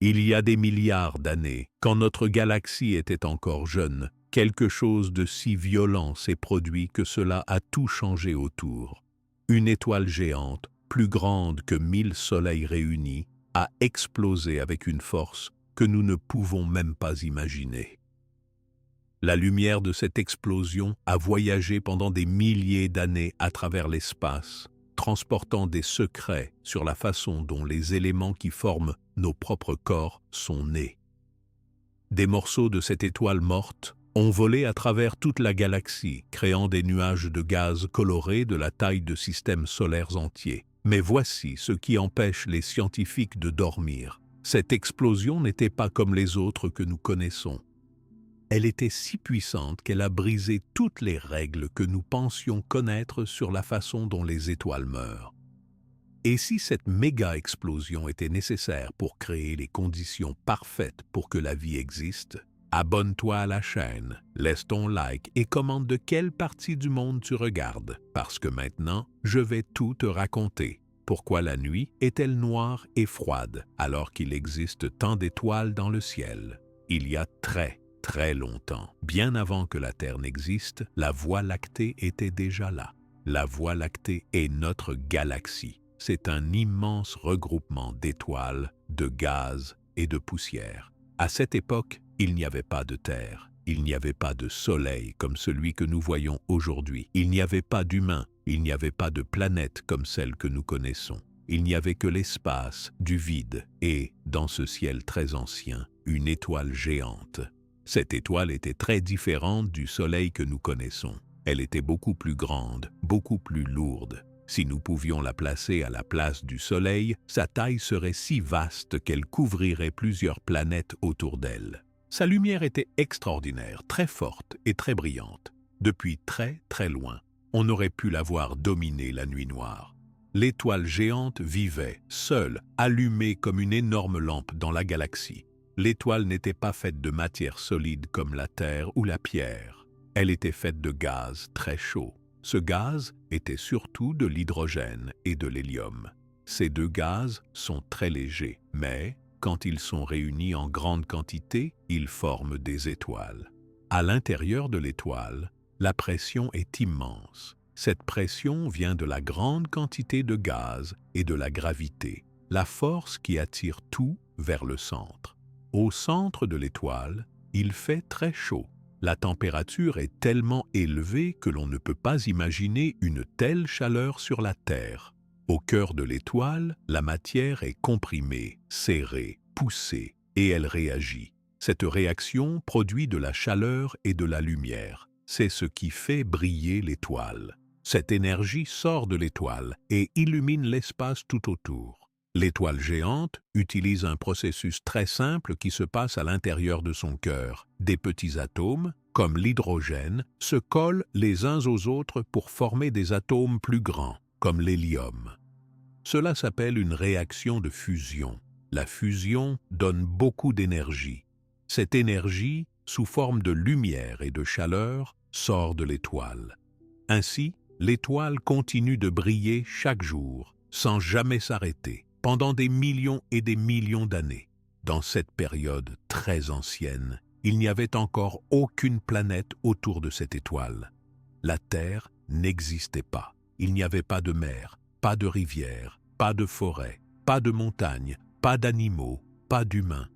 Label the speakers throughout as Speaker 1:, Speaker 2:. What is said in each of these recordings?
Speaker 1: Il y a des milliards d'années, quand notre galaxie était encore jeune, quelque chose de si violent s'est produit que cela a tout changé autour. Une étoile géante, plus grande que 1000 soleils réunis, a explosé avec une force que nous ne pouvons même pas imaginer. La lumière de cette explosion a voyagé pendant des milliers d'années à travers l'espace, transportant des secrets sur la façon dont les éléments qui forment nos propres corps sont nés. Des morceaux de cette étoile morte ont volé à travers toute la galaxie, créant des nuages de gaz colorés de la taille de systèmes solaires entiers. Mais voici ce qui empêche les scientifiques de dormir. Cette explosion n'était pas comme les autres que nous connaissons. Elle était si puissante qu'elle a brisé toutes les règles que nous pensions connaître sur la façon dont les étoiles meurent. Et si cette méga-explosion était nécessaire pour créer les conditions parfaites pour que la vie existe, abonne-toi à la chaîne, laisse ton like et commente de quelle partie du monde tu regardes, parce que maintenant, je vais tout te raconter. Pourquoi la nuit est-elle noire et froide alors qu'il existe tant d'étoiles dans le ciel? Il y a très longtemps, bien avant que la Terre n'existe, la Voie lactée était déjà là. La Voie lactée est notre galaxie. C'est un immense regroupement d'étoiles, de gaz et de poussière. À cette époque, il n'y avait pas de Terre, il n'y avait pas de Soleil comme celui que nous voyons aujourd'hui, il n'y avait pas d'humains, il n'y avait pas de planète comme celle que nous connaissons. Il n'y avait que l'espace, du vide et, dans ce ciel très ancien, une étoile géante. Cette étoile était très différente du Soleil que nous connaissons. Elle était beaucoup plus grande, beaucoup plus lourde. Si nous pouvions la placer à la place du Soleil, sa taille serait si vaste qu'elle couvrirait plusieurs planètes autour d'elle. Sa lumière était extraordinaire, très forte et très brillante. Depuis très loin, on aurait pu la voir dominer la nuit noire. L'étoile géante vivait, seule, allumée comme une énorme lampe dans la galaxie. L'étoile n'était pas faite de matière solide comme la terre ou la pierre. Elle était faite de gaz très chaud. Ce gaz était surtout de l'hydrogène et de l'hélium. Ces deux gaz sont très légers, mais quand ils sont réunis en grande quantité, ils forment des étoiles. À l'intérieur de l'étoile, la pression est immense. Cette pression vient de la grande quantité de gaz et de la gravité, la force qui attire tout vers le centre. Au centre de l'étoile, il fait très chaud. La température est tellement élevée que l'on ne peut pas imaginer une telle chaleur sur la Terre. Au cœur de l'étoile, la matière est comprimée, serrée, poussée, et elle réagit. Cette réaction produit de la chaleur et de la lumière. C'est ce qui fait briller l'étoile. Cette énergie sort de l'étoile et illumine l'espace tout autour. L'étoile géante utilise un processus très simple qui se passe à l'intérieur de son cœur. Des petits atomes, comme l'hydrogène, se collent les uns aux autres pour former des atomes plus grands, comme l'hélium. Cela s'appelle une réaction de fusion. La fusion donne beaucoup d'énergie. Cette énergie, sous forme de lumière et de chaleur, sort de l'étoile. Ainsi, l'étoile continue de briller chaque jour, sans jamais s'arrêter, pendant des millions et des millions d'années. Dans cette période très ancienne, il n'y avait encore aucune planète autour de cette étoile. La Terre n'existait pas. Il n'y avait pas de mer, pas de rivière, pas de forêt, pas de montagne, pas d'animaux, pas d'humains.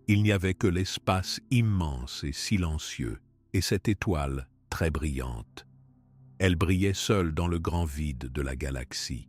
Speaker 1: Il n'y avait que l'espace immense et silencieux, et cette étoile très brillante. Elle brillait seule dans le grand vide de la galaxie.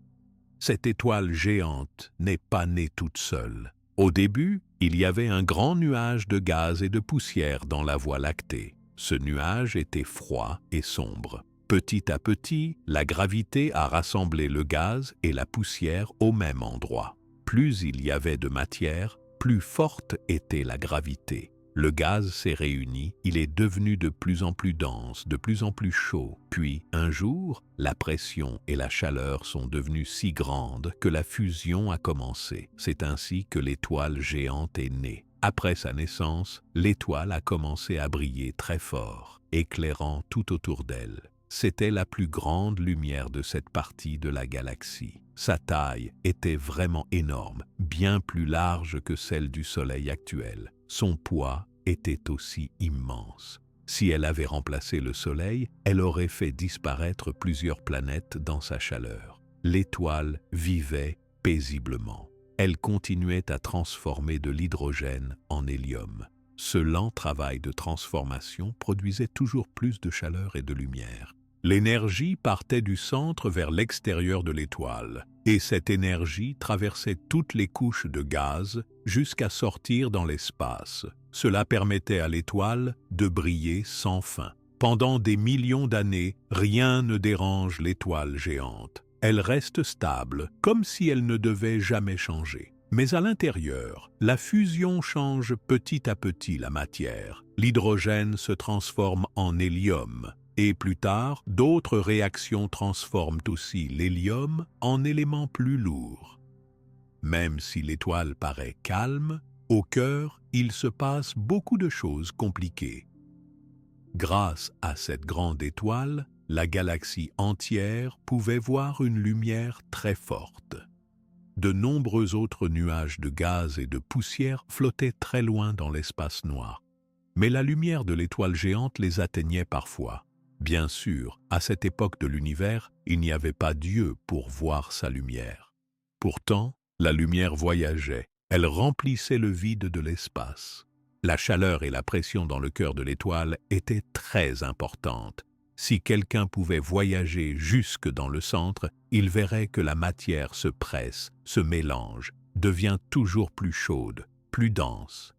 Speaker 1: Cette étoile géante n'est pas née toute seule. Au début, il y avait un grand nuage de gaz et de poussière dans la Voie lactée. Ce nuage était froid et sombre. Petit à petit, la gravité a rassemblé le gaz et la poussière au même endroit. Plus il y avait de matière, plus forte était la gravité. Le gaz s'est réuni, il est devenu de plus en plus dense, de plus en plus chaud. Puis, un jour, la pression et la chaleur sont devenues si grandes que la fusion a commencé. C'est ainsi que l'étoile géante est née. Après sa naissance, l'étoile a commencé à briller très fort, éclairant tout autour d'elle. C'était la plus grande lumière de cette partie de la galaxie. Sa taille était vraiment énorme, bien plus large que celle du Soleil actuel. Son poids était aussi immense. Si elle avait remplacé le Soleil, elle aurait fait disparaître plusieurs planètes dans sa chaleur. L'étoile vivait paisiblement. Elle continuait à transformer de l'hydrogène en hélium. Ce lent travail de transformation produisait toujours plus de chaleur et de lumière. L'énergie partait du centre vers l'extérieur de l'étoile, et cette énergie traversait toutes les couches de gaz jusqu'à sortir dans l'espace. Cela permettait à l'étoile de briller sans fin. Pendant des millions d'années, rien ne dérange l'étoile géante. Elle reste stable, comme si elle ne devait jamais changer. Mais à l'intérieur, la fusion change petit à petit la matière. L'hydrogène se transforme en hélium. Et plus tard, d'autres réactions transforment aussi l'hélium en élément plus lourd. Même si l'étoile paraît calme, au cœur, il se passe beaucoup de choses compliquées. Grâce à cette grande étoile, la galaxie entière pouvait voir une lumière très forte. De nombreux autres nuages de gaz et de poussière flottaient très loin dans l'espace noir. Mais la lumière de l'étoile géante les atteignait parfois. Bien sûr, à cette époque de l'univers, il n'y avait pas Dieu pour voir sa lumière. Pourtant, la lumière voyageait, elle remplissait le vide de l'espace. La chaleur et la pression dans le cœur de l'étoile étaient très importantes. Si quelqu'un pouvait voyager jusque dans le centre, il verrait que la matière se presse, se mélange, devient toujours plus chaude, plus dense.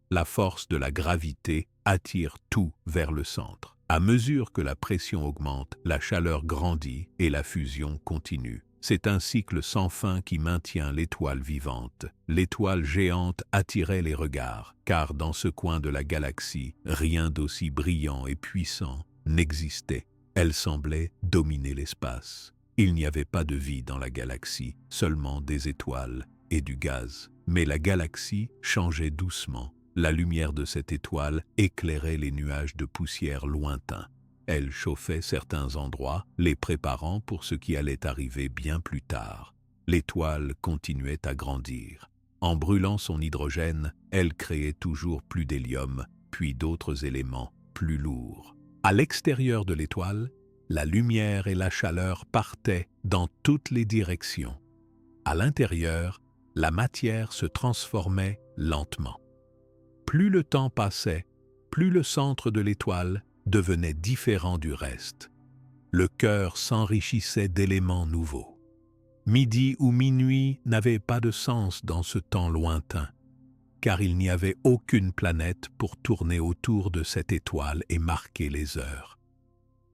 Speaker 1: La force de la gravité attire tout vers le centre. À mesure que la pression augmente, la chaleur grandit et la fusion continue. C'est un cycle sans fin qui maintient l'étoile vivante. L'étoile géante attirait les regards, car dans ce coin de la galaxie, rien d'aussi brillant et puissant n'existait. Elle semblait dominer l'espace. Il n'y avait pas de vie dans la galaxie, seulement des étoiles et du gaz. Mais la galaxie changeait doucement. La lumière de cette étoile éclairait les nuages de poussière lointains. Elle chauffait certains endroits, les préparant pour ce qui allait arriver bien plus tard. L'étoile continuait à grandir. En brûlant son hydrogène, elle créait toujours plus d'hélium, puis d'autres éléments plus lourds. À l'extérieur de l'étoile, la lumière et la chaleur partaient dans toutes les directions. À l'intérieur, la matière se transformait lentement. Plus le temps passait, plus le centre de l'étoile devenait différent du reste. Le cœur s'enrichissait d'éléments nouveaux. Midi ou minuit n'avait pas de sens dans ce temps lointain, car il n'y avait aucune planète pour tourner autour de cette étoile et marquer les heures.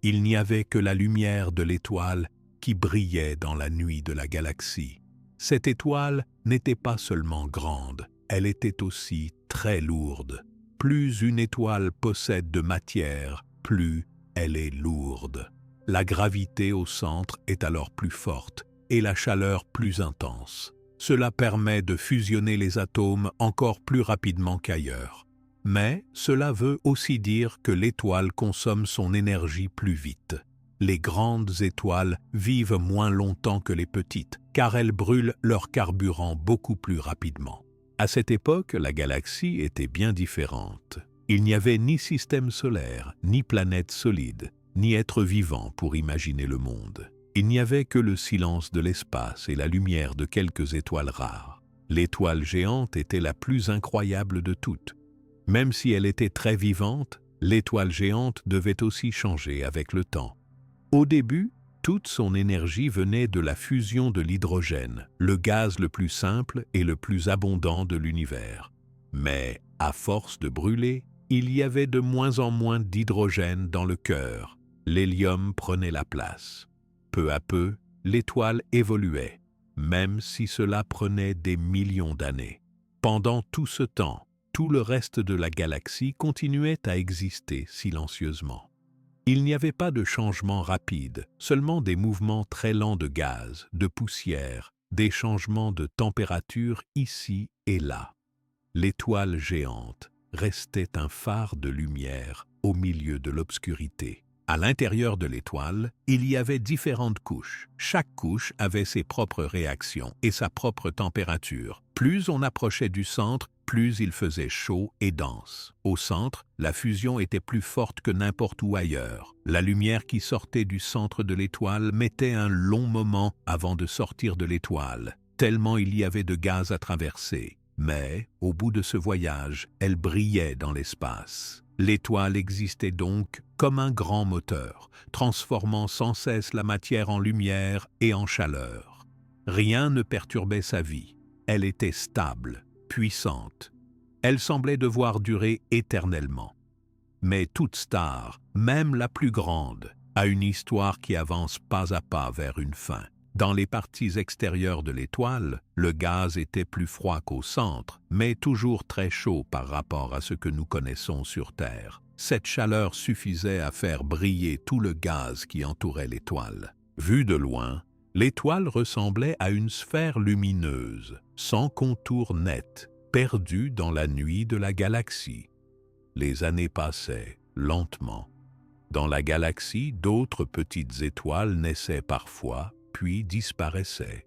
Speaker 1: Il n'y avait que la lumière de l'étoile qui brillait dans la nuit de la galaxie. Cette étoile n'était pas seulement grande, elle était aussi très lourde. Plus une étoile possède de matière, plus elle est lourde. La gravité au centre est alors plus forte et la chaleur plus intense. Cela permet de fusionner les atomes encore plus rapidement qu'ailleurs. Mais cela veut aussi dire que l'étoile consomme son énergie plus vite. Les grandes étoiles vivent moins longtemps que les petites, car elles brûlent leur carburant beaucoup plus rapidement. À cette époque, la galaxie était bien différente. Il n'y avait ni système solaire, ni planète solide, ni être vivant pour imaginer le monde. Il n'y avait que le silence de l'espace et la lumière de quelques étoiles rares. L'étoile géante était la plus incroyable de toutes. Même si elle était très vivante, l'étoile géante devait aussi changer avec le temps. Au début, toute son énergie venait de la fusion de l'hydrogène, le gaz le plus simple et le plus abondant de l'univers. Mais, à force de brûler, il y avait de moins en moins d'hydrogène dans le cœur. L'hélium prenait la place. Peu à peu, l'étoile évoluait, même si cela prenait des millions d'années. Pendant tout ce temps, tout le reste de la galaxie continuait à exister silencieusement. Il n'y avait pas de changement rapide, seulement des mouvements très lents de gaz, de poussière, des changements de température ici et là. L'étoile géante restait un phare de lumière au milieu de l'obscurité. À l'intérieur de l'étoile, il y avait différentes couches. Chaque couche avait ses propres réactions et sa propre température. Plus on approchait du centre, plus il faisait chaud et dense. Au centre, la fusion était plus forte que n'importe où ailleurs. La lumière qui sortait du centre de l'étoile mettait un long moment avant de sortir de l'étoile, tellement il y avait de gaz à traverser. Mais, au bout de ce voyage, elle brillait dans l'espace. L'étoile existait donc comme un grand moteur, transformant sans cesse la matière en lumière et en chaleur. Rien ne perturbait sa vie. Elle était stable, puissante. Elle semblait devoir durer éternellement. Mais toute star, même la plus grande, a une histoire qui avance pas à pas vers une fin. Dans les parties extérieures de l'étoile, le gaz était plus froid qu'au centre, mais toujours très chaud par rapport à ce que nous connaissons sur Terre. Cette chaleur suffisait à faire briller tout le gaz qui entourait l'étoile. Vue de loin, l'étoile ressemblait à une sphère lumineuse, sans contour net, perdue dans la nuit de la galaxie. Les années passaient, lentement. Dans la galaxie, d'autres petites étoiles naissaient parfois, puis disparaissait.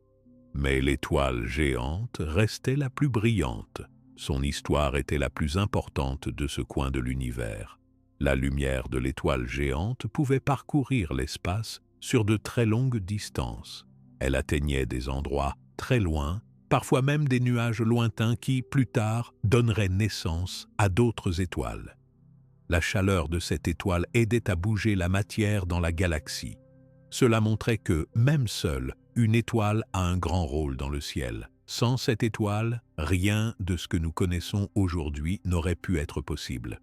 Speaker 1: Mais l'étoile géante restait la plus brillante. Son histoire était la plus importante de ce coin de l'univers. La lumière de l'étoile géante pouvait parcourir l'espace sur de très longues distances. Elle atteignait des endroits très loin, parfois même des nuages lointains qui, plus tard, donneraient naissance à d'autres étoiles. La chaleur de cette étoile aidait à bouger la matière dans la galaxie. Cela montrait que, même seule, une étoile a un grand rôle dans le ciel. Sans cette étoile, rien de ce que nous connaissons aujourd'hui n'aurait pu être possible.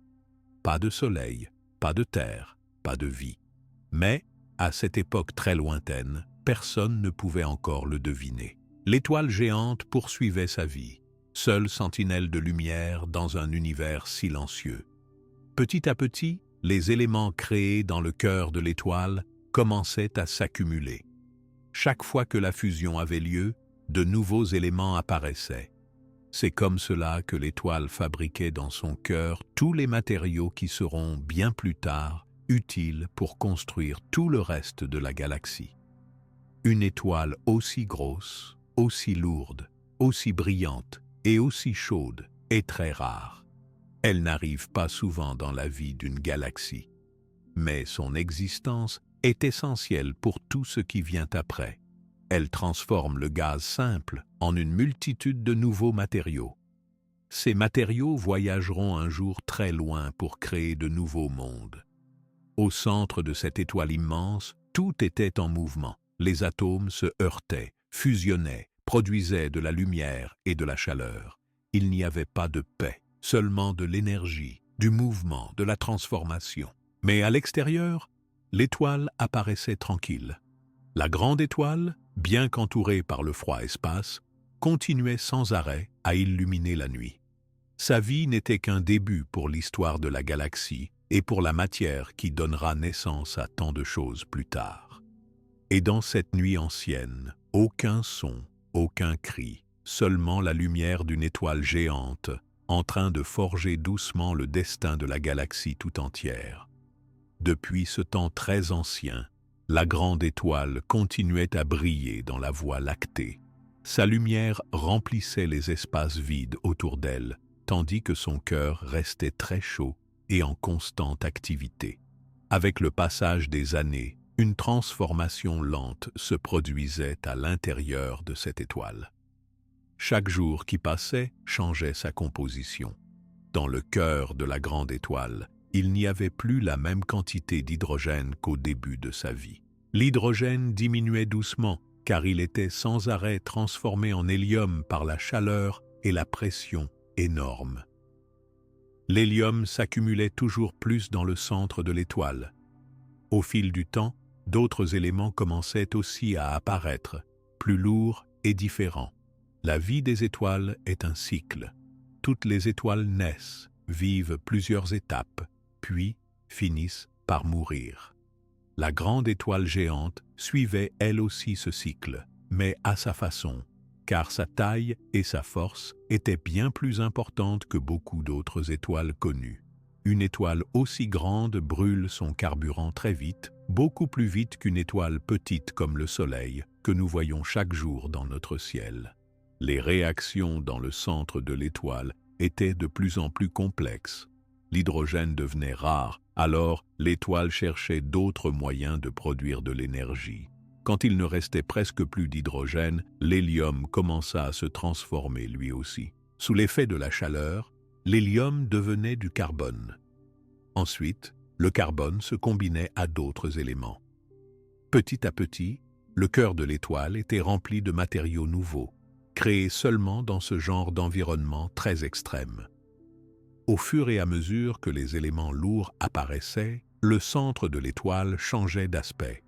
Speaker 1: Pas de soleil, pas de terre, pas de vie. Mais, à cette époque très lointaine, personne ne pouvait encore le deviner. L'étoile géante poursuivait sa vie, seule sentinelle de lumière dans un univers silencieux. Petit à petit, les éléments créés dans le cœur de l'étoile commençaient à s'accumuler. Chaque fois que la fusion avait lieu, de nouveaux éléments apparaissaient. C'est comme cela que l'étoile fabriquait dans son cœur tous les matériaux qui seront, bien plus tard, utiles pour construire tout le reste de la galaxie. Une étoile aussi grosse, aussi lourde, aussi brillante et aussi chaude est très rare. Elle n'arrive pas souvent dans la vie d'une galaxie. Mais son existence est essentielle pour tout ce qui vient après. Elle transforme le gaz simple en une multitude de nouveaux matériaux. Ces matériaux voyageront un jour très loin pour créer de nouveaux mondes. Au centre de cette étoile immense, tout était en mouvement. Les atomes se heurtaient, fusionnaient, produisaient de la lumière et de la chaleur. Il n'y avait pas de paix, seulement de l'énergie, du mouvement, de la transformation. Mais à l'extérieur, l'étoile apparaissait tranquille. La grande étoile, bien qu'entourée par le froid espace, continuait sans arrêt à illuminer la nuit. Sa vie n'était qu'un début pour l'histoire de la galaxie et pour la matière qui donnera naissance à tant de choses plus tard. Et dans cette nuit ancienne, aucun son, aucun cri, seulement la lumière d'une étoile géante, en train de forger doucement le destin de la galaxie tout entière. Depuis ce temps très ancien, la grande étoile continuait à briller dans la Voie lactée. Sa lumière remplissait les espaces vides autour d'elle, tandis que son cœur restait très chaud et en constante activité. Avec le passage des années, une transformation lente se produisait à l'intérieur de cette étoile. Chaque jour qui passait changeait sa composition. Dans le cœur de la grande étoile, il n'y avait plus la même quantité d'hydrogène qu'au début de sa vie. L'hydrogène diminuait doucement, car il était sans arrêt transformé en hélium par la chaleur et la pression énorme. L'hélium s'accumulait toujours plus dans le centre de l'étoile. Au fil du temps, d'autres éléments commençaient aussi à apparaître, plus lourds et différents. La vie des étoiles est un cycle. Toutes les étoiles naissent, vivent plusieurs étapes, puis finissent par mourir. La grande étoile géante suivait elle aussi ce cycle, mais à sa façon, car sa taille et sa force étaient bien plus importantes que beaucoup d'autres étoiles connues. Une étoile aussi grande brûle son carburant très vite, beaucoup plus vite qu'une étoile petite comme le Soleil, que nous voyons chaque jour dans notre ciel. Les réactions dans le centre de l'étoile étaient de plus en plus complexes. L'hydrogène devenait rare, alors l'étoile cherchait d'autres moyens de produire de l'énergie. Quand il ne restait presque plus d'hydrogène, l'hélium commença à se transformer lui aussi. Sous l'effet de la chaleur, l'hélium devenait du carbone. Ensuite, le carbone se combinait à d'autres éléments. Petit à petit, le cœur de l'étoile était rempli de matériaux nouveaux, créés seulement dans ce genre d'environnement très extrême. Au fur et à mesure que les éléments lourds apparaissaient, le centre de l'étoile changeait d'aspect.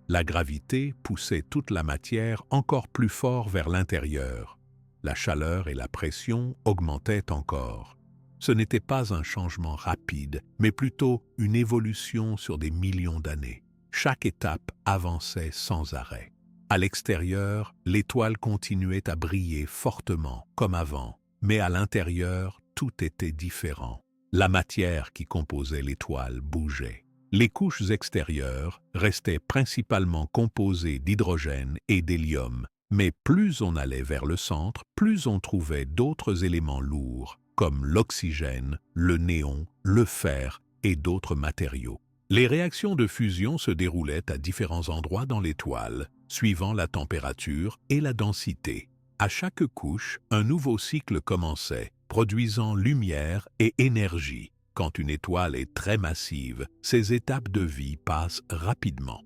Speaker 1: La gravité poussait toute la matière encore plus fort vers l'intérieur. La chaleur et la pression augmentaient encore. Ce n'était pas un changement rapide, mais plutôt une évolution sur des millions d'années. Chaque étape avançait sans arrêt. À l'extérieur, l'étoile continuait à briller fortement, comme avant, mais à l'intérieur, tout était différent. La matière qui composait l'étoile bougeait. Les couches extérieures restaient principalement composées d'hydrogène et d'hélium, mais plus on allait vers le centre, plus on trouvait d'autres éléments lourds, comme l'oxygène, le néon, le fer et d'autres matériaux. Les réactions de fusion se déroulaient à différents endroits dans l'étoile, suivant la température et la densité. À chaque couche, un nouveau cycle commençait, produisant lumière et énergie. Quand une étoile est très massive, ses étapes de vie passent rapidement.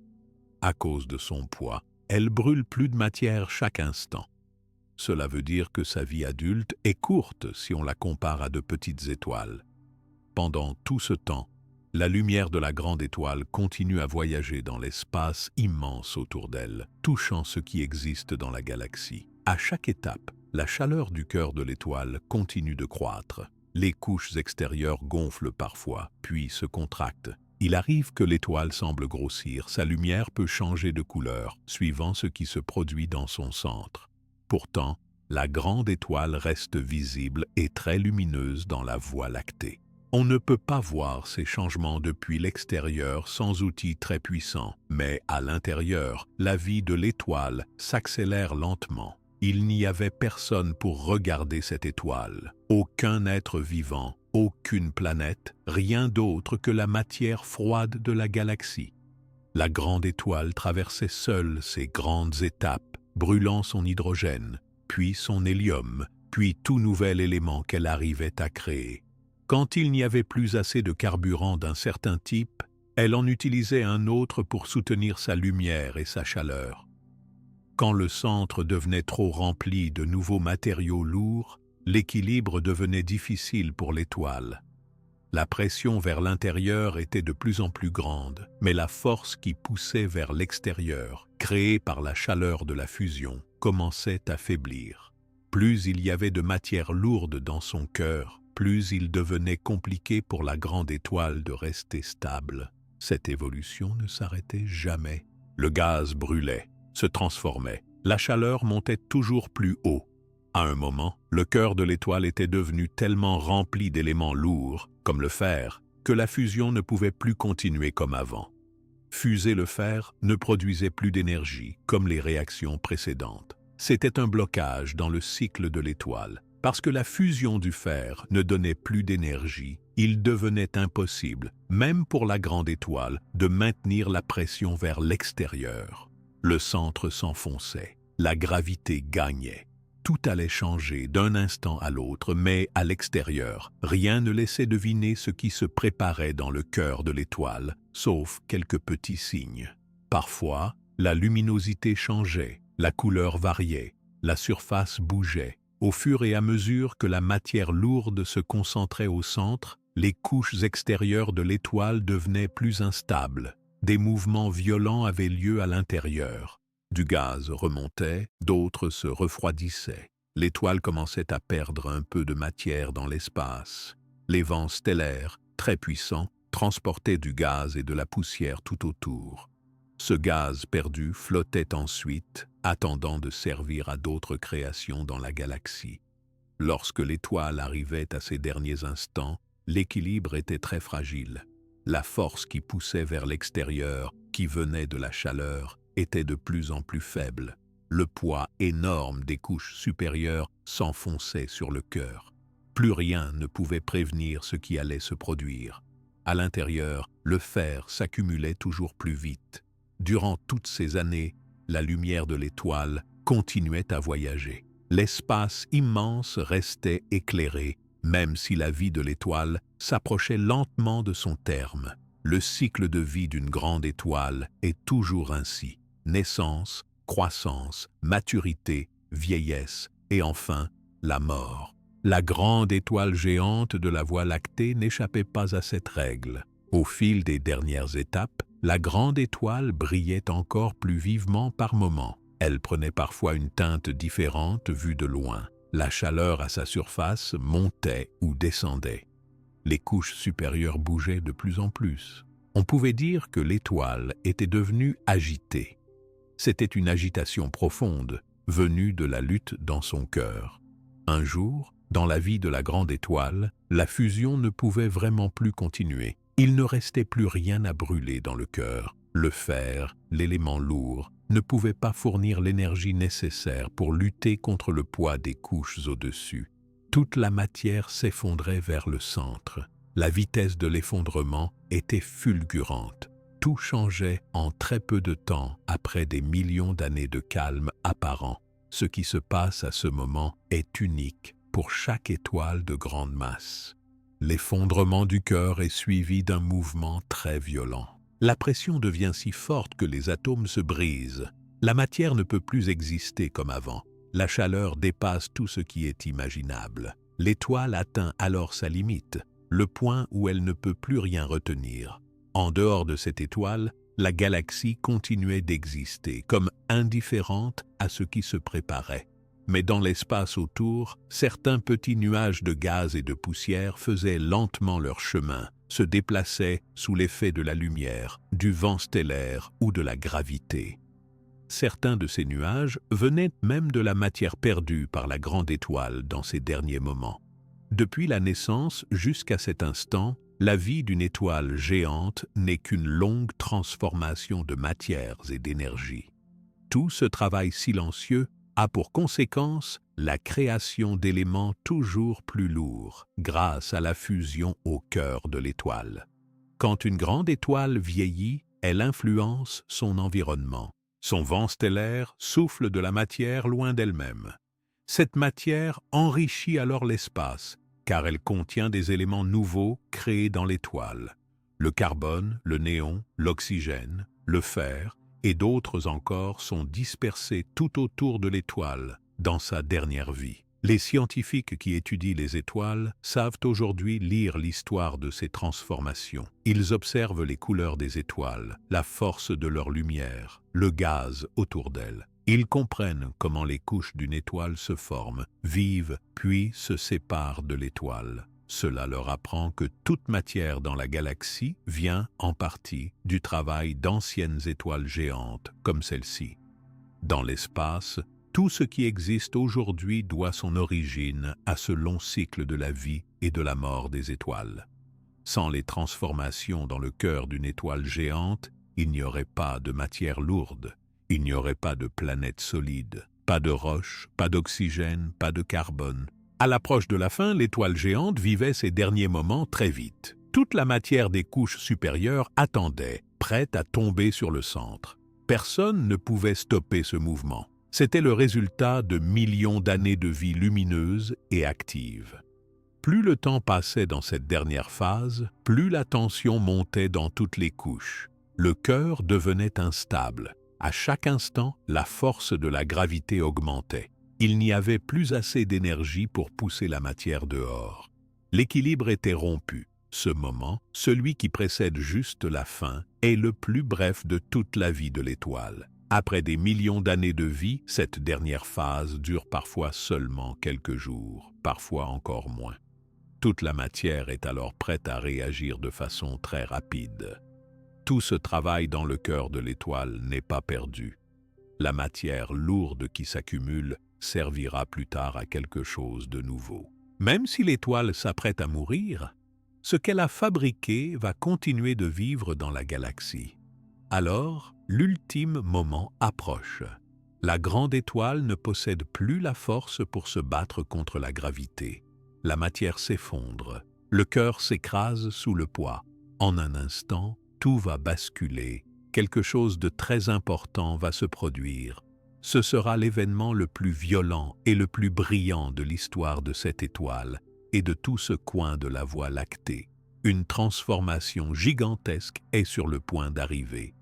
Speaker 1: À cause de son poids, elle brûle plus de matière chaque instant. Cela veut dire que sa vie adulte est courte si on la compare à de petites étoiles. Pendant tout ce temps, la lumière de la grande étoile continue à voyager dans l'espace immense autour d'elle, touchant ce qui existe dans la galaxie. À chaque étape, la chaleur du cœur de l'étoile continue de croître. Les couches extérieures gonflent parfois, puis se contractent. Il arrive que l'étoile semble grossir, sa lumière peut changer de couleur, suivant ce qui se produit dans son centre. Pourtant, la grande étoile reste visible et très lumineuse dans la Voie lactée. On ne peut pas voir ces changements depuis l'extérieur sans outils très puissants, mais à l'intérieur, la vie de l'étoile s'accélère lentement. Il n'y avait personne pour regarder cette étoile. Aucun être vivant, aucune planète, rien d'autre que la matière froide de la galaxie. La grande étoile traversait seule ces grandes étapes, brûlant son hydrogène, puis son hélium, puis tout nouvel élément qu'elle arrivait à créer. Quand il n'y avait plus assez de carburant d'un certain type, elle en utilisait un autre pour soutenir sa lumière et sa chaleur. Quand le centre devenait trop rempli de nouveaux matériaux lourds, l'équilibre devenait difficile pour l'étoile. La pression vers l'intérieur était de plus en plus grande, mais la force qui poussait vers l'extérieur, créée par la chaleur de la fusion, commençait à faiblir. Plus il y avait de matière lourde dans son cœur, plus il devenait compliqué pour la grande étoile de rester stable. Cette évolution ne s'arrêtait jamais. Le gaz brûlait, se transformait. La chaleur montait toujours plus haut. À un moment, le cœur de l'étoile était devenu tellement rempli d'éléments lourds, comme le fer, que la fusion ne pouvait plus continuer comme avant. Fuser le fer ne produisait plus d'énergie, comme les réactions précédentes. C'était un blocage dans le cycle de l'étoile. Parce que la fusion du fer ne donnait plus d'énergie, il devenait impossible, même pour la grande étoile, de maintenir la pression vers l'extérieur. Le centre s'enfonçait, la gravité gagnait. Tout allait changer d'un instant à l'autre, mais à l'extérieur, rien ne laissait deviner ce qui se préparait dans le cœur de l'étoile, sauf quelques petits signes. Parfois, la luminosité changeait, la couleur variait, la surface bougeait. Au fur et à mesure que la matière lourde se concentrait au centre, les couches extérieures de l'étoile devenaient plus instables. Des mouvements violents avaient lieu à l'intérieur. Du gaz remontait, d'autres se refroidissaient. L'étoile commençait à perdre un peu de matière dans l'espace. Les vents stellaires, très puissants, transportaient du gaz et de la poussière tout autour. Ce gaz perdu flottait ensuite, attendant de servir à d'autres créations dans la galaxie. Lorsque l'étoile arrivait à ses derniers instants, L'équilibre était très fragile. La force qui poussait vers l'extérieur, qui venait de la chaleur, était de plus en plus faible. Le poids énorme des couches supérieures s'enfonçait sur le cœur. Plus rien ne pouvait prévenir ce qui allait se produire. À l'intérieur, le fer s'accumulait toujours plus vite. Durant toutes ces années, la lumière de l'étoile continuait à voyager. L'espace immense restait éclairé, même si la vie de l'étoile s'approchait lentement de son terme. Le cycle de vie d'une grande étoile est toujours ainsi. Naissance, croissance, maturité, vieillesse et enfin la mort. La grande étoile géante de la Voie lactée n'échappait pas à cette règle. Au fil des dernières étapes, la grande étoile brillait encore plus vivement par moments. Elle prenait parfois une teinte différente vue de loin. La chaleur à sa surface montait ou descendait. Les couches supérieures bougeaient de plus en plus. On pouvait dire que l'étoile était devenue agitée. C'était une agitation profonde, venue de la lutte dans son cœur. Un jour, dans la vie de la grande étoile, la fusion ne pouvait vraiment plus continuer. Il ne restait plus rien à brûler dans le cœur. Le fer, l'élément lourd, ne pouvait pas fournir l'énergie nécessaire pour lutter contre le poids des couches au-dessus. Toute la matière s'effondrait vers le centre. La vitesse de l'effondrement était fulgurante. Tout changeait en très peu de temps après des millions d'années de calme apparent. Ce qui se passe à ce moment est unique pour chaque étoile de grande masse. L'effondrement du cœur est suivi d'un mouvement très violent. La pression devient si forte que les atomes se brisent. La matière ne peut plus exister comme avant. La chaleur dépasse tout ce qui est imaginable. L'étoile atteint alors sa limite, le point où elle ne peut plus rien retenir. En dehors de cette étoile, la galaxie continuait d'exister, comme indifférente à ce qui se préparait. Mais dans l'espace autour, certains petits nuages de gaz et de poussière faisaient lentement leur chemin, se déplaçaient sous l'effet de la lumière, du vent stellaire ou de la gravité. Certains de ces nuages venaient même de la matière perdue par la grande étoile dans ses derniers moments. Depuis la naissance jusqu'à cet instant, la vie d'une étoile géante n'est qu'une longue transformation de matières et d'énergie. Tout ce travail silencieux a pour conséquence la création d'éléments toujours plus lourds grâce à la fusion au cœur de l'étoile. Quand une grande étoile vieillit, elle influence son environnement. Son vent stellaire souffle de la matière loin d'elle-même. Cette matière enrichit alors l'espace, car elle contient des éléments nouveaux créés dans l'étoile. Le carbone, le néon, l'oxygène, le fer et d'autres encore sont dispersés tout autour de l'étoile dans sa dernière vie. Les scientifiques qui étudient les étoiles savent aujourd'hui lire l'histoire de ces transformations. Ils observent les couleurs des étoiles, la force de leur lumière, le gaz autour d'elles. Ils comprennent comment les couches d'une étoile se forment, vivent, puis se séparent de l'étoile. Cela leur apprend que toute matière dans la galaxie vient, en partie, du travail d'anciennes étoiles géantes comme celle-ci. Dans l'espace, tout ce qui existe aujourd'hui doit son origine à ce long cycle de la vie et de la mort des étoiles. Sans les transformations dans le cœur d'une étoile géante, il n'y aurait pas de matière lourde, il n'y aurait pas de planète solide, pas de roches, pas d'oxygène, pas de carbone. À l'approche de la fin, l'étoile géante vivait ses derniers moments très vite. Toute la matière des couches supérieures attendait, prête à tomber sur le centre. Personne ne pouvait stopper ce mouvement. C'était le résultat de millions d'années de vie lumineuse et active. Plus le temps passait dans cette dernière phase, plus la tension montait dans toutes les couches. Le cœur devenait instable. À chaque instant, la force de la gravité augmentait. Il n'y avait plus assez d'énergie pour pousser la matière dehors. L'équilibre était rompu. Ce moment, celui qui précède juste la fin, est le plus bref de toute la vie de l'étoile. Après des millions d'années de vie, cette dernière phase dure parfois seulement quelques jours, parfois encore moins. Toute la matière est alors prête à réagir de façon très rapide. Tout ce travail dans le cœur de l'étoile n'est pas perdu. La matière lourde qui s'accumule servira plus tard à quelque chose de nouveau. Même si l'étoile s'apprête à mourir, Ce qu'elle a fabriqué va continuer de vivre dans la galaxie. Alors, l'ultime moment approche. La grande étoile ne possède plus la force pour se battre contre la gravité. La matière s'effondre, le cœur s'écrase sous le poids. En un instant, tout va basculer. Quelque chose de très important va se produire. Ce sera l'événement le plus violent et le plus brillant de l'histoire de cette étoile et de tout ce coin de la Voie lactée. Une transformation gigantesque est sur le point d'arriver.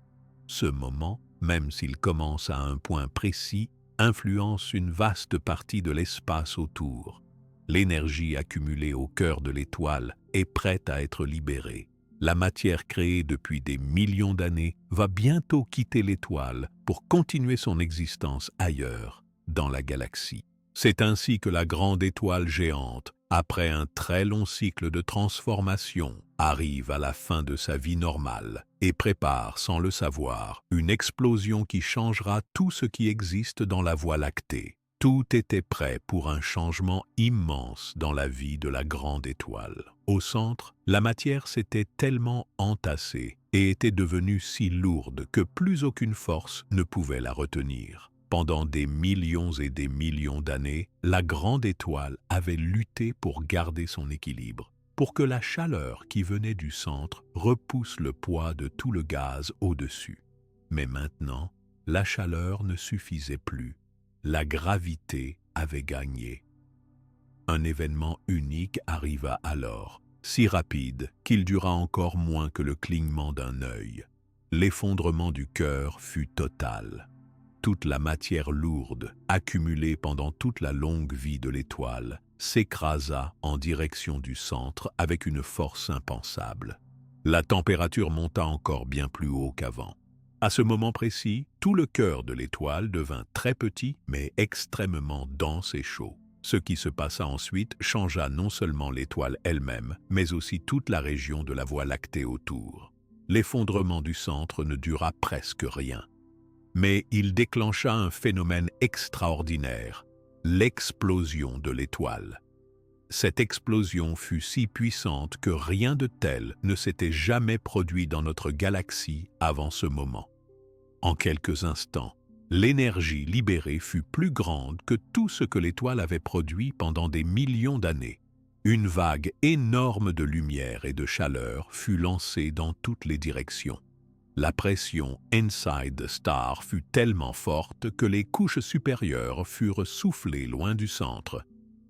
Speaker 1: Ce moment, même s'il commence à un point précis, influence une vaste partie de l'espace autour. L'énergie accumulée au cœur de l'étoile est prête à être libérée. La matière créée depuis des millions d'années va bientôt quitter l'étoile pour continuer son existence ailleurs, dans la galaxie. C'est ainsi que la grande étoile géante, après un très long cycle de transformation, arrive à la fin de sa vie normale et prépare, sans le savoir, une explosion qui changera tout ce qui existe dans la Voie lactée. Tout était prêt pour un changement immense dans la vie de la grande étoile. Au centre, la matière s'était tellement entassée et était devenue si lourde que plus aucune force ne pouvait la retenir. Pendant des millions et des millions d'années, la grande étoile avait lutté pour garder son équilibre, pour que la chaleur qui venait du centre repousse le poids de tout le gaz au-dessus. Mais maintenant, la chaleur ne suffisait plus. La gravité avait gagné. Un événement unique arriva alors, si rapide qu'il dura encore moins que le clignement d'un œil. L'effondrement du cœur fut total. Toute la matière lourde, accumulée pendant toute la longue vie de l'étoile, s'écrasa en direction du centre avec une force impensable. La température monta encore bien plus haut qu'avant. À ce moment précis, tout le cœur de l'étoile devint très petit, mais extrêmement dense et chaud. Ce qui se passa ensuite changea non seulement l'étoile elle-même, mais aussi toute la région de la Voie lactée autour. L'effondrement du centre ne dura presque rien. Mais il déclencha un phénomène extraordinaire, l'explosion de l'étoile. Cette explosion fut si puissante que rien de tel ne s'était jamais produit dans notre galaxie avant ce moment. En quelques instants, l'énergie libérée fut plus grande que tout ce que l'étoile avait produit pendant des millions d'années. Une vague énorme de lumière et de chaleur fut lancée dans toutes les directions. La pression inside the star fut tellement forte que les couches supérieures furent soufflées loin du centre.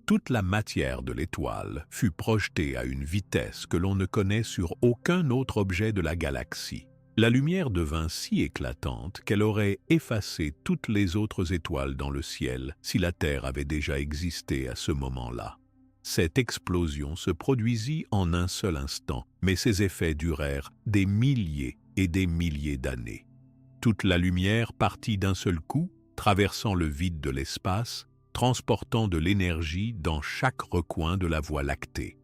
Speaker 1: Toute la matière de l'étoile fut projetée à une vitesse que l'on ne connaît sur aucun autre objet de la galaxie. La lumière devint si éclatante qu'elle aurait effacé toutes les autres étoiles dans le ciel si la Terre avait déjà existé à ce moment-là. Cette explosion se produisit en un seul instant, mais ses effets durèrent des milliers et des milliers d'années. Toute la lumière partit d'un seul coup, traversant le vide de l'espace, transportant de l'énergie dans chaque recoin de la Voie lactée.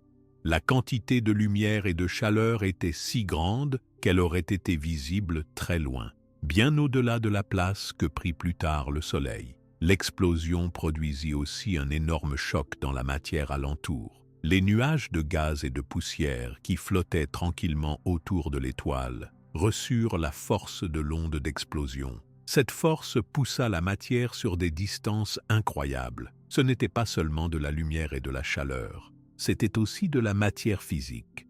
Speaker 1: La quantité de lumière et de chaleur était si grande qu'elle aurait été visible très loin, bien au-delà de la place que prit plus tard le Soleil. L'explosion produisit aussi un énorme choc dans la matière alentour. Les nuages de gaz et de poussière qui flottaient tranquillement autour de l'étoile reçurent la force de l'onde d'explosion. Cette force poussa la matière sur des distances incroyables. Ce n'était pas seulement de la lumière et de la chaleur, c'était aussi de la matière physique,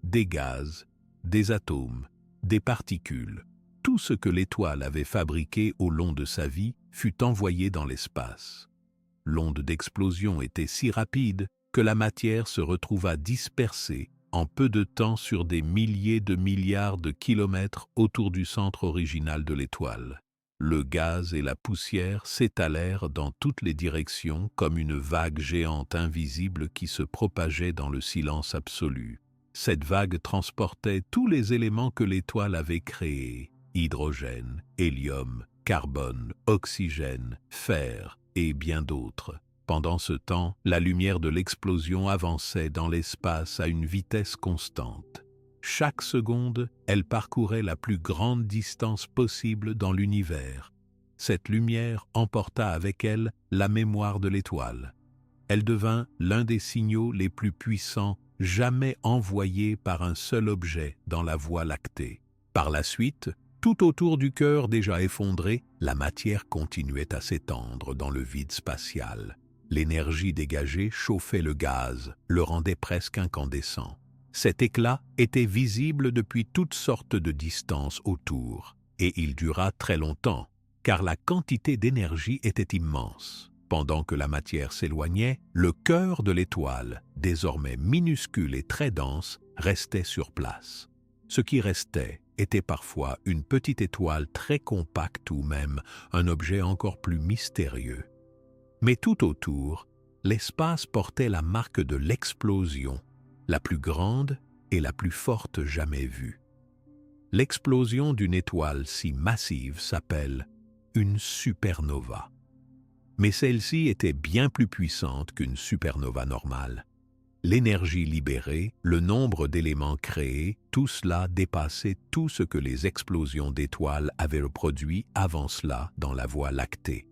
Speaker 1: des gaz, des atomes, des particules. Tout ce que l'étoile avait fabriqué au long de sa vie fut envoyé dans l'espace. L'onde d'explosion était si rapide que la matière se retrouva dispersée en peu de temps sur des milliers de milliards de kilomètres autour du centre original de l'étoile. Le gaz et la poussière s'étalèrent dans toutes les directions comme une vague géante invisible qui se propageait dans le silence absolu. Cette vague transportait tous les éléments que l'étoile avait créés: hydrogène, hélium, carbone, oxygène, fer et bien d'autres. Pendant ce temps, la lumière de l'explosion avançait dans l'espace à une vitesse constante. Chaque seconde, elle parcourait la plus grande distance possible dans l'univers. Cette lumière emporta avec elle la mémoire de l'étoile. Elle devint l'un des signaux les plus puissants jamais envoyé par un seul objet dans la Voie lactée. Par la suite, tout autour du cœur déjà effondré, la matière continuait à s'étendre dans le vide spatial. L'énergie dégagée chauffait le gaz, le rendait presque incandescent. Cet éclat était visible depuis toutes sortes de distances autour, et il dura très longtemps, car la quantité d'énergie était immense. Pendant que la matière s'éloignait, le cœur de l'étoile, désormais minuscule et très dense, restait sur place. Ce qui restait était parfois une petite étoile très compacte ou même un objet encore plus mystérieux. Mais tout autour, l'espace portait la marque de l'explosion, la plus grande et la plus forte jamais vue. L'explosion d'une étoile si massive s'appelle une supernova. Mais celle-ci était bien plus puissante qu'une supernova normale. L'énergie libérée, le nombre d'éléments créés, tout cela dépassait tout ce que les explosions d'étoiles avaient produit avant cela dans la Voie lactée.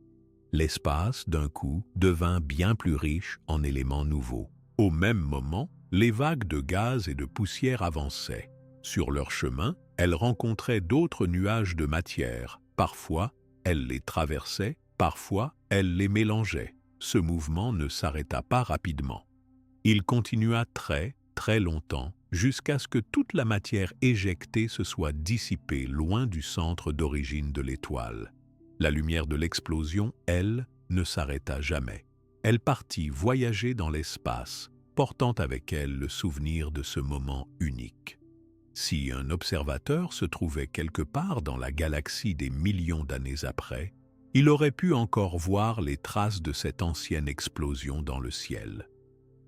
Speaker 1: L'espace, d'un coup, devint bien plus riche en éléments nouveaux. Au même moment, les vagues de gaz et de poussière avançaient. Sur leur chemin, elles rencontraient d'autres nuages de matière. Parfois, elles les traversaient, parfois, elles les mélangeaient. Ce mouvement ne s'arrêta pas rapidement. Il continua très, très longtemps, jusqu'à ce que toute la matière éjectée se soit dissipée loin du centre d'origine de l'étoile. La lumière de l'explosion, elle, ne s'arrêta jamais. Elle partit voyager dans l'espace, portant avec elle le souvenir de ce moment unique. Si un observateur se trouvait quelque part dans la galaxie des millions d'années après, il aurait pu encore voir les traces de cette ancienne explosion dans le ciel.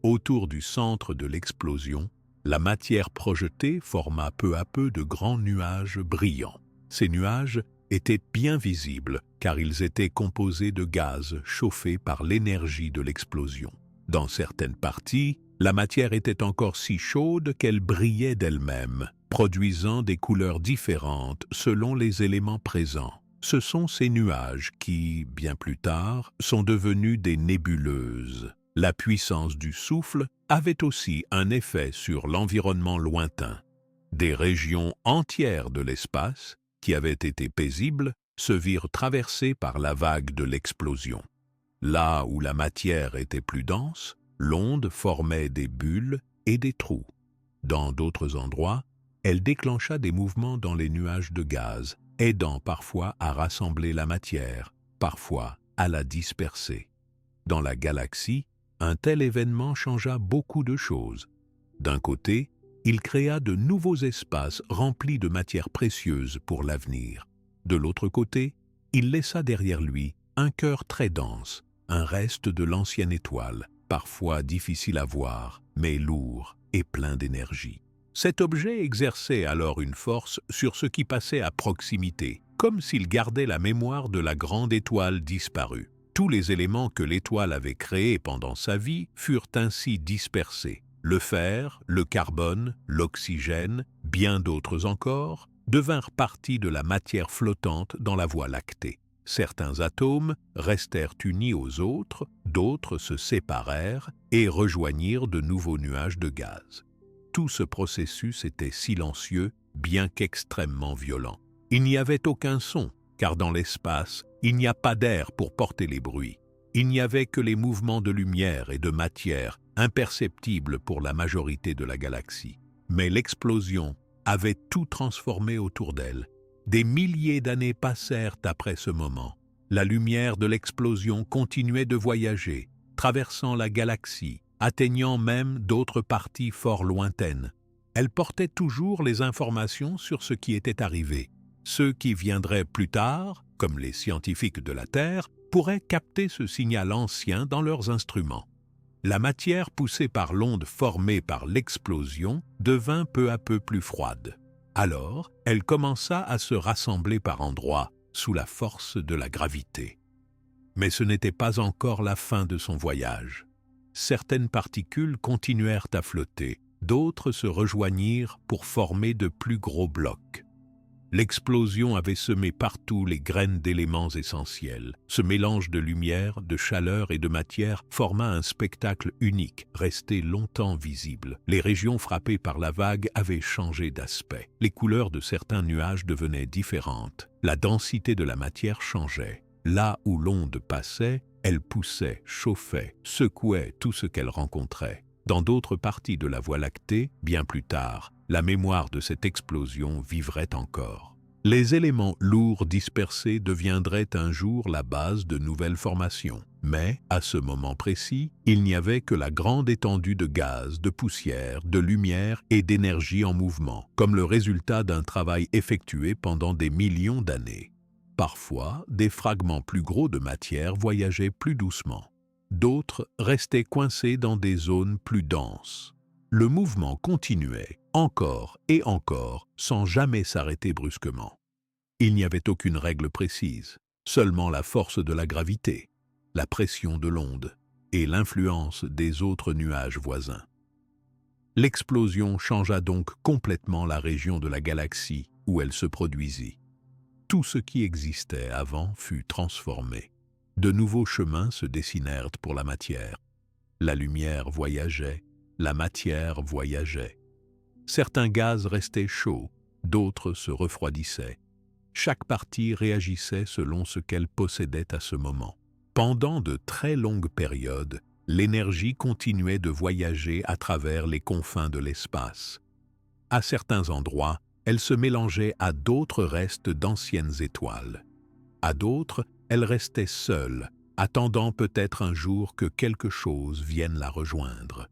Speaker 1: Autour du centre de l'explosion, la matière projetée forma peu à peu de grands nuages brillants. Ces nuages étaient bien visibles car ils étaient composés de gaz chauffés par l'énergie de l'explosion. Dans certaines parties, la matière était encore si chaude qu'elle brillait d'elle-même, produisant des couleurs différentes selon les éléments présents. Ce sont ces nuages qui, bien plus tard, sont devenus des nébuleuses. La puissance du souffle avait aussi un effet sur l'environnement lointain. Des régions entières de l'espace, qui avaient été paisibles, se virent traversées par la vague de l'explosion. Là où la matière était plus dense, l'onde formait des bulles et des trous. Dans d'autres endroits, elle déclencha des mouvements dans les nuages de gaz, aidant parfois à rassembler la matière, parfois à la disperser. Dans la galaxie, un tel événement changea beaucoup de choses. D'un côté, il créa de nouveaux espaces remplis de matières précieuses pour l'avenir. De l'autre côté, il laissa derrière lui un cœur très dense, un reste de l'ancienne étoile, parfois difficile à voir, mais lourd et plein d'énergie. Cet objet exerçait alors une force sur ce qui passait à proximité, comme s'il gardait la mémoire de la grande étoile disparue. Tous les éléments que l'étoile avait créés pendant sa vie furent ainsi dispersés. Le fer, le carbone, l'oxygène, bien d'autres encore, devinrent partie de la matière flottante dans la Voie lactée. Certains atomes restèrent unis aux autres, d'autres se séparèrent et rejoignirent de nouveaux nuages de gaz. Tout ce processus était silencieux, bien qu'extrêmement violent. Il n'y avait aucun son, car dans l'espace, il n'y a pas d'air pour porter les bruits. Il n'y avait que les mouvements de lumière et de matière, imperceptibles pour la majorité de la galaxie. Mais l'explosion avait tout transformé autour d'elle. Des milliers d'années passèrent après ce moment. La lumière de l'explosion continuait de voyager, traversant la galaxie, atteignant même d'autres parties fort lointaines. Elle portait toujours les informations sur ce qui était arrivé. Ceux qui viendraient plus tard, comme les scientifiques de la Terre, pourraient capter ce signal ancien dans leurs instruments. La matière poussée par l'onde formée par l'explosion devint peu à peu plus froide. Alors, elle commença à se rassembler par endroits sous la force de la gravité. Mais ce n'était pas encore la fin de son voyage. Certaines particules continuèrent à flotter, d'autres se rejoignirent pour former de plus gros blocs. L'explosion avait semé partout les graines d'éléments essentiels. Ce mélange de lumière, de chaleur et de matière forma un spectacle unique, resté longtemps visible. Les régions frappées par la vague avaient changé d'aspect. Les couleurs de certains nuages devenaient différentes. La densité de la matière changeait. Là où l'onde passait, elle poussait, chauffait, secouait tout ce qu'elle rencontrait. Dans d'autres parties de la Voie lactée, bien plus tard, la mémoire de cette explosion vivrait encore. Les éléments lourds dispersés deviendraient un jour la base de nouvelles formations. Mais, à ce moment précis, il n'y avait que la grande étendue de gaz, de poussière, de lumière et d'énergie en mouvement, comme le résultat d'un travail effectué pendant des millions d'années. Parfois, des fragments plus gros de matière voyageaient plus doucement. D'autres restaient coincés dans des zones plus denses. Le mouvement continuait, encore et encore, sans jamais s'arrêter brusquement. Il n'y avait aucune règle précise, seulement la force de la gravité, la pression de l'onde et l'influence des autres nuages voisins. L'explosion changea donc complètement la région de la galaxie où elle se produisit. Tout ce qui existait avant fut transformé. De nouveaux chemins se dessinèrent pour la matière. La lumière voyageait, la matière voyageait. Certains gaz restaient chauds, d'autres se refroidissaient. Chaque partie réagissait selon ce qu'elle possédait à ce moment. Pendant de très longues périodes, l'énergie continuait de voyager à travers les confins de l'espace. À certains endroits, elle se mélangeait à d'autres restes d'anciennes étoiles. À d'autres, elle restait seule, attendant peut-être un jour que quelque chose vienne la rejoindre.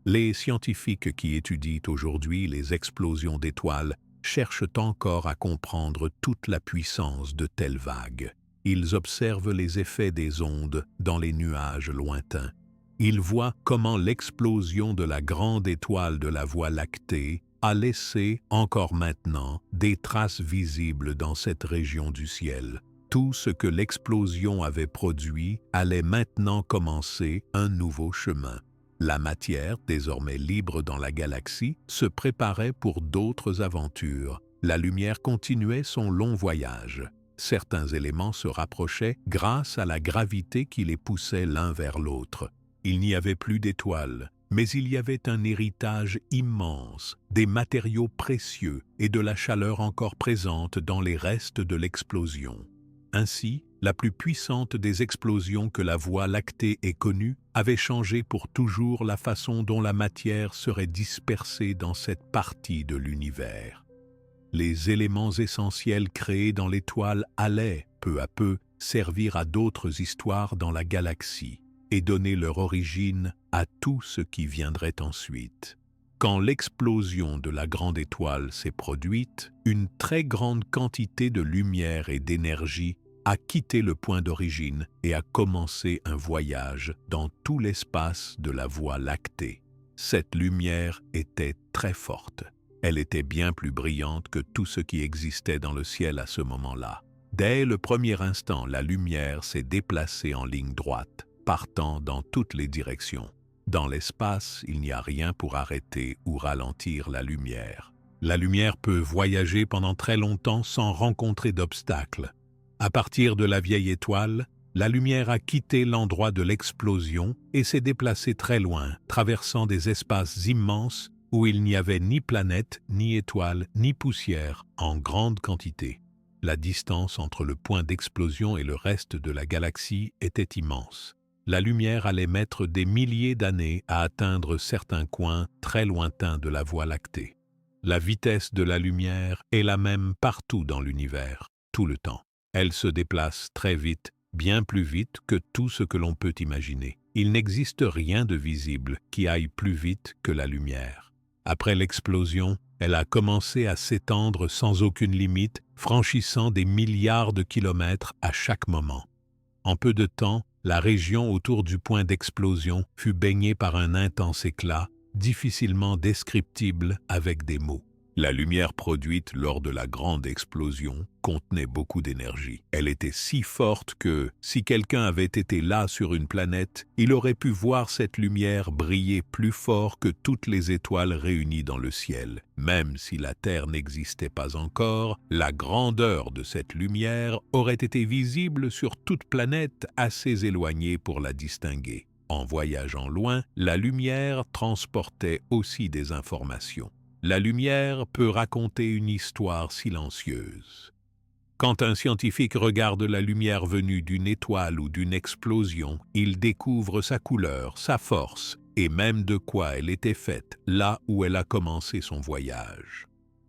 Speaker 1: Les scientifiques qui étudient aujourd'hui les explosions d'étoiles cherchent encore à comprendre toute la puissance de telles vagues. Ils observent les effets des ondes dans les nuages lointains. Ils voient comment l'explosion de la grande étoile de la Voie lactée a laissé, encore maintenant, des traces visibles dans cette région du ciel. Tout ce que l'explosion avait produit allait maintenant commencer un nouveau chemin. La matière, désormais libre dans la galaxie, se préparait pour d'autres aventures. La lumière continuait son long voyage. Certains éléments se rapprochaient grâce à la gravité qui les poussait l'un vers l'autre. Il n'y avait plus d'étoiles, mais il y avait un héritage immense, des matériaux précieux et de la chaleur encore présente dans les restes de l'explosion. Ainsi, la plus puissante des explosions que la Voie lactée ait connue avait changé pour toujours la façon dont la matière serait dispersée dans cette partie de l'univers. Les éléments essentiels créés dans l'étoile allaient, peu à peu, servir à d'autres histoires dans la galaxie et donner leur origine à tout ce qui viendrait ensuite. Quand l'explosion de la grande étoile s'est produite, une très grande quantité de lumière et d'énergie a quitté le point d'origine et a commencé un voyage dans tout l'espace de la Voie lactée. Cette lumière était très forte. Elle était bien plus brillante que tout ce qui existait dans le ciel à ce moment-là. Dès le premier instant, la lumière s'est déplacée en ligne droite, partant dans toutes les directions. Dans l'espace, il n'y a rien pour arrêter ou ralentir la lumière. La lumière peut voyager pendant très longtemps sans rencontrer d'obstacles. À partir de la vieille étoile, la lumière a quitté l'endroit de l'explosion et s'est déplacée très loin, traversant des espaces immenses où il n'y avait ni planète, ni étoile, ni poussière en grande quantité. La distance entre le point d'explosion et le reste de la galaxie était immense. La lumière allait mettre des milliers d'années à atteindre certains coins très lointains de la Voie lactée. La vitesse de la lumière est la même partout dans l'univers, tout le temps. Elle se déplace très vite, bien plus vite que tout ce que l'on peut imaginer. Il n'existe rien de visible qui aille plus vite que la lumière. Après l'explosion, elle a commencé à s'étendre sans aucune limite, franchissant des milliards de kilomètres à chaque moment. En peu de temps, la région autour du point d'explosion fut baignée par un intense éclat, difficilement descriptible avec des mots. La lumière produite lors de la grande explosion contenait beaucoup d'énergie. Elle était si forte que, si quelqu'un avait été là sur une planète, il aurait pu voir cette lumière briller plus fort que toutes les étoiles réunies dans le ciel. Même si la Terre n'existait pas encore, la grandeur de cette lumière aurait été visible sur toute planète assez éloignée pour la distinguer. En voyageant loin, la lumière transportait aussi des informations. La lumière peut raconter une histoire silencieuse. Quand un scientifique regarde la lumière venue d'une étoile ou d'une explosion, il découvre sa couleur, sa force et même de quoi elle était faite là où elle a commencé son voyage.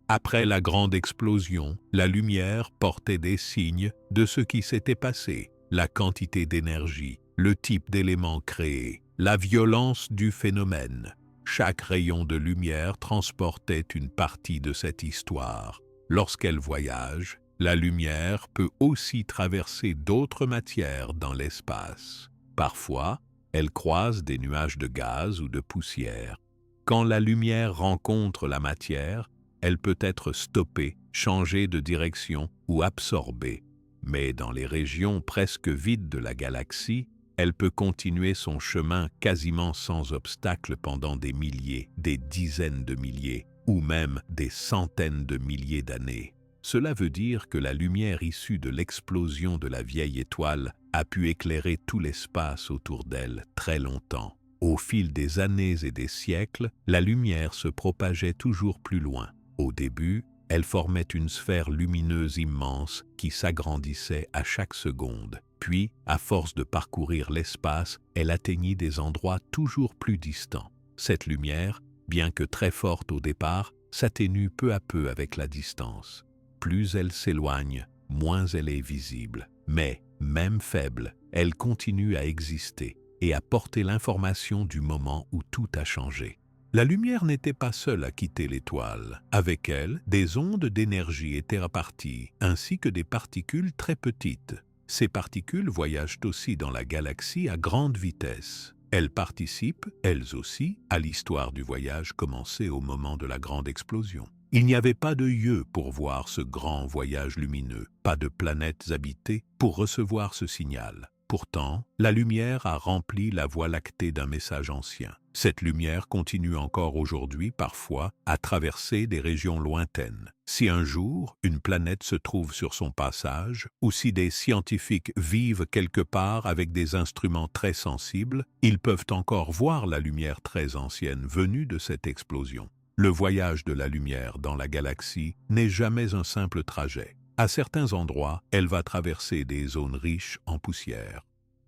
Speaker 1: Après la grande explosion, la lumière portait des signes de ce qui s'était passé, la quantité d'énergie, le type d'éléments créés, la violence du phénomène. Chaque rayon de lumière transportait une partie de cette histoire. Lorsqu'elle voyage, la lumière peut aussi traverser d'autres matières dans l'espace. Parfois, elle croise des nuages de gaz ou de poussière. Quand la lumière rencontre la matière, elle peut être stoppée, changée de direction ou absorbée. Mais dans les régions presque vides de la galaxie, elle peut continuer son chemin quasiment sans obstacle pendant des milliers, des dizaines de milliers, ou même des centaines de milliers d'années. Cela veut dire que la lumière issue de l'explosion de la vieille étoile a pu éclairer tout l'espace autour d'elle très longtemps. Au fil des années et des siècles, la lumière se propageait toujours plus loin. Au début, elle formait une sphère lumineuse immense qui s'agrandissait à chaque seconde. Puis, à force de parcourir l'espace, elle atteignit des endroits toujours plus distants. Cette lumière, bien que très forte au départ, s'atténue peu à peu avec la distance. Plus elle s'éloigne, moins elle est visible. Mais, même faible, elle continue à exister et à porter l'information du moment où tout a changé. La lumière n'était pas seule à quitter l'étoile. Avec elle, des ondes d'énergie étaient reparties, ainsi que des particules très petites. Ces particules voyagent aussi dans la galaxie à grande vitesse. Elles participent, elles aussi, à l'histoire du voyage commencé au moment de la grande explosion. Il n'y avait pas de yeux pour voir ce grand voyage lumineux, pas de planètes habitées pour recevoir ce signal. Pourtant, la lumière a rempli la Voie lactée d'un message ancien. Cette lumière continue encore aujourd'hui, parfois, à traverser des régions lointaines. Si un jour, une planète se trouve sur son passage, ou si des scientifiques vivent quelque part avec des instruments très sensibles, ils peuvent encore voir la lumière très ancienne venue de cette explosion. Le voyage de la lumière dans la galaxie n'est jamais un simple trajet. À certains endroits, elle va traverser des zones riches en poussière.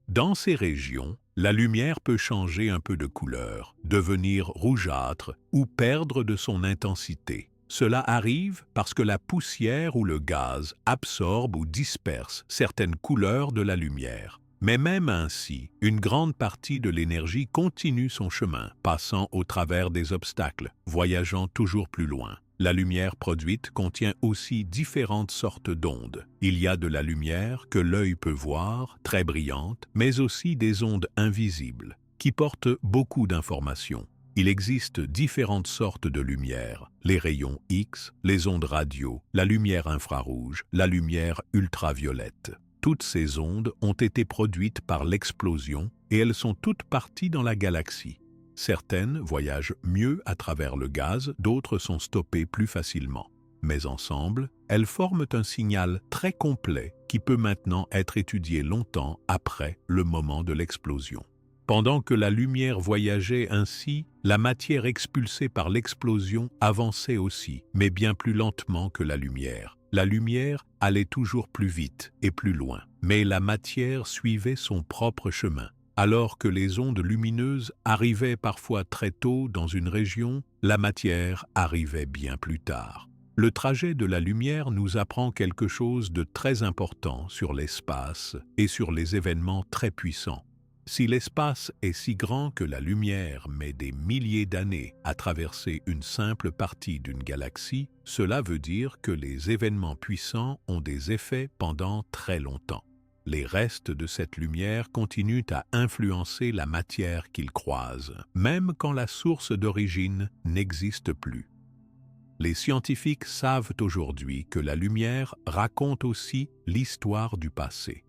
Speaker 1: Dans ces régions, la lumière peut changer un peu de couleur, devenir rougeâtre ou perdre de son intensité. Cela arrive parce que la poussière ou le gaz absorbe ou disperse certaines couleurs de la lumière. Mais même ainsi, une grande partie de l'énergie continue son chemin, passant au travers des obstacles, voyageant toujours plus loin. La lumière produite contient aussi différentes sortes d'ondes. Il y a de la lumière que l'œil peut voir, très brillante, mais aussi des ondes invisibles, qui portent beaucoup d'informations. Il existe différentes sortes de lumière, les rayons X, les ondes radio, la lumière infrarouge, la lumière ultraviolette. Toutes ces ondes ont été produites par l'explosion et elles sont toutes parties dans la galaxie. Certaines voyagent mieux à travers le gaz, d'autres sont stoppées plus facilement. Mais ensemble, elles forment un signal très complet qui peut maintenant être étudié longtemps après le moment de l'explosion. Pendant que la lumière voyageait ainsi, la matière expulsée par l'explosion avançait aussi, mais bien plus lentement que la lumière. La lumière allait toujours plus vite et plus loin, mais la matière suivait son propre chemin. Alors que les ondes lumineuses arrivaient parfois très tôt dans une région, la matière arrivait bien plus tard. Le trajet de la lumière nous apprend quelque chose de très important sur l'espace et sur les événements très puissants. Si l'espace est si grand que la lumière met des milliers d'années à traverser une simple partie d'une galaxie, cela veut dire que les événements puissants ont des effets pendant très longtemps. Les restes de cette lumière continuent à influencer la matière qu'ils croisent, même quand la source d'origine n'existe plus. Les scientifiques savent aujourd'hui que la lumière raconte aussi l'histoire du passé.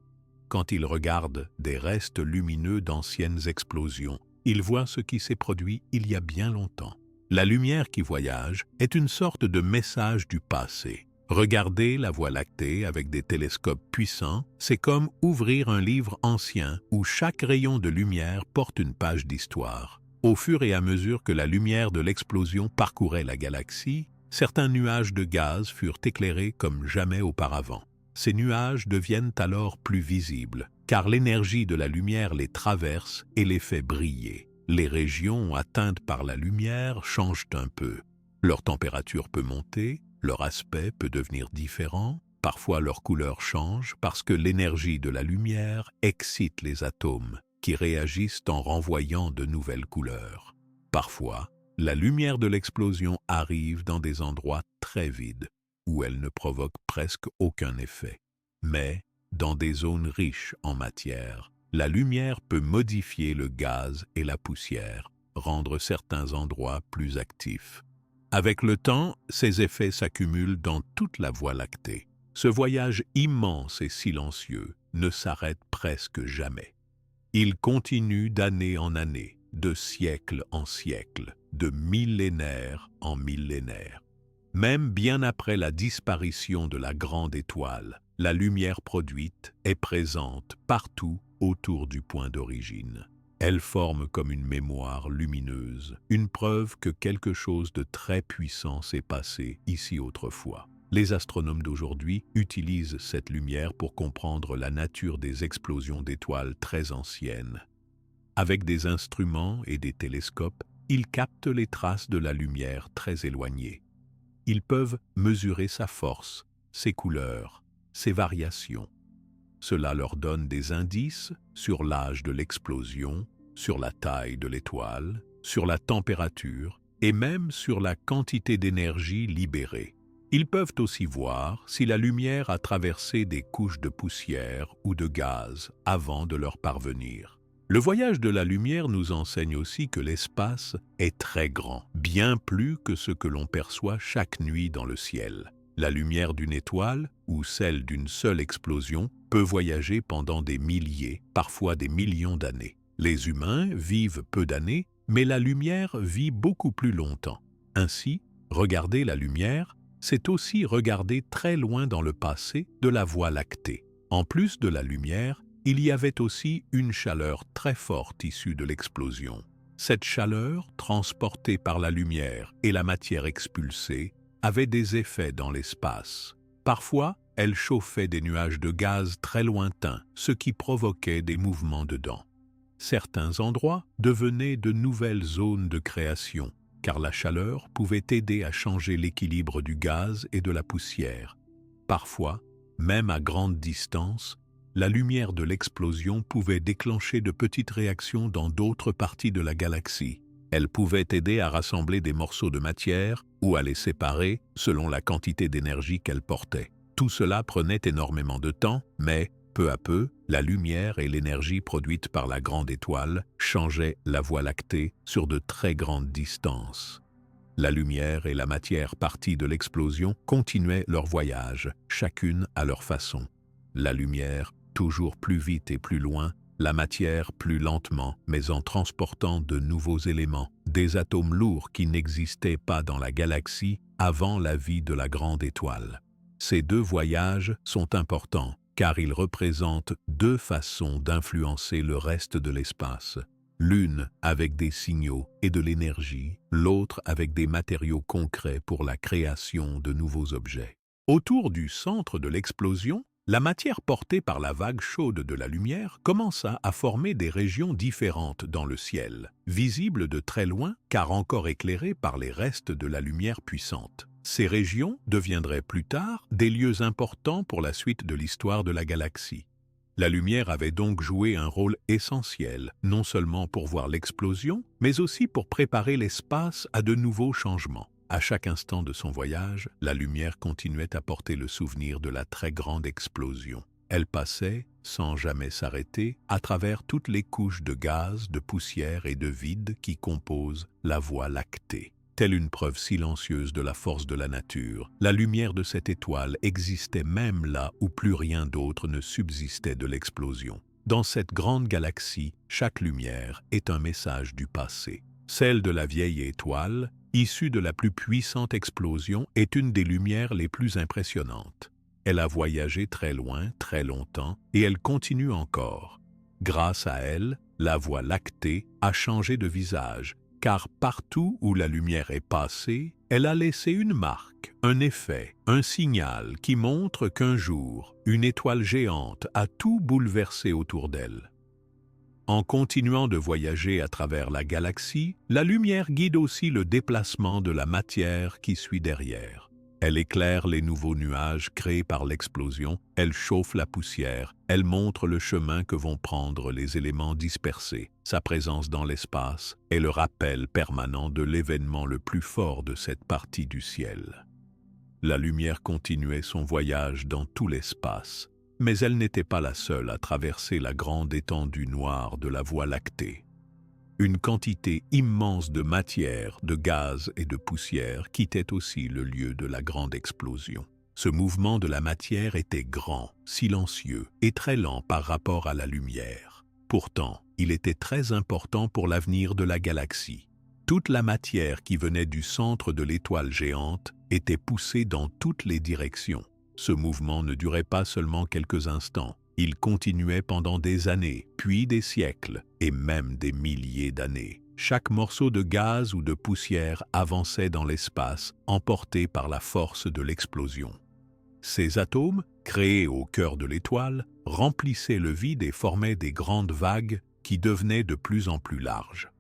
Speaker 1: Quand ils regardent des restes lumineux d'anciennes explosions, ils voient ce qui s'est produit il y a bien longtemps. La lumière qui voyage est une sorte de message du passé. Regarder la Voie lactée avec des télescopes puissants, c'est comme ouvrir un livre ancien où chaque rayon de lumière porte une page d'histoire. Au fur et à mesure que la lumière de l'explosion parcourait la galaxie, certains nuages de gaz furent éclairés comme jamais auparavant. Ces nuages deviennent alors plus visibles, car l'énergie de la lumière les traverse et les fait briller. Les régions atteintes par la lumière changent un peu. Leur température peut monter, leur aspect peut devenir différent, parfois leur couleur change parce que l'énergie de la lumière excite les atomes qui réagissent en renvoyant de nouvelles couleurs. Parfois, la lumière de l'explosion arrive dans des endroits très vides, où elle ne provoque presque aucun effet. Mais, dans des zones riches en matière, la lumière peut modifier le gaz et la poussière, rendre certains endroits plus actifs. Avec le temps, ces effets s'accumulent dans toute la Voie lactée. Ce voyage immense et silencieux ne s'arrête presque jamais. Il continue d'année en année, de siècle en siècle, de millénaire en millénaire. Même bien après la disparition de la grande étoile, la lumière produite est présente partout autour du point d'origine. Elle forme comme une mémoire lumineuse, une preuve que quelque chose de très puissant s'est passé ici autrefois. Les astronomes d'aujourd'hui utilisent cette lumière pour comprendre la nature des explosions d'étoiles très anciennes. Avec des instruments et des télescopes, ils captent les traces de la lumière très éloignée. Ils peuvent mesurer sa force, ses couleurs, ses variations. Cela leur donne des indices sur l'âge de l'explosion, sur la taille de l'étoile, sur la température et même sur la quantité d'énergie libérée. Ils peuvent aussi voir si la lumière a traversé des couches de poussière ou de gaz avant de leur parvenir. Le voyage de la lumière nous enseigne aussi que l'espace est très grand, bien plus que ce que l'on perçoit chaque nuit dans le ciel. La lumière d'une étoile ou celle d'une seule explosion peut voyager pendant des milliers, parfois des millions d'années. Les humains vivent peu d'années, mais la lumière vit beaucoup plus longtemps. Ainsi, regarder la lumière, c'est aussi regarder très loin dans le passé de la Voie lactée. En plus de la lumière, il y avait aussi une chaleur très forte issue de l'explosion. Cette chaleur, transportée par la lumière et la matière expulsée, avait des effets dans l'espace. Parfois, elle chauffait des nuages de gaz très lointains, ce qui provoquait des mouvements dedans. Certains endroits devenaient de nouvelles zones de création, car la chaleur pouvait aider à changer l'équilibre du gaz et de la poussière. Parfois, même à grande distance, la lumière de l'explosion pouvait déclencher de petites réactions dans d'autres parties de la galaxie. Elle pouvait aider à rassembler des morceaux de matière ou à les séparer selon la quantité d'énergie qu'elle portait. Tout cela prenait énormément de temps, mais peu à peu, la lumière et l'énergie produite par la grande étoile changeaient la Voie lactée sur de très grandes distances. La lumière et la matière partie de l'explosion continuaient leur voyage, chacune à leur façon. La lumière, toujours plus vite et plus loin, la matière plus lentement, mais en transportant de nouveaux éléments, des atomes lourds qui n'existaient pas dans la galaxie avant la vie de la grande étoile. Ces deux voyages sont importants, car ils représentent deux façons d'influencer le reste de l'espace. L'une avec des signaux et de l'énergie, l'autre avec des matériaux concrets pour la création de nouveaux objets. Autour du centre de l'explosion, la matière portée par la vague chaude de la lumière commença à former des régions différentes dans le ciel, visibles de très loin car encore éclairées par les restes de la lumière puissante. Ces régions deviendraient plus tard des lieux importants pour la suite de l'histoire de la galaxie. La lumière avait donc joué un rôle essentiel, non seulement pour voir l'explosion, mais aussi pour préparer l'espace à de nouveaux changements. À chaque instant de son voyage, la lumière continuait à porter le souvenir de la très grande explosion. Elle passait, sans jamais s'arrêter, à travers toutes les couches de gaz, de poussière et de vide qui composent la Voie lactée. Telle une preuve silencieuse de la force de la nature, la lumière de cette étoile existait même là où plus rien d'autre ne subsistait de l'explosion. Dans cette grande galaxie, chaque lumière est un message du passé. Celle de la vieille étoile, issue de la plus puissante explosion, est une des lumières les plus impressionnantes. Elle a voyagé très loin, très longtemps, et elle continue encore. Grâce à elle, la Voie lactée a changé de visage, car partout où la lumière est passée, elle a laissé une marque, un effet, un signal qui montre qu'un jour, une étoile géante a tout bouleversé autour d'elle. En continuant de voyager à travers la galaxie, la lumière guide aussi le déplacement de la matière qui suit derrière. Elle éclaire les nouveaux nuages créés par l'explosion, elle chauffe la poussière, elle montre le chemin que vont prendre les éléments dispersés. Sa présence dans l'espace est le rappel permanent de l'événement le plus fort de cette partie du ciel. La lumière continuait son voyage dans tout l'espace, mais elle n'était pas la seule à traverser la grande étendue noire de la Voie lactée. Une quantité immense de matière, de gaz et de poussière quittait aussi le lieu de la grande explosion. Ce mouvement de la matière était grand, silencieux et très lent par rapport à la lumière. Pourtant, il était très important pour l'avenir de la galaxie. Toute la matière qui venait du centre de l'étoile géante était poussée dans toutes les directions. Ce mouvement ne durait pas seulement quelques instants. Il continuait pendant des années, puis des siècles, et même des milliers d'années. Chaque morceau de gaz ou de poussière avançait dans l'espace, emporté par la force de l'explosion. Ces atomes, créés au cœur de l'étoile, remplissaient le vide et formaient des grandes vagues qui devenaient de plus en plus larges.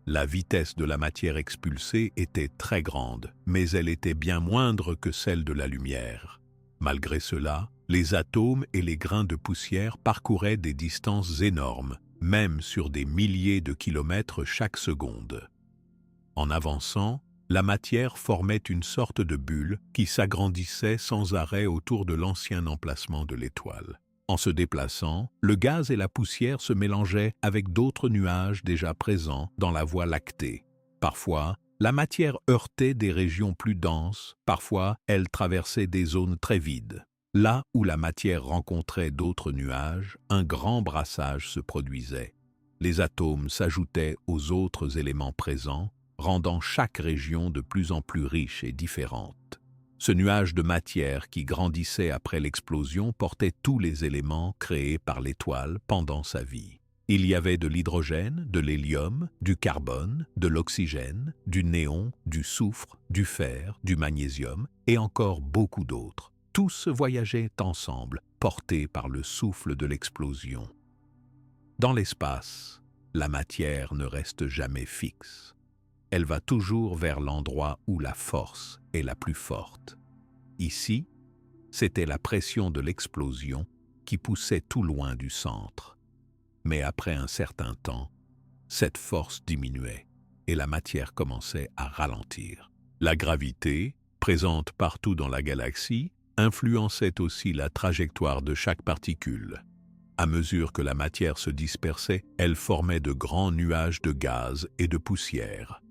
Speaker 1: La vitesse de la matière expulsée était très grande, mais elle était bien moindre que celle de la lumière. Malgré cela, les atomes et les grains de poussière parcouraient des distances énormes, même sur des milliers de kilomètres chaque seconde. En avançant, la matière formait une sorte de bulle qui s'agrandissait sans arrêt autour de l'ancien emplacement de l'étoile. En se déplaçant, le gaz et la poussière se mélangeaient avec d'autres nuages déjà présents dans la Voie lactée. Parfois, la matière heurtait des régions plus denses, parfois elle traversait des zones très vides. Là où la matière rencontrait d'autres nuages, un grand brassage se produisait. Les atomes s'ajoutaient aux autres éléments présents, rendant chaque région de plus en plus riche et différente. Ce nuage de matière qui grandissait après l'explosion portait tous les éléments créés par l'étoile pendant sa vie. Il y avait de l'hydrogène, de l'hélium, du carbone, de l'oxygène, du néon, du soufre, du fer, du magnésium et encore beaucoup d'autres. Tous voyageaient ensemble, portés par le souffle de l'explosion. Dans l'espace, la matière ne reste jamais fixe. Elle va toujours vers l'endroit où la force est la plus forte. Ici, c'était la pression de l'explosion qui poussait tout loin du centre. Mais après un certain temps, cette force diminuait et la matière commençait à ralentir. La gravité, présente partout dans la galaxie, influençait aussi la trajectoire de chaque particule. À mesure que la matière se dispersait, elle formait de grands nuages de gaz et de poussière.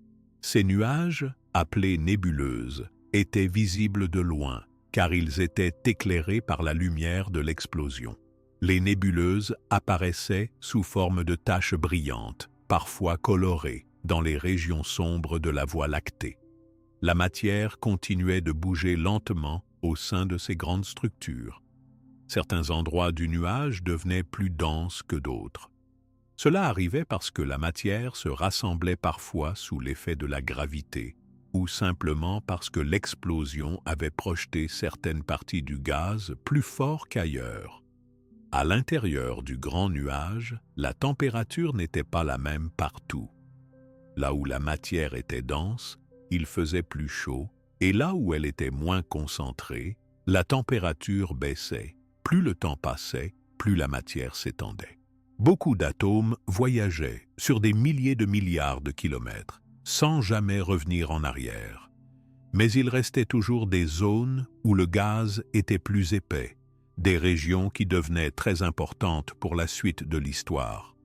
Speaker 1: Ces nuages, appelés nébuleuses, étaient visibles de loin, car ils étaient éclairés par la lumière de l'explosion. Les nébuleuses apparaissaient sous forme de taches brillantes, parfois colorées, dans les régions sombres de la Voie lactée. La matière continuait de bouger lentement au sein de ces grandes structures. Certains endroits du nuage devenaient plus denses que d'autres. Cela arrivait parce que la matière se rassemblait parfois sous l'effet de la gravité, ou simplement parce que l'explosion avait projeté certaines parties du gaz plus fort qu'ailleurs. À l'intérieur du grand nuage, la température n'était pas la même partout. Là où la matière était dense, il faisait plus chaud, et là où elle était moins concentrée, la température baissait. Plus le temps passait, plus la matière s'étendait. Beaucoup d'atomes voyageaient sur des milliers de milliards de kilomètres, sans jamais revenir en arrière. Mais il restait toujours des zones où le gaz était plus épais, des régions qui devenaient très importantes pour la suite de l'histoire.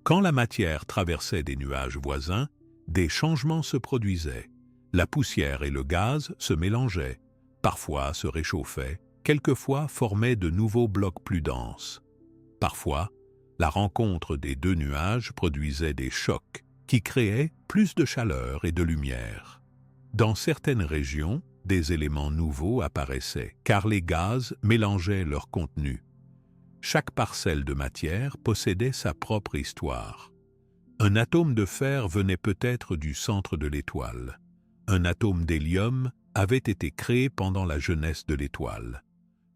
Speaker 1: Quand la matière traversait des nuages voisins, des changements se produisaient. La poussière et le gaz se mélangeaient, parfois se réchauffaient, quelquefois formaient de nouveaux blocs plus denses. Parfois, la rencontre des deux nuages produisait des chocs qui créaient plus de chaleur et de lumière. Dans certaines régions, des éléments nouveaux apparaissaient, car les gaz mélangeaient leur contenu. Chaque parcelle de matière possédait sa propre histoire. Un atome de fer venait peut-être du centre de l'étoile. Un atome d'hélium avait été créé pendant la jeunesse de l'étoile.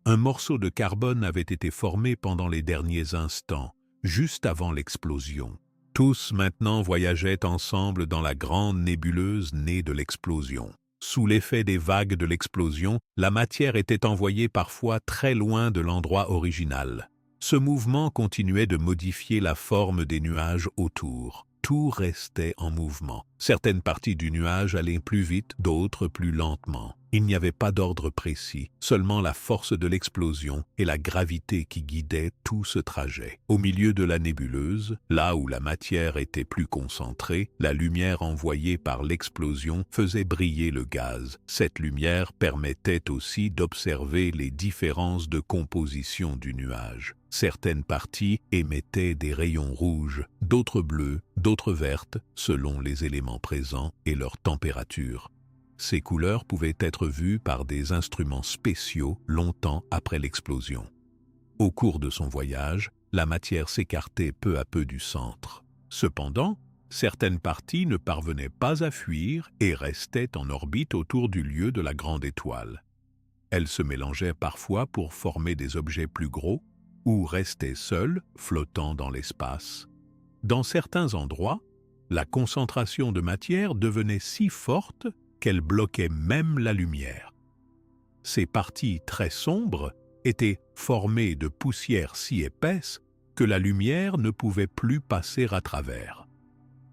Speaker 1: Un morceau de carbone avait été formé pendant les derniers instants, juste avant l'explosion. Tous maintenant voyageaient ensemble dans la grande nébuleuse née de l'explosion. Sous l'effet des vagues de l'explosion, la matière était envoyée parfois très loin de l'endroit original. Ce mouvement continuait de modifier la forme des nuages autour. Tout restait en mouvement. Certaines parties du nuage allaient plus vite, d'autres plus lentement. Il n'y avait pas d'ordre précis, seulement la force de l'explosion et la gravité qui guidaient tout ce trajet. Au milieu de la nébuleuse, là où la matière était plus concentrée, la lumière envoyée par l'explosion faisait briller le gaz. Cette lumière permettait aussi d'observer les différences de composition du nuage. Certaines parties émettaient des rayons rouges, d'autres bleus, d'autres vertes, selon les éléments présents et leur température. Ces couleurs pouvaient être vues par des instruments spéciaux longtemps après l'explosion. Au cours de son voyage, la matière s'écartait peu à peu du centre. Cependant, certaines parties ne parvenaient pas à fuir et restaient en orbite autour du lieu de la grande étoile. Elles se mélangeaient parfois pour former des objets plus gros ou restaient seules, flottant dans l'espace. Dans certains endroits, la concentration de matière devenait si forte qu'elle bloquait même la lumière. Ces parties très sombres étaient formées de poussière si épaisse que la lumière ne pouvait plus passer à travers.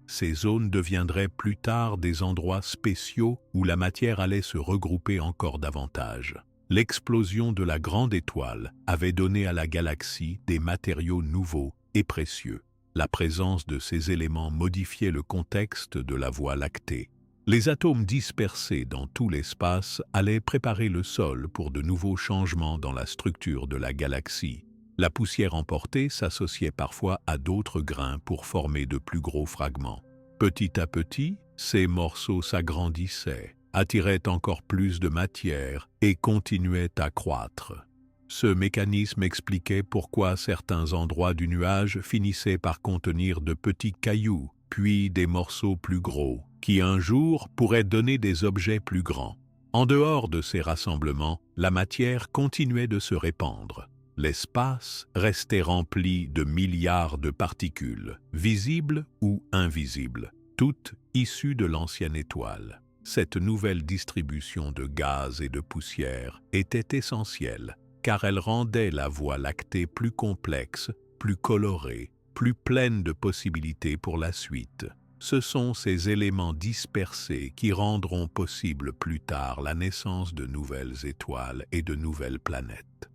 Speaker 1: Ces zones deviendraient plus tard des endroits spéciaux où la matière allait se regrouper encore davantage. L'explosion de la grande étoile avait donné à la galaxie des matériaux nouveaux et précieux. La présence de ces éléments modifiait le contexte de la Voie lactée. Les atomes dispersés dans tout l'espace allaient préparer le sol pour de nouveaux changements dans la structure de la galaxie. La poussière emportée s'associait parfois à d'autres grains pour former de plus gros fragments. Petit à petit, ces morceaux s'agrandissaient, attiraient encore plus de matière et continuaient à croître. Ce mécanisme expliquait pourquoi certains endroits du nuage finissaient par contenir de petits cailloux, puis des morceaux plus gros, qui un jour pourraient donner des objets plus grands. En dehors de ces rassemblements, la matière continuait de se répandre. L'espace restait rempli de milliards de particules, visibles ou invisibles, toutes issues de l'ancienne étoile. Cette nouvelle distribution de gaz et de poussière était essentielle, car elle rendait la Voie lactée plus complexe, plus colorée, plus pleine de possibilités pour la suite. Ce sont ces éléments dispersés qui rendront possible plus tard la naissance de nouvelles étoiles et de nouvelles planètes.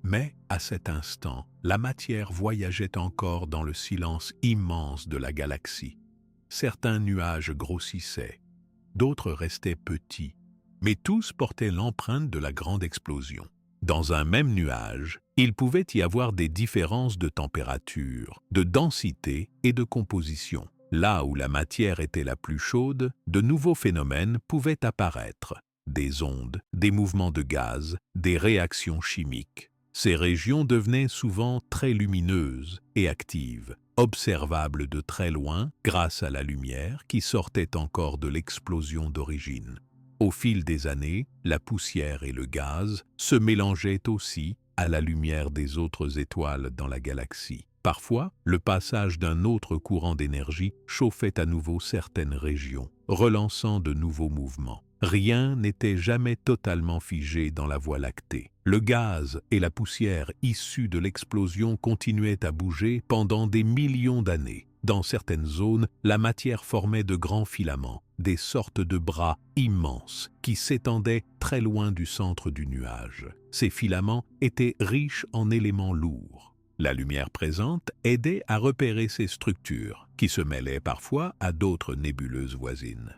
Speaker 1: Mais, à cet instant, la matière voyageait encore dans le silence immense de la galaxie. Certains nuages grossissaient, d'autres restaient petits, mais tous portaient l'empreinte de la grande explosion. Dans un même nuage, il pouvait y avoir des différences de température, de densité et de composition. Là où la matière était la plus chaude, de nouveaux phénomènes pouvaient apparaître. Des ondes, des mouvements de gaz, des réactions chimiques. Ces régions devenaient souvent très lumineuses et actives, observables de très loin grâce à la lumière qui sortait encore de l'explosion d'origine. Au fil des années, la poussière et le gaz se mélangeaient aussi à la lumière des autres étoiles dans la galaxie. Parfois, le passage d'un autre courant d'énergie chauffait à nouveau certaines régions, relançant de nouveaux mouvements. Rien n'était jamais totalement figé dans la Voie lactée. Le gaz et la poussière issus de l'explosion continuaient à bouger pendant des millions d'années. Dans certaines zones, la matière formait de grands filaments, des sortes de bras immenses qui s'étendaient très loin du centre du nuage. Ces filaments étaient riches en éléments lourds. La lumière présente aidait à repérer ces structures, qui se mêlaient parfois à d'autres nébuleuses voisines.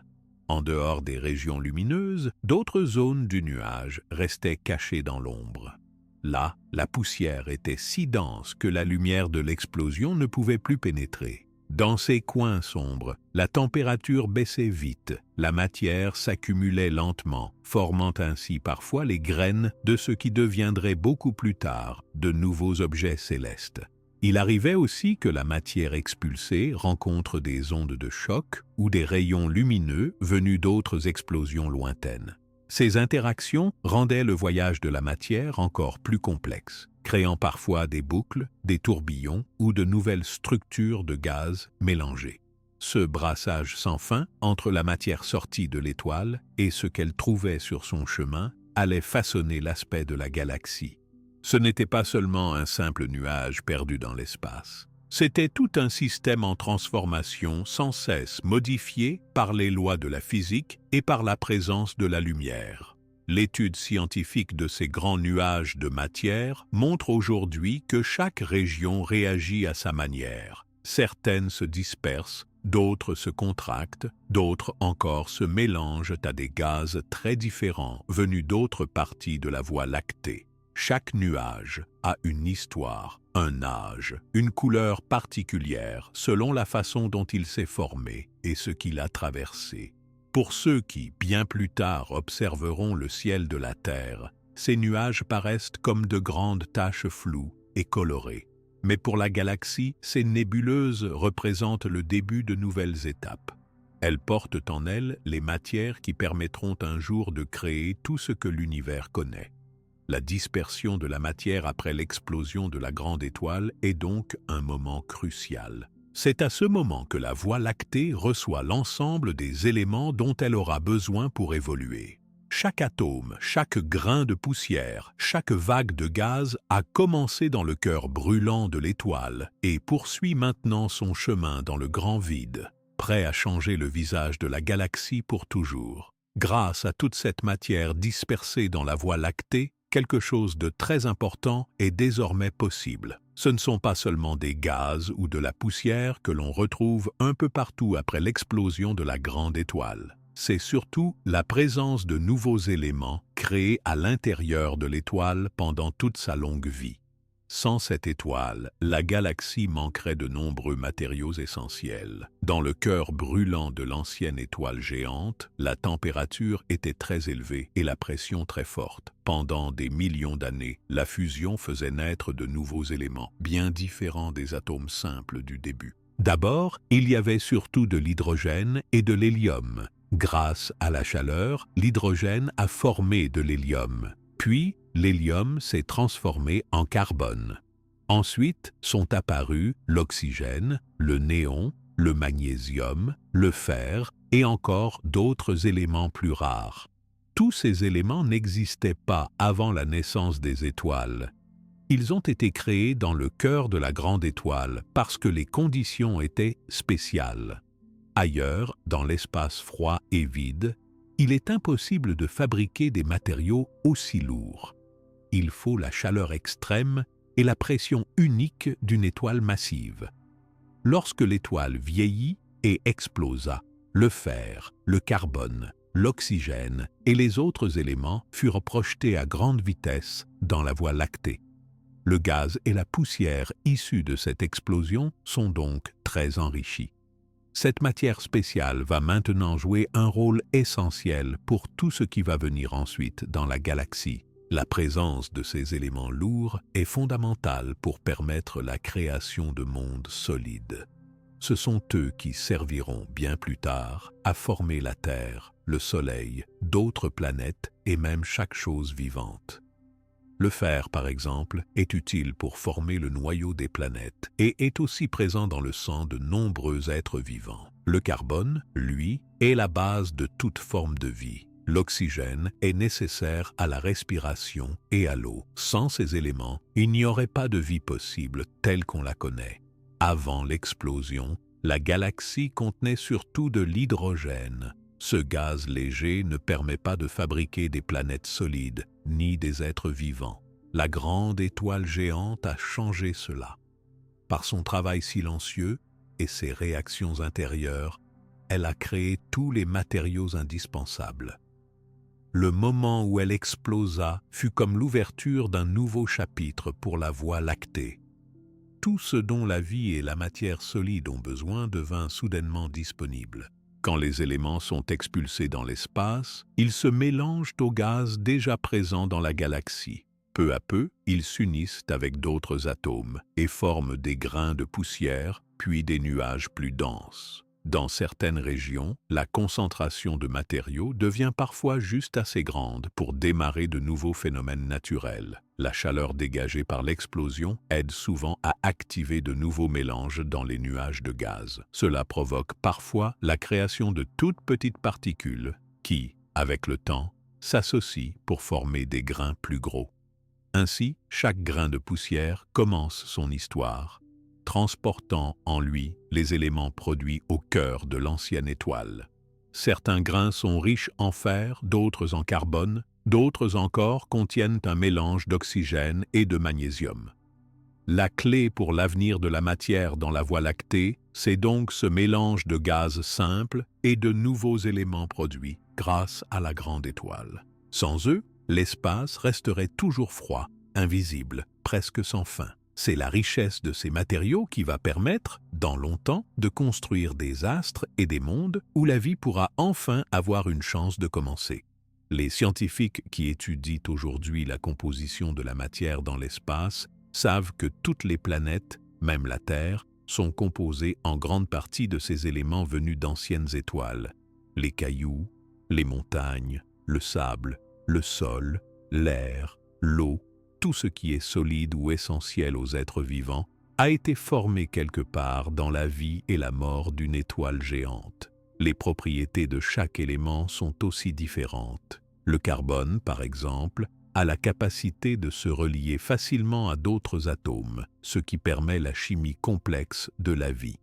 Speaker 1: En dehors des régions lumineuses, d'autres zones du nuage restaient cachées dans l'ombre. Là, la poussière était si dense que la lumière de l'explosion ne pouvait plus pénétrer. Dans ces coins sombres, la température baissait vite, la matière s'accumulait lentement, formant ainsi parfois les graines de ce qui deviendraient beaucoup plus tard de nouveaux objets célestes. Il arrivait aussi que la matière expulsée rencontre des ondes de choc ou des rayons lumineux venus d'autres explosions lointaines. Ces interactions rendaient le voyage de la matière encore plus complexe, créant parfois des boucles, des tourbillons ou de nouvelles structures de gaz mélangés. Ce brassage sans fin entre la matière sortie de l'étoile et ce qu'elle trouvait sur son chemin allait façonner l'aspect de la galaxie. Ce n'était pas seulement un simple nuage perdu dans l'espace. C'était tout un système en transformation sans cesse modifié par les lois de la physique et par la présence de la lumière. L'étude scientifique de ces grands nuages de matière montre aujourd'hui que chaque région réagit à sa manière. Certaines se dispersent, d'autres se contractent, d'autres encore se mélangent à des gaz très différents venus d'autres parties de la Voie lactée. Chaque nuage a une histoire, un âge, une couleur particulière selon la façon dont il s'est formé et ce qu'il a traversé. Pour ceux qui, bien plus tard, observeront le ciel de la Terre, ces nuages paraissent comme de grandes taches floues et colorées. Mais pour la galaxie, ces nébuleuses représentent le début de nouvelles étapes. Elles portent en elles les matières qui permettront un jour de créer tout ce que l'univers connaît. La dispersion de la matière après l'explosion de la grande étoile est donc un moment crucial. C'est à ce moment que la Voie lactée reçoit l'ensemble des éléments dont elle aura besoin pour évoluer. Chaque atome, chaque grain de poussière, chaque vague de gaz a commencé dans le cœur brûlant de l'étoile et poursuit maintenant son chemin dans le grand vide, prêt à changer le visage de la galaxie pour toujours. Grâce à toute cette matière dispersée dans la Voie lactée, quelque chose de très important est désormais possible. Ce ne sont pas seulement des gaz ou de la poussière que l'on retrouve un peu partout après l'explosion de la grande étoile. C'est surtout la présence de nouveaux éléments créés à l'intérieur de l'étoile pendant toute sa longue vie. Sans cette étoile, la galaxie manquerait de nombreux matériaux essentiels. Dans le cœur brûlant de l'ancienne étoile géante, la température était très élevée et la pression très forte. Pendant des millions d'années, la fusion faisait naître de nouveaux éléments, bien différents des atomes simples du début. D'abord, il y avait surtout de l'hydrogène et de l'hélium. Grâce à la chaleur, l'hydrogène a formé de l'hélium. Puis, l'hélium s'est transformé en carbone. Ensuite sont apparus l'oxygène, le néon, le magnésium, le fer et encore d'autres éléments plus rares. Tous ces éléments n'existaient pas avant la naissance des étoiles. Ils ont été créés dans le cœur de la grande étoile parce que les conditions étaient spéciales. Ailleurs, dans l'espace froid et vide, il est impossible de fabriquer des matériaux aussi lourds. Il faut la chaleur extrême et la pression unique d'une étoile massive. Lorsque l'étoile vieillit et explosa, le fer, le carbone, l'oxygène et les autres éléments furent projetés à grande vitesse dans la Voie lactée. Le gaz et la poussière issus de cette explosion sont donc très enrichis. Cette matière spéciale va maintenant jouer un rôle essentiel pour tout ce qui va venir ensuite dans la galaxie. La présence de ces éléments lourds est fondamentale pour permettre la création de mondes solides. Ce sont eux qui serviront bien plus tard à former la Terre, le Soleil, d'autres planètes et même chaque chose vivante. Le fer, par exemple, est utile pour former le noyau des planètes et est aussi présent dans le sang de nombreux êtres vivants. Le carbone, lui, est la base de toute forme de vie. L'oxygène est nécessaire à la respiration et à l'eau. Sans ces éléments, il n'y aurait pas de vie possible telle qu'on la connaît. Avant l'explosion, la galaxie contenait surtout de l'hydrogène. Ce gaz léger ne permet pas de fabriquer des planètes solides, ni des êtres vivants. La grande étoile géante a changé cela. Par son travail silencieux et ses réactions intérieures, elle a créé tous les matériaux indispensables. Le moment où elle explosa fut comme l'ouverture d'un nouveau chapitre pour la Voie lactée. Tout ce dont la vie et la matière solide ont besoin devint soudainement disponible. Quand les éléments sont expulsés dans l'espace, ils se mélangent aux gaz déjà présents dans la galaxie. Peu à peu, ils s'unissent avec d'autres atomes et forment des grains de poussière, puis des nuages plus denses. Dans certaines régions, la concentration de matériaux devient parfois juste assez grande pour démarrer de nouveaux phénomènes naturels. La chaleur dégagée par l'explosion aide souvent à activer de nouveaux mélanges dans les nuages de gaz. Cela provoque parfois la création de toutes petites particules qui, avec le temps, s'associent pour former des grains plus gros. Ainsi, chaque grain de poussière commence son histoire, transportant en lui les éléments produits au cœur de l'ancienne étoile. Certains grains sont riches en fer, d'autres en carbone, d'autres encore contiennent un mélange d'oxygène et de magnésium. La clé pour l'avenir de la matière dans la Voie lactée, c'est donc ce mélange de gaz simples et de nouveaux éléments produits grâce à la grande étoile. Sans eux, l'espace resterait toujours froid, invisible, presque sans fin. C'est la richesse de ces matériaux qui va permettre, dans longtemps, de construire des astres et des mondes où la vie pourra enfin avoir une chance de commencer. Les scientifiques qui étudient aujourd'hui la composition de la matière dans l'espace savent que toutes les planètes, même la Terre, sont composées en grande partie de ces éléments venus d'anciennes étoiles. Les cailloux, les montagnes, le sable, le sol, l'air, l'eau, tout ce qui est solide ou essentiel aux êtres vivants, a été formé quelque part dans la vie et la mort d'une étoile géante. Les propriétés de chaque élément sont aussi différentes. Le carbone, par exemple, a la capacité de se relier facilement à d'autres atomes, ce qui permet la chimie complexe de la vie.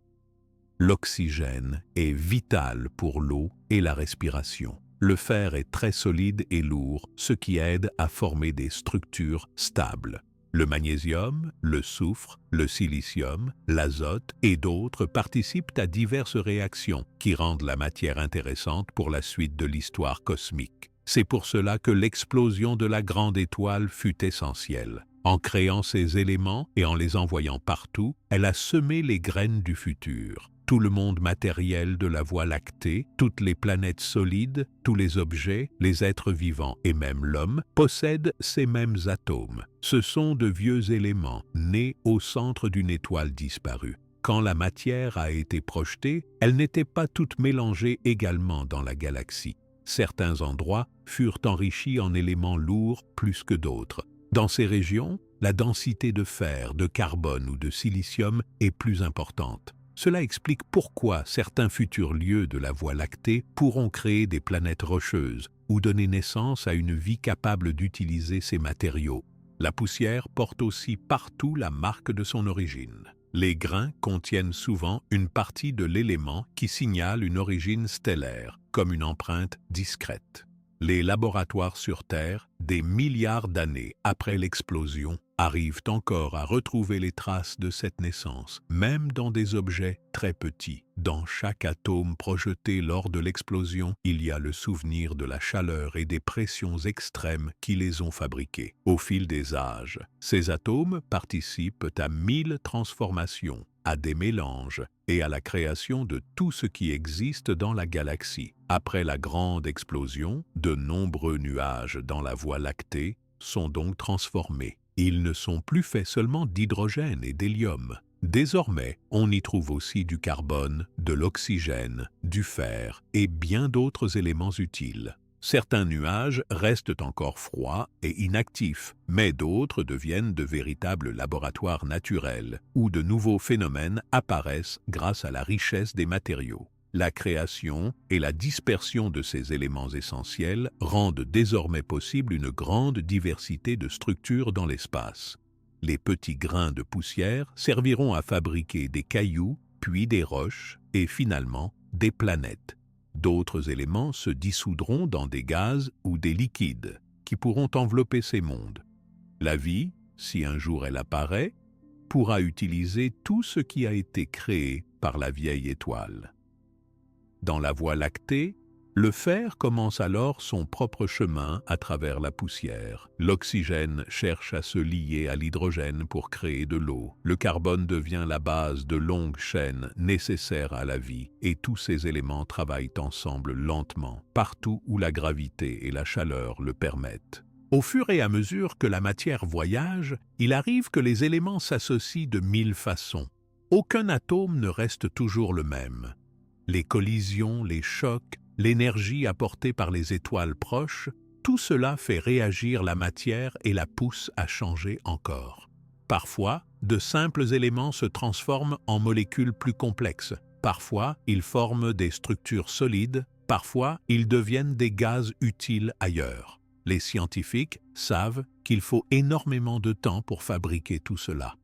Speaker 1: L'oxygène est vital pour l'eau et la respiration. Le fer est très solide et lourd, ce qui aide à former des structures stables. Le magnésium, le soufre, le silicium, l'azote et d'autres participent à diverses réactions qui rendent la matière intéressante pour la suite de l'histoire cosmique. C'est pour cela que l'explosion de la grande étoile fut essentielle. En créant ces éléments et en les envoyant partout, elle a semé les graines du futur. Tout le monde matériel de la Voie lactée, toutes les planètes solides, tous les objets, les êtres vivants et même l'homme possèdent ces mêmes atomes. Ce sont de vieux éléments nés au centre d'une étoile disparue. Quand la matière a été projetée, elle n'était pas toute mélangée également dans la galaxie. Certains endroits furent enrichis en éléments lourds plus que d'autres. Dans ces régions, la densité de fer, de carbone ou de silicium est plus importante. Cela explique pourquoi certains futurs lieux de la Voie lactée pourront créer des planètes rocheuses ou donner naissance à une vie capable d'utiliser ces matériaux. La poussière porte aussi partout la marque de son origine. Les grains contiennent souvent une partie de l'élément qui signale une origine stellaire, comme une empreinte discrète. Les laboratoires sur Terre, des milliards d'années après l'explosion, arrivent encore à retrouver les traces de cette naissance, même dans des objets très petits. Dans chaque atome projeté lors de l'explosion, il y a le souvenir de la chaleur et des pressions extrêmes qui les ont fabriqués. Au fil des âges, ces atomes participent à 1000 transformations, à des mélanges et à la création de tout ce qui existe dans la galaxie. Après la grande explosion, de nombreux nuages dans la Voie lactée sont donc transformés. Ils ne sont plus faits seulement d'hydrogène et d'hélium. Désormais, on y trouve aussi du carbone, de l'oxygène, du fer et bien d'autres éléments utiles. Certains nuages restent encore froids et inactifs, mais d'autres deviennent de véritables laboratoires naturels, où de nouveaux phénomènes apparaissent grâce à la richesse des matériaux. La création et la dispersion de ces éléments essentiels rendent désormais possible une grande diversité de structures dans l'espace. Les petits grains de poussière serviront à fabriquer des cailloux, puis des roches et finalement des planètes. D'autres éléments se dissoudront dans des gaz ou des liquides qui pourront envelopper ces mondes. La vie, si un jour elle apparaît, pourra utiliser tout ce qui a été créé par la vieille étoile. Dans la Voie lactée, le fer commence alors son propre chemin à travers la poussière. L'oxygène cherche à se lier à l'hydrogène pour créer de l'eau. Le carbone devient la base de longues chaînes nécessaires à la vie et tous ces éléments travaillent ensemble lentement, partout où la gravité et la chaleur le permettent. Au fur et à mesure que la matière voyage, il arrive que les éléments s'associent de 1000 façons. Aucun atome ne reste toujours le même. Les collisions, les chocs, l'énergie apportée par les étoiles proches, tout cela fait réagir la matière et la pousse à changer encore. Parfois, de simples éléments se transforment en molécules plus complexes. Parfois, ils forment des structures solides. Parfois, ils deviennent des gaz utiles ailleurs. Les scientifiques savent qu'il faut énormément de temps pour fabriquer tout cela.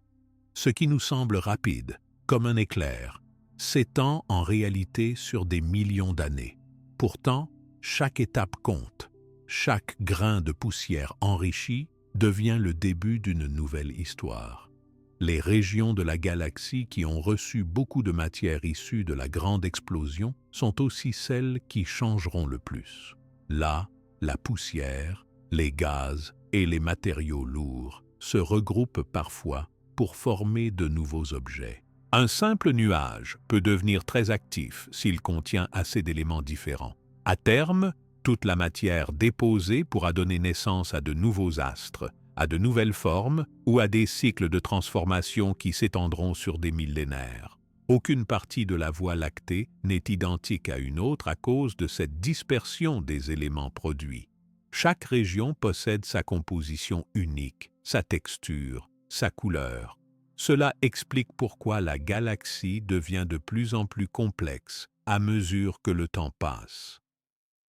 Speaker 1: Ce qui nous semble rapide, comme un éclair, s'étend en réalité sur des millions d'années. Pourtant, chaque étape compte. Chaque grain de poussière enrichi devient le début d'une nouvelle histoire. Les régions de la galaxie qui ont reçu beaucoup de matière issue de la grande explosion sont aussi celles qui changeront le plus. Là, la poussière, les gaz et les matériaux lourds se regroupent parfois pour former de nouveaux objets. Un simple nuage peut devenir très actif s'il contient assez d'éléments différents. À terme, toute la matière déposée pourra donner naissance à de nouveaux astres, à de nouvelles formes ou à des cycles de transformation qui s'étendront sur des millénaires. Aucune partie de la Voie lactée n'est identique à une autre à cause de cette dispersion des éléments produits. Chaque région possède sa composition unique, sa texture, sa couleur. Cela explique pourquoi la galaxie devient de plus en plus complexe à mesure que le temps passe.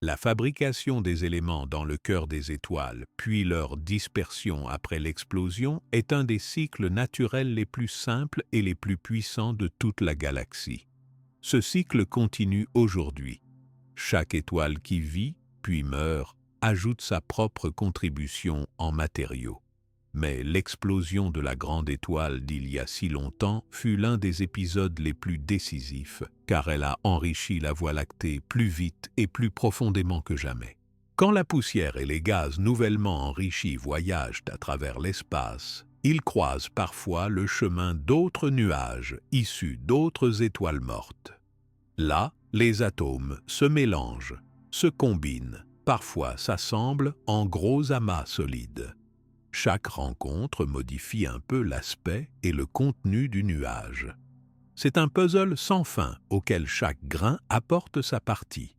Speaker 1: La fabrication des éléments dans le cœur des étoiles, puis leur dispersion après l'explosion, est un des cycles naturels les plus simples et les plus puissants de toute la galaxie. Ce cycle continue aujourd'hui. Chaque étoile qui vit, puis meurt, ajoute sa propre contribution en matériaux. Mais l'explosion de la grande étoile d'il y a si longtemps fut l'un des épisodes les plus décisifs, car elle a enrichi la Voie lactée plus vite et plus profondément que jamais. Quand la poussière et les gaz nouvellement enrichis voyagent à travers l'espace, ils croisent parfois le chemin d'autres nuages issus d'autres étoiles mortes. Là, les atomes se mélangent, se combinent, parfois s'assemblent en gros amas solides. Chaque rencontre modifie un peu l'aspect et le contenu du nuage. C'est un puzzle sans fin auquel chaque grain apporte sa partie.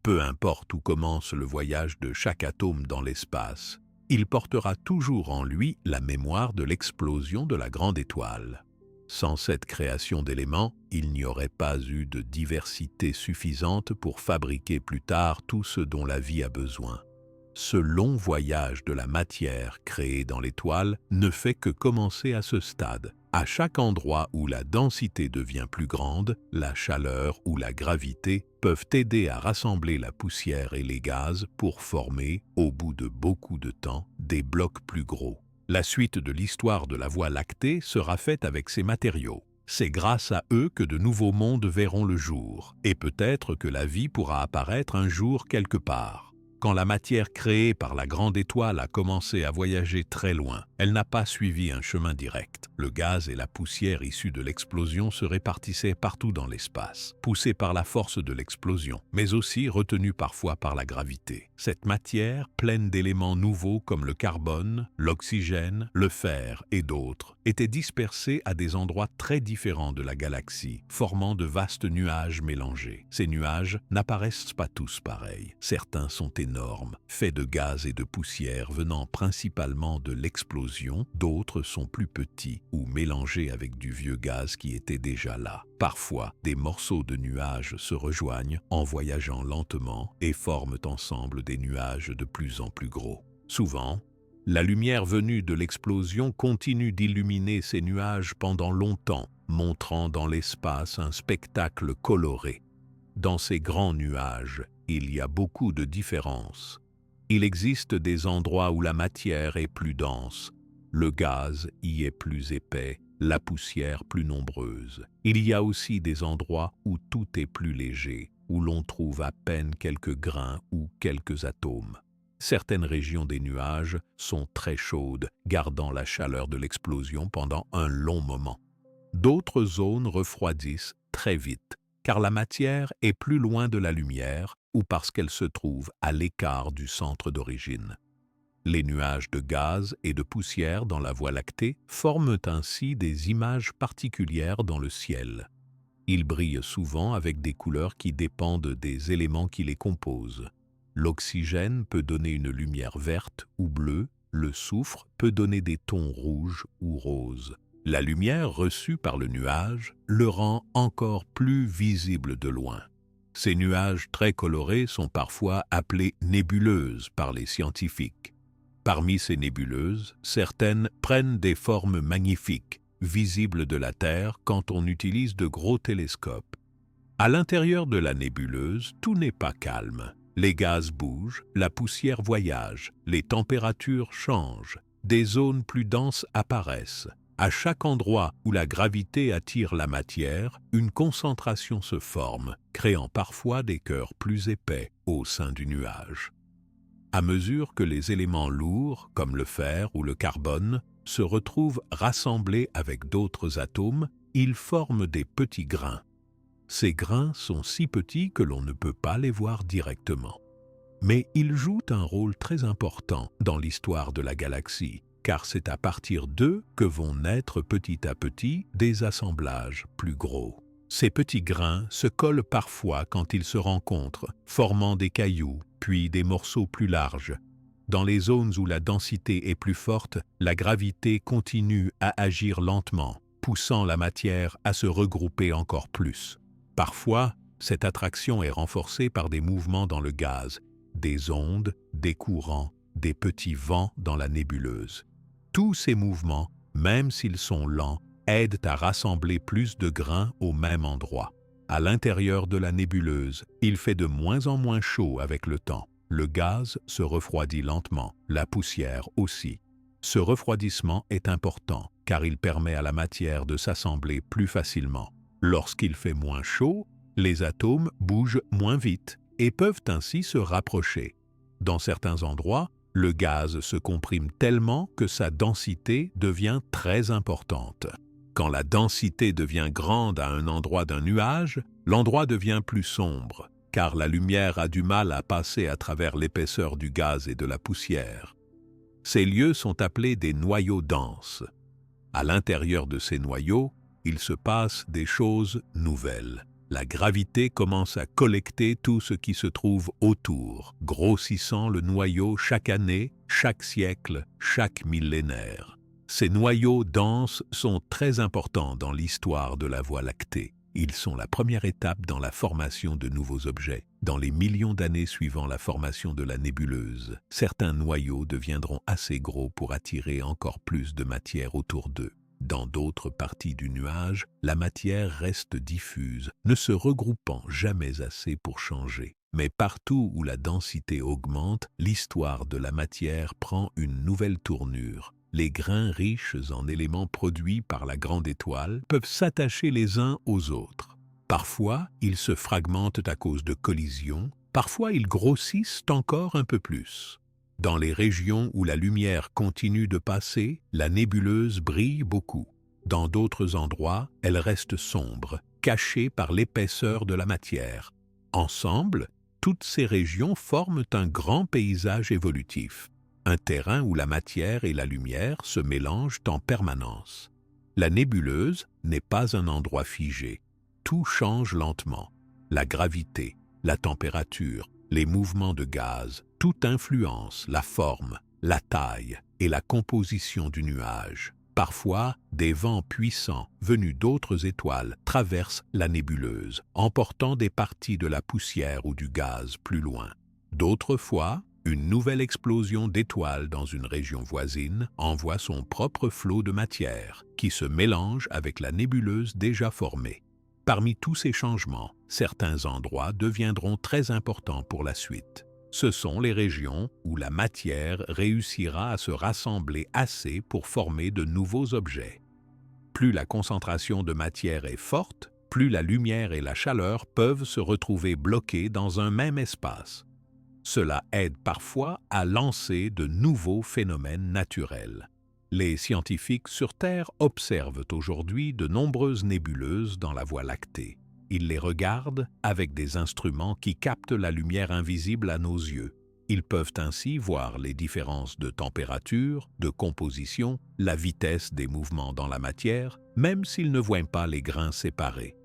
Speaker 1: Peu importe où commence le voyage de chaque atome dans l'espace, il portera toujours en lui la mémoire de l'explosion de la grande étoile. Sans cette création d'éléments, il n'y aurait pas eu de diversité suffisante pour fabriquer plus tard tout ce dont la vie a besoin. Ce long voyage de la matière créée dans l'étoile ne fait que commencer à ce stade. À chaque endroit où la densité devient plus grande, la chaleur ou la gravité peuvent aider à rassembler la poussière et les gaz pour former, au bout de beaucoup de temps, des blocs plus gros. La suite de l'histoire de la Voie lactée sera faite avec ces matériaux. C'est grâce à eux que de nouveaux mondes verront le jour, et peut-être que la vie pourra apparaître un jour quelque part. Quand la matière créée par la grande étoile a commencé à voyager très loin, elle n'a pas suivi un chemin direct. Le gaz et la poussière issus de l'explosion se répartissaient partout dans l'espace, poussés par la force de l'explosion, mais aussi retenus parfois par la gravité. Cette matière, pleine d'éléments nouveaux comme le carbone, l'oxygène, le fer et d'autres, était dispersée à des endroits très différents de la galaxie, formant de vastes nuages mélangés. Ces nuages n'apparaissent pas tous pareils. Certains sont énormes, faits de gaz et de poussière venant principalement de l'explosion, d'autres sont plus petits ou mélangés avec du vieux gaz qui était déjà là. Parfois, des morceaux de nuages se rejoignent en voyageant lentement et forment ensemble des nuages de plus en plus gros. Souvent, la lumière venue de l'explosion continue d'illuminer ces nuages pendant longtemps, montrant dans l'espace un spectacle coloré. Dans ces grands nuages, il y a beaucoup de différences. Il existe des endroits où la matière est plus dense, le gaz y est plus épais, la poussière plus nombreuse. Il y a aussi des endroits où tout est plus léger, où l'on trouve à peine quelques grains ou quelques atomes. Certaines régions des nuages sont très chaudes, gardant la chaleur de l'explosion pendant un long moment. D'autres zones refroidissent très vite, car la matière est plus loin de la lumière ou parce qu'elle se trouve à l'écart du centre d'origine. Les nuages de gaz et de poussière dans la Voie lactée forment ainsi des images particulières dans le ciel. Ils brillent souvent avec des couleurs qui dépendent des éléments qui les composent. L'oxygène peut donner une lumière verte ou bleue, le soufre peut donner des tons rouges ou roses. La lumière reçue par le nuage le rend encore plus visible de loin. Ces nuages très colorés sont parfois appelés nébuleuses par les scientifiques. Parmi ces nébuleuses, certaines prennent des formes magnifiques, visibles de la Terre quand on utilise de gros télescopes. À l'intérieur de la nébuleuse, tout n'est pas calme. Les gaz bougent, la poussière voyage, les températures changent, des zones plus denses apparaissent. À chaque endroit où la gravité attire la matière, une concentration se forme, créant parfois des cœurs plus épais au sein du nuage. À mesure que les éléments lourds, comme le fer ou le carbone, se retrouvent rassemblés avec d'autres atomes, ils forment des petits grains. Ces grains sont si petits que l'on ne peut pas les voir directement. Mais ils jouent un rôle très important dans l'histoire de la galaxie, car c'est à partir d'eux que vont naître petit à petit des assemblages plus gros. Ces petits grains se collent parfois quand ils se rencontrent, formant des cailloux, puis des morceaux plus larges. Dans les zones où la densité est plus forte, la gravité continue à agir lentement, poussant la matière à se regrouper encore plus. Parfois, cette attraction est renforcée par des mouvements dans le gaz, des ondes, des courants, des petits vents dans la nébuleuse. Tous ces mouvements, même s'ils sont lents, aident à rassembler plus de grains au même endroit. À l'intérieur de la nébuleuse, il fait de moins en moins chaud avec le temps. Le gaz se refroidit lentement, la poussière aussi. Ce refroidissement est important car il permet à la matière de s'assembler plus facilement. Lorsqu'il fait moins chaud, les atomes bougent moins vite et peuvent ainsi se rapprocher. Dans certains endroits, le gaz se comprime tellement que sa densité devient très importante. Quand la densité devient grande à un endroit d'un nuage, l'endroit devient plus sombre, car la lumière a du mal à passer à travers l'épaisseur du gaz et de la poussière. Ces lieux sont appelés des noyaux denses. À l'intérieur de ces noyaux, il se passe des choses nouvelles. La gravité commence à collecter tout ce qui se trouve autour, grossissant le noyau chaque année, chaque siècle, chaque millénaire. Ces noyaux denses sont très importants dans l'histoire de la Voie lactée. Ils sont la première étape dans la formation de nouveaux objets. Dans les millions d'années suivant la formation de la nébuleuse, certains noyaux deviendront assez gros pour attirer encore plus de matière autour d'eux. Dans d'autres parties du nuage, la matière reste diffuse, ne se regroupant jamais assez pour changer. Mais partout où la densité augmente, l'histoire de la matière prend une nouvelle tournure. Les grains riches en éléments produits par la grande étoile peuvent s'attacher les uns aux autres. Parfois, ils se fragmentent à cause de collisions, parfois ils grossissent encore un peu plus. Dans les régions où la lumière continue de passer, la nébuleuse brille beaucoup. Dans d'autres endroits, elle reste sombre, cachée par l'épaisseur de la matière. Ensemble, toutes ces régions forment un grand paysage évolutif, un terrain où la matière et la lumière se mélangent en permanence. La nébuleuse n'est pas un endroit figé. Tout change lentement. La gravité, la température, les mouvements de gaz, tout influence la forme, la taille et la composition du nuage. Parfois, des vents puissants venus d'autres étoiles traversent la nébuleuse, emportant des parties de la poussière ou du gaz plus loin. D'autres fois, une nouvelle explosion d'étoiles dans une région voisine envoie son propre flot de matière qui se mélange avec la nébuleuse déjà formée. Parmi tous ces changements, certains endroits deviendront très importants pour la suite. Ce sont les régions où la matière réussira à se rassembler assez pour former de nouveaux objets. Plus la concentration de matière est forte, plus la lumière et la chaleur peuvent se retrouver bloquées dans un même espace. Cela aide parfois à lancer de nouveaux phénomènes naturels. Les scientifiques sur Terre observent aujourd'hui de nombreuses nébuleuses dans la Voie lactée. Ils les regardent avec des instruments qui captent la lumière invisible à nos yeux. Ils peuvent ainsi voir les différences de température, de composition, la vitesse des mouvements dans la matière, même s'ils ne voient pas les grains séparés.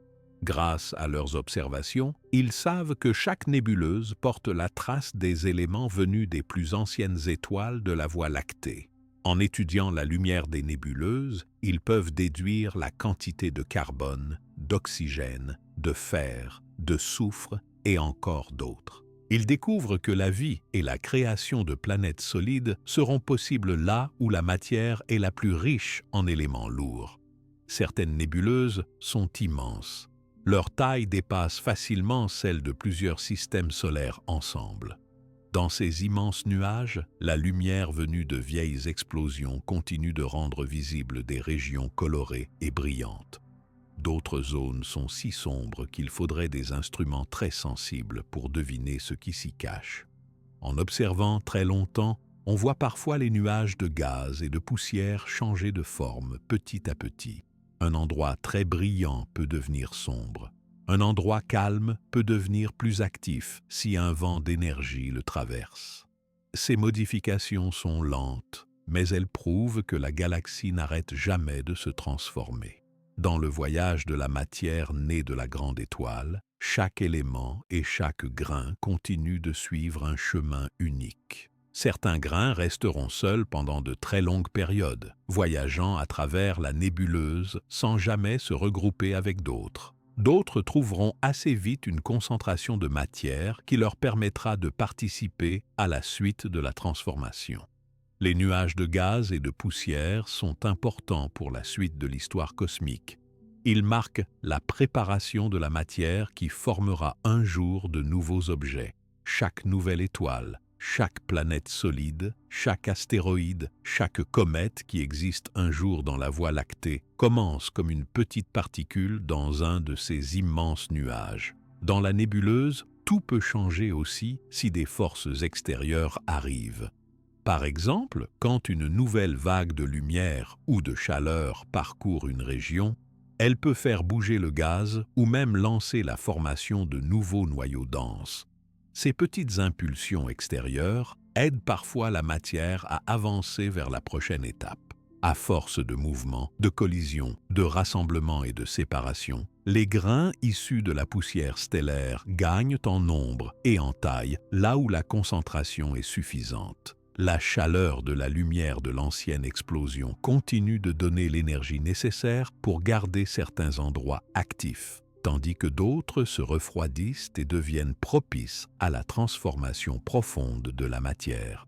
Speaker 1: Grâce à leurs observations, ils savent que chaque nébuleuse porte la trace des éléments venus des plus anciennes étoiles de la Voie lactée. En étudiant la lumière des nébuleuses, ils peuvent déduire la quantité de carbone, d'oxygène, de fer, de soufre et encore d'autres. Ils découvrent que la vie et la création de planètes solides seront possibles là où la matière est la plus riche en éléments lourds. Certaines nébuleuses sont immenses. Leur taille dépasse facilement celle de plusieurs systèmes solaires ensemble. Dans ces immenses nuages, la lumière venue de vieilles explosions continue de rendre visibles des régions colorées et brillantes. D'autres zones sont si sombres qu'il faudrait des instruments très sensibles pour deviner ce qui s'y cache. En observant très longtemps, on voit parfois les nuages de gaz et de poussière changer de forme petit à petit. Un endroit très brillant peut devenir sombre. Un endroit calme peut devenir plus actif si un vent d'énergie le traverse. Ces modifications sont lentes, mais elles prouvent que la galaxie n'arrête jamais de se transformer. Dans le voyage de la matière née de la grande étoile, chaque élément et chaque grain continue de suivre un chemin unique. Certains grains resteront seuls pendant de très longues périodes, voyageant à travers la nébuleuse sans jamais se regrouper avec d'autres. D'autres trouveront assez vite une concentration de matière qui leur permettra de participer à la suite de la transformation. Les nuages de gaz et de poussière sont importants pour la suite de l'histoire cosmique. Ils marquent la préparation de la matière qui formera un jour de nouveaux objets. Chaque nouvelle étoile, chaque planète solide, chaque astéroïde, chaque comète qui existe un jour dans la Voie lactée commence comme une petite particule dans un de ces immenses nuages. Dans la nébuleuse, tout peut changer aussi si des forces extérieures arrivent. Par exemple, quand une nouvelle vague de lumière ou de chaleur parcourt une région, elle peut faire bouger le gaz ou même lancer la formation de nouveaux noyaux denses. Ces petites impulsions extérieures aident parfois la matière à avancer vers la prochaine étape. À force de mouvements, de collisions, de rassemblements et de séparations, les grains issus de la poussière stellaire gagnent en nombre et en taille là où la concentration est suffisante. La chaleur de la lumière de l'ancienne explosion continue de donner l'énergie nécessaire pour garder certains endroits actifs, tandis que d'autres se refroidissent et deviennent propices à la transformation profonde de la matière.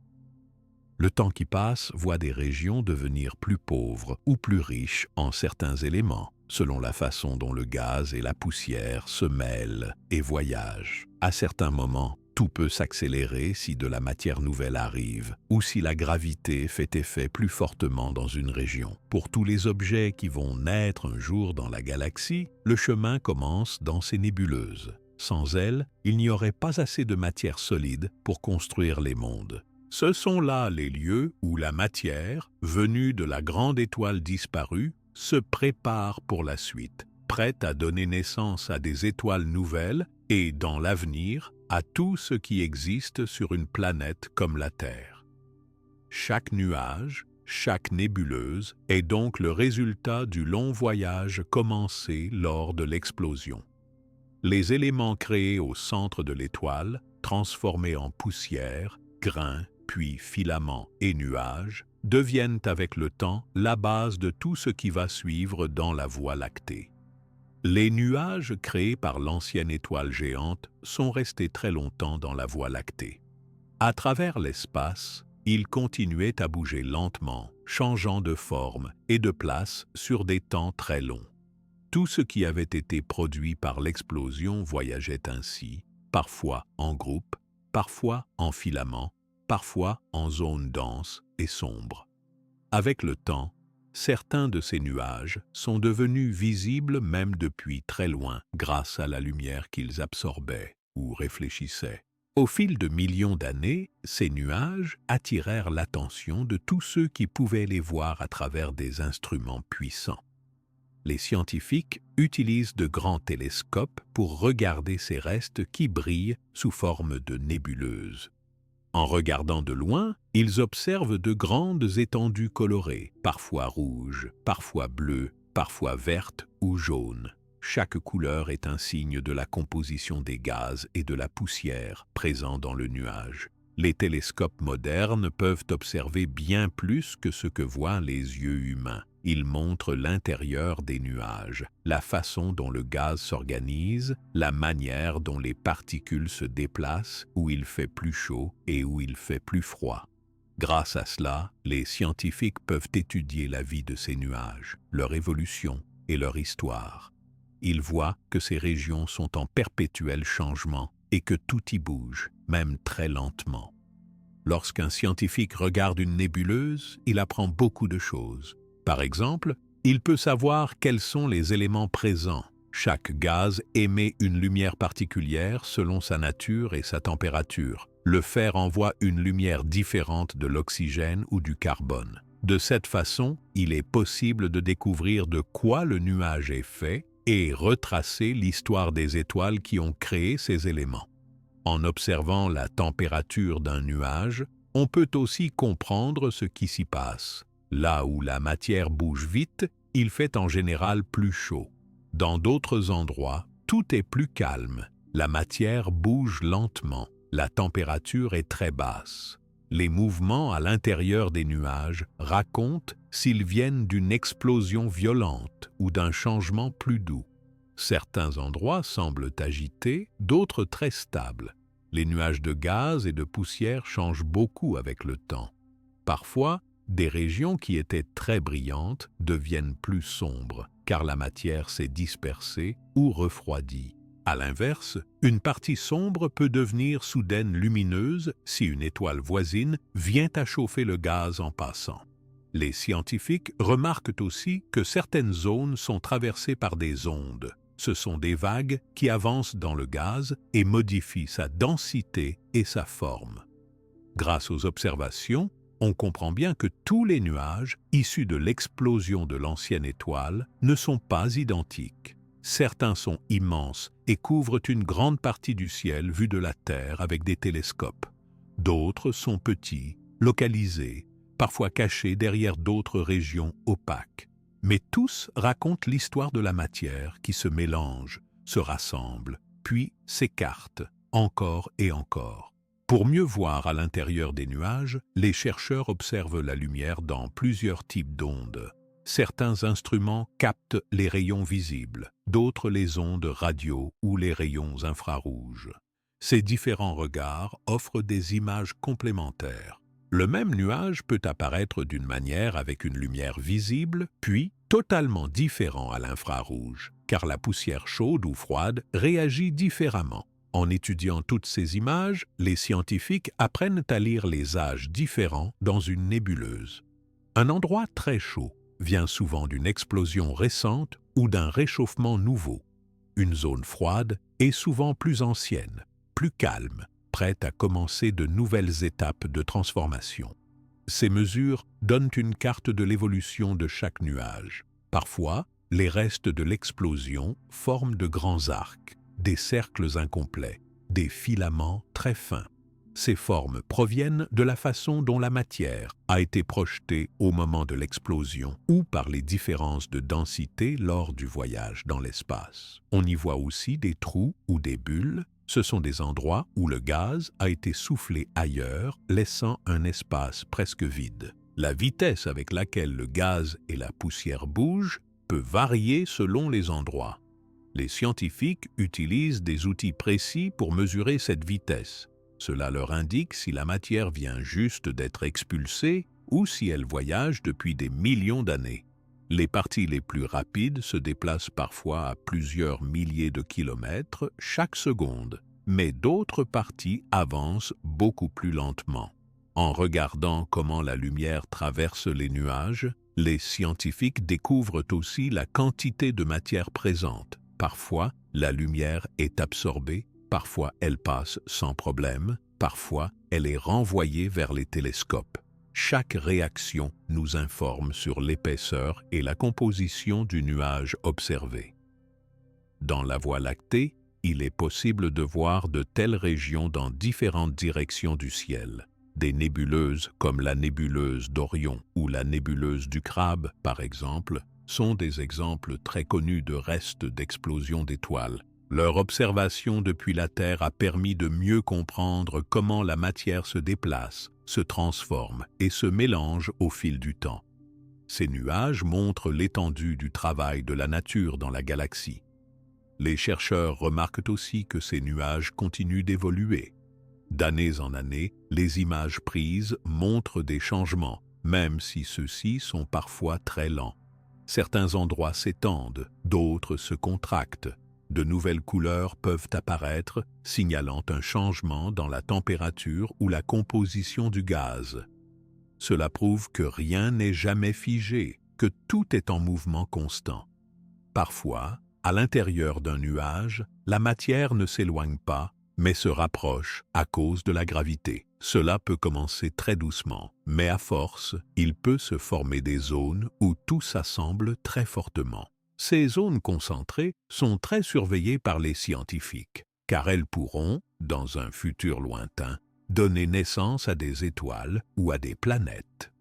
Speaker 1: Le temps qui passe voit des régions devenir plus pauvres ou plus riches en certains éléments, selon la façon dont le gaz et la poussière se mêlent et voyagent. À certains moments, tout peut s'accélérer si de la matière nouvelle arrive ou si la gravité fait effet plus fortement dans une région. Pour tous les objets qui vont naître un jour dans la galaxie, le chemin commence dans ces nébuleuses. Sans elles, il n'y aurait pas assez de matière solide pour construire les mondes. Ce sont là les lieux où la matière, venue de la grande étoile disparue, se prépare pour la suite, prête à donner naissance à des étoiles nouvelles et, dans l'avenir, à tout ce qui existe sur une planète comme la Terre. Chaque nuage, chaque nébuleuse est donc le résultat du long voyage commencé lors de l'explosion. Les éléments créés au centre de l'étoile, transformés en poussière, grains, puis filaments et nuages, deviennent avec le temps la base de tout ce qui va suivre dans la Voie lactée. Les nuages créés par l'ancienne étoile géante sont restés très longtemps dans la Voie lactée. À travers l'espace, ils continuaient à bouger lentement, changeant de forme et de place sur des temps très longs. Tout ce qui avait été produit par l'explosion voyageait ainsi, parfois en groupe, parfois en filaments, parfois en zones denses et sombres. Avec le temps, Certains de ces nuages sont devenus visibles même depuis très loin grâce à la lumière qu'ils absorbaient ou réfléchissaient. Au fil de millions d'années, ces nuages attirèrent l'attention de tous ceux qui pouvaient les voir à travers des instruments puissants. Les scientifiques utilisent de grands télescopes pour regarder ces restes qui brillent sous forme de nébuleuses. En regardant de loin, ils observent de grandes étendues colorées, parfois rouges, parfois bleues, parfois vertes ou jaunes. Chaque couleur est un signe de la composition des gaz et de la poussière présents dans le nuage. Les télescopes modernes peuvent observer bien plus que ce que voient les yeux humains. Ils montrent l'intérieur des nuages, la façon dont le gaz s'organise, la manière dont les particules se déplacent, où il fait plus chaud et où il fait plus froid. Grâce à cela, les scientifiques peuvent étudier la vie de ces nuages, leur évolution et leur histoire. Ils voient que ces régions sont en perpétuel changement et que tout y bouge, même très lentement. Lorsqu'un scientifique regarde une nébuleuse, il apprend beaucoup de choses. Par exemple, il peut savoir quels sont les éléments présents. Chaque gaz émet une lumière particulière selon sa nature et sa température. Le fer envoie une lumière différente de l'oxygène ou du carbone. De cette façon, il est possible de découvrir de quoi le nuage est fait et retracer l'histoire des étoiles qui ont créé ces éléments. En observant la température d'un nuage, on peut aussi comprendre ce qui s'y passe. Là où la matière bouge vite, il fait en général plus chaud. Dans d'autres endroits, tout est plus calme. La matière bouge lentement. La température est très basse. Les mouvements à l'intérieur des nuages racontent s'ils viennent d'une explosion violente ou d'un changement plus doux. Certains endroits semblent agités, d'autres très stables. Les nuages de gaz et de poussière changent beaucoup avec le temps. Parfois, des régions qui étaient très brillantes deviennent plus sombres, car la matière s'est dispersée ou refroidie. À l'inverse, une partie sombre peut devenir soudaine lumineuse si une étoile voisine vient à chauffer le gaz en passant. Les scientifiques remarquent aussi que certaines zones sont traversées par des ondes. Ce sont des vagues qui avancent dans le gaz et modifient sa densité et sa forme. Grâce aux observations, on comprend bien que tous les nuages issus de l'explosion de l'ancienne étoile ne sont pas identiques. Certains sont immenses et couvrent une grande partie du ciel vu de la Terre avec des télescopes. D'autres sont petits, localisés, parfois cachés derrière d'autres régions opaques. Mais tous racontent l'histoire de la matière qui se mélange, se rassemble, puis s'écarte, encore et encore. Pour mieux voir à l'intérieur des nuages, les chercheurs observent la lumière dans plusieurs types d'ondes. Certains instruments captent les rayons visibles, d'autres les ondes radio ou les rayons infrarouges. Ces différents regards offrent des images complémentaires. Le même nuage peut apparaître d'une manière avec une lumière visible, puis totalement différent à l'infrarouge, car la poussière chaude ou froide réagit différemment. En étudiant toutes ces images, les scientifiques apprennent à lire les âges différents dans une nébuleuse. Un endroit très chaud vient souvent d'une explosion récente ou d'un réchauffement nouveau. Une zone froide est souvent plus ancienne, plus calme, prête à commencer de nouvelles étapes de transformation. Ces mesures donnent une carte de l'évolution de chaque nuage. Parfois, les restes de l'explosion forment de grands arcs, des cercles incomplets, des filaments très fins. Ces formes proviennent de la façon dont la matière a été projetée au moment de l'explosion ou par les différences de densité lors du voyage dans l'espace. On y voit aussi des trous ou des bulles. Ce sont des endroits où le gaz a été soufflé ailleurs, laissant un espace presque vide. La vitesse avec laquelle le gaz et la poussière bougent peut varier selon les endroits. Les scientifiques utilisent des outils précis pour mesurer cette vitesse. Cela leur indique si la matière vient juste d'être expulsée ou si elle voyage depuis des millions d'années. Les parties les plus rapides se déplacent parfois à plusieurs milliers de kilomètres chaque seconde, mais d'autres parties avancent beaucoup plus lentement. En regardant comment la lumière traverse les nuages, les scientifiques découvrent aussi la quantité de matière présente. Parfois, la lumière est absorbée, parfois elle passe sans problème, parfois elle est renvoyée vers les télescopes. Chaque réaction nous informe sur l'épaisseur et la composition du nuage observé. Dans la Voie lactée, il est possible de voir de telles régions dans différentes directions du ciel. Des nébuleuses comme la nébuleuse d'Orion ou la nébuleuse du Crabe, par exemple, sont des exemples très connus de restes d'explosions d'étoiles. Leur observation depuis la Terre a permis de mieux comprendre comment la matière se déplace, se transforme et se mélange au fil du temps. Ces nuages montrent l'étendue du travail de la nature dans la galaxie. Les chercheurs remarquent aussi que ces nuages continuent d'évoluer. D'année en année, les images prises montrent des changements, même si ceux-ci sont parfois très lents. Certains endroits s'étendent, d'autres se contractent. De nouvelles couleurs peuvent apparaître, signalant un changement dans la température ou la composition du gaz. Cela prouve que rien n'est jamais figé, que tout est en mouvement constant. Parfois, à l'intérieur d'un nuage, la matière ne s'éloigne pas, mais se rapproche à cause de la gravité. Cela peut commencer très doucement, mais à force, il peut se former des zones où tout s'assemble très fortement. Ces zones concentrées sont très surveillées par les scientifiques, car elles pourront, dans un futur lointain, donner naissance à des étoiles ou à des planètes.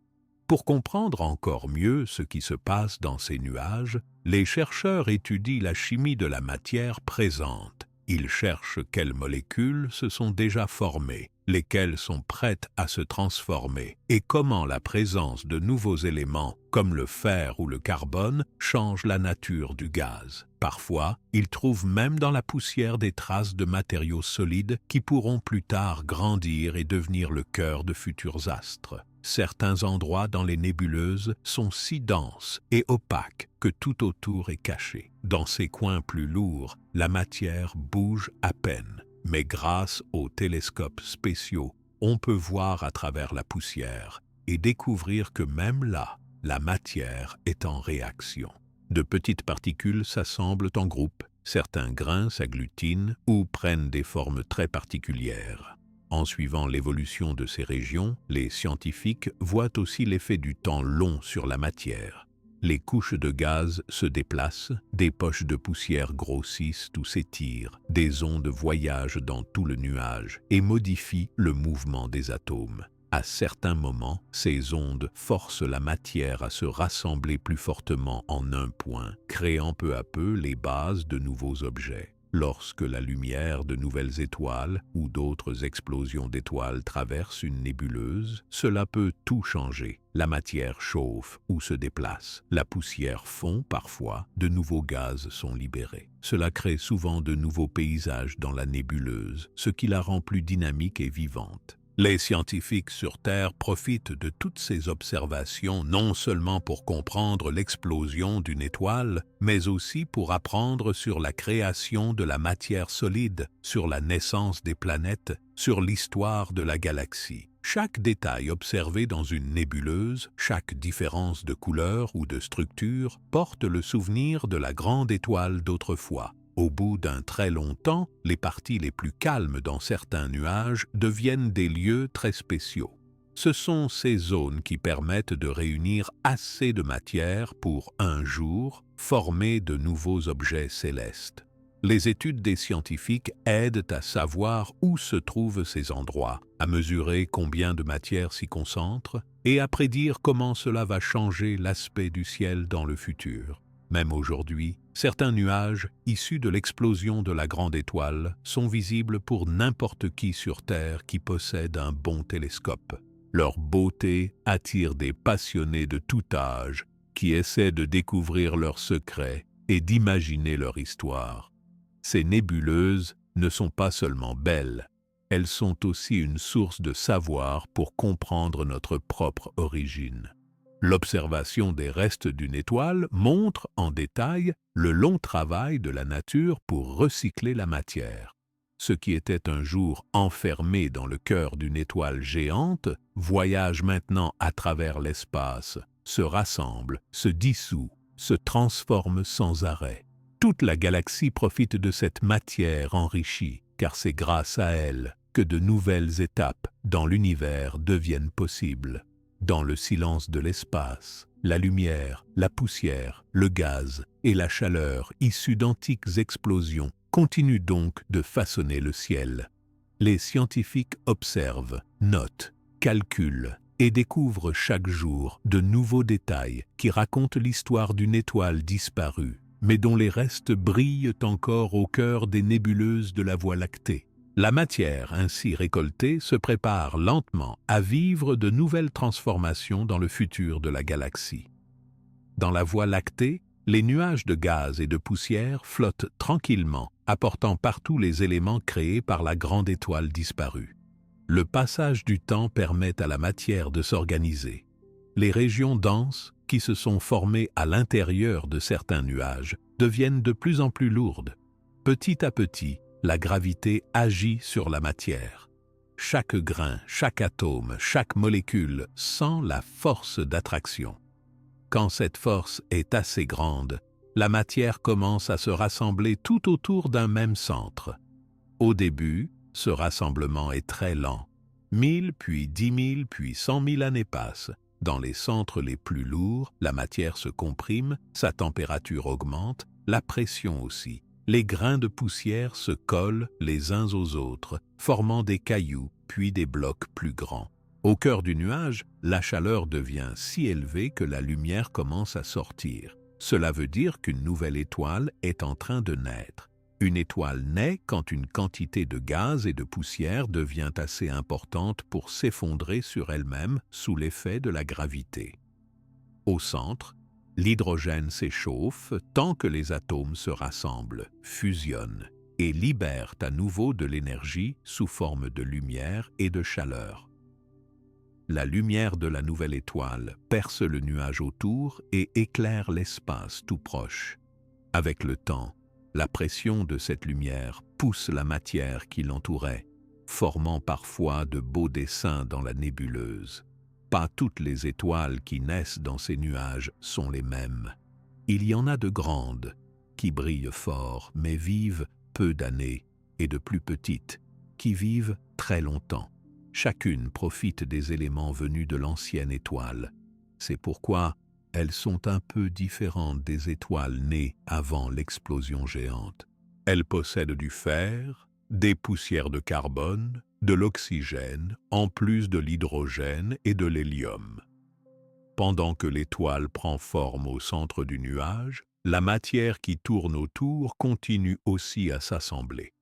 Speaker 1: Pour comprendre encore mieux ce qui se passe dans ces nuages, les chercheurs étudient la chimie de la matière présente. Ils cherchent quelles molécules se sont déjà formées, lesquelles sont prêtes à se transformer, et comment la présence de nouveaux éléments, comme le fer ou le carbone, change la nature du gaz. Parfois, ils trouvent même dans la poussière des traces de matériaux solides qui pourront plus tard grandir et devenir le cœur de futurs astres. Certains endroits dans les nébuleuses sont si denses et opaques que tout autour est caché. Dans ces coins plus lourds, la matière bouge à peine. Mais grâce aux télescopes spéciaux, on peut voir à travers la poussière et découvrir que même là, la matière est en réaction. De petites particules s'assemblent en groupes, certains grains s'agglutinent ou prennent des formes très particulières. En suivant l'évolution de ces régions, les scientifiques voient aussi l'effet du temps long sur la matière. Les couches de gaz se déplacent, des poches de poussière grossissent ou s'étirent, des ondes voyagent dans tout le nuage et modifient le mouvement des atomes. À certains moments, ces ondes forcent la matière à se rassembler plus fortement en un point, créant peu à peu les bases de nouveaux objets. Lorsque la lumière de nouvelles étoiles ou d'autres explosions d'étoiles traverse une nébuleuse, cela peut tout changer. La matière chauffe ou se déplace. La poussière fond parfois, de nouveaux gaz sont libérés. Cela crée souvent de nouveaux paysages dans la nébuleuse, ce qui la rend plus dynamique et vivante. Les scientifiques sur Terre profitent de toutes ces observations non seulement pour comprendre l'explosion d'une étoile, mais aussi pour apprendre sur la création de la matière solide, sur la naissance des planètes, sur l'histoire de la galaxie. Chaque détail observé dans une nébuleuse, chaque différence de couleur ou de structure, porte le souvenir de la grande étoile d'autrefois. Au bout d'un très long temps, les parties les plus calmes dans certains nuages deviennent des lieux très spéciaux. Ce sont ces zones qui permettent de réunir assez de matière pour, un jour, former de nouveaux objets célestes. Les études des scientifiques aident à savoir où se trouvent ces endroits, à mesurer combien de matière s'y concentre et à prédire comment cela va changer l'aspect du ciel dans le futur. Même aujourd'hui, certains nuages issus de l'explosion de la grande étoile sont visibles pour n'importe qui sur Terre qui possède un bon télescope. Leur beauté attire des passionnés de tout âge qui essaient de découvrir leurs secrets et d'imaginer leur histoire. Ces nébuleuses ne sont pas seulement belles, elles sont aussi une source de savoir pour comprendre notre propre origine. L'observation des restes d'une étoile montre en détail le long travail de la nature pour recycler la matière. Ce qui était un jour enfermé dans le cœur d'une étoile géante voyage maintenant à travers l'espace, se rassemble, se dissout, se transforme sans arrêt. Toute la galaxie profite de cette matière enrichie, car c'est grâce à elle que de nouvelles étapes dans l'univers deviennent possibles. Dans le silence de l'espace, la lumière, la poussière, le gaz et la chaleur issues d'antiques explosions continuent donc de façonner le ciel. Les scientifiques observent, notent, calculent et découvrent chaque jour de nouveaux détails qui racontent l'histoire d'une étoile disparue, mais dont les restes brillent encore au cœur des nébuleuses de la Voie lactée. La matière ainsi récoltée se prépare lentement à vivre de nouvelles transformations dans le futur de la galaxie. Dans la Voie lactée, les nuages de gaz et de poussière flottent tranquillement, apportant partout les éléments créés par la grande étoile disparue. Le passage du temps permet à la matière de s'organiser. Les régions denses, qui se sont formées à l'intérieur de certains nuages, deviennent de plus en plus lourdes. Petit à petit, la gravité agit sur la matière. Chaque grain, chaque atome, chaque molécule sent la force d'attraction. Quand cette force est assez grande, la matière commence à se rassembler tout autour d'un même centre. Au début, ce rassemblement est très lent. 1000, puis 10 000, puis 100 000 années passent. Dans les centres les plus lourds, la matière se comprime, sa température augmente, la pression aussi. Les grains de poussière se collent les uns aux autres, formant des cailloux, puis des blocs plus grands. Au cœur du nuage, la chaleur devient si élevée que la lumière commence à sortir. Cela veut dire qu'une nouvelle étoile est en train de naître. Une étoile naît quand une quantité de gaz et de poussière devient assez importante pour s'effondrer sur elle-même sous l'effet de la gravité. Au centre, l'hydrogène s'échauffe tant que les atomes se rassemblent, fusionnent et libèrent à nouveau de l'énergie sous forme de lumière et de chaleur. La lumière de la nouvelle étoile perce le nuage autour et éclaire l'espace tout proche. Avec le temps, la pression de cette lumière pousse la matière qui l'entourait, formant parfois de beaux dessins dans la nébuleuse. Pas toutes les étoiles qui naissent dans ces nuages sont les mêmes. Il y en a de grandes, qui brillent fort, mais vivent peu d'années, et de plus petites, qui vivent très longtemps. Chacune profite des éléments venus de l'ancienne étoile. C'est pourquoi elles sont un peu différentes des étoiles nées avant l'explosion géante. Elles possèdent du fer, des poussières de carbone, de l'oxygène, en plus de l'hydrogène et de l'hélium. Pendant que l'étoile prend forme au centre du nuage, la matière qui tourne autour continue aussi à s'assembler.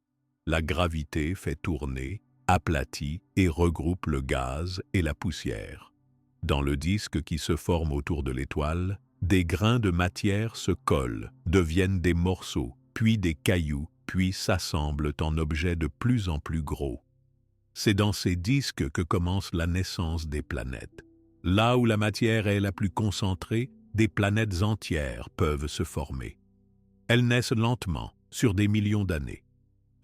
Speaker 1: La gravité fait tourner, aplatit et regroupe le gaz et la poussière. Dans le disque qui se forme autour de l'étoile, des grains de matière se collent, deviennent des morceaux, puis des cailloux, puis s'assemblent en objets de plus en plus gros. C'est dans ces disques que commence la naissance des planètes. Là où la matière est la plus concentrée, des planètes entières peuvent se former. Elles naissent lentement, sur des millions d'années.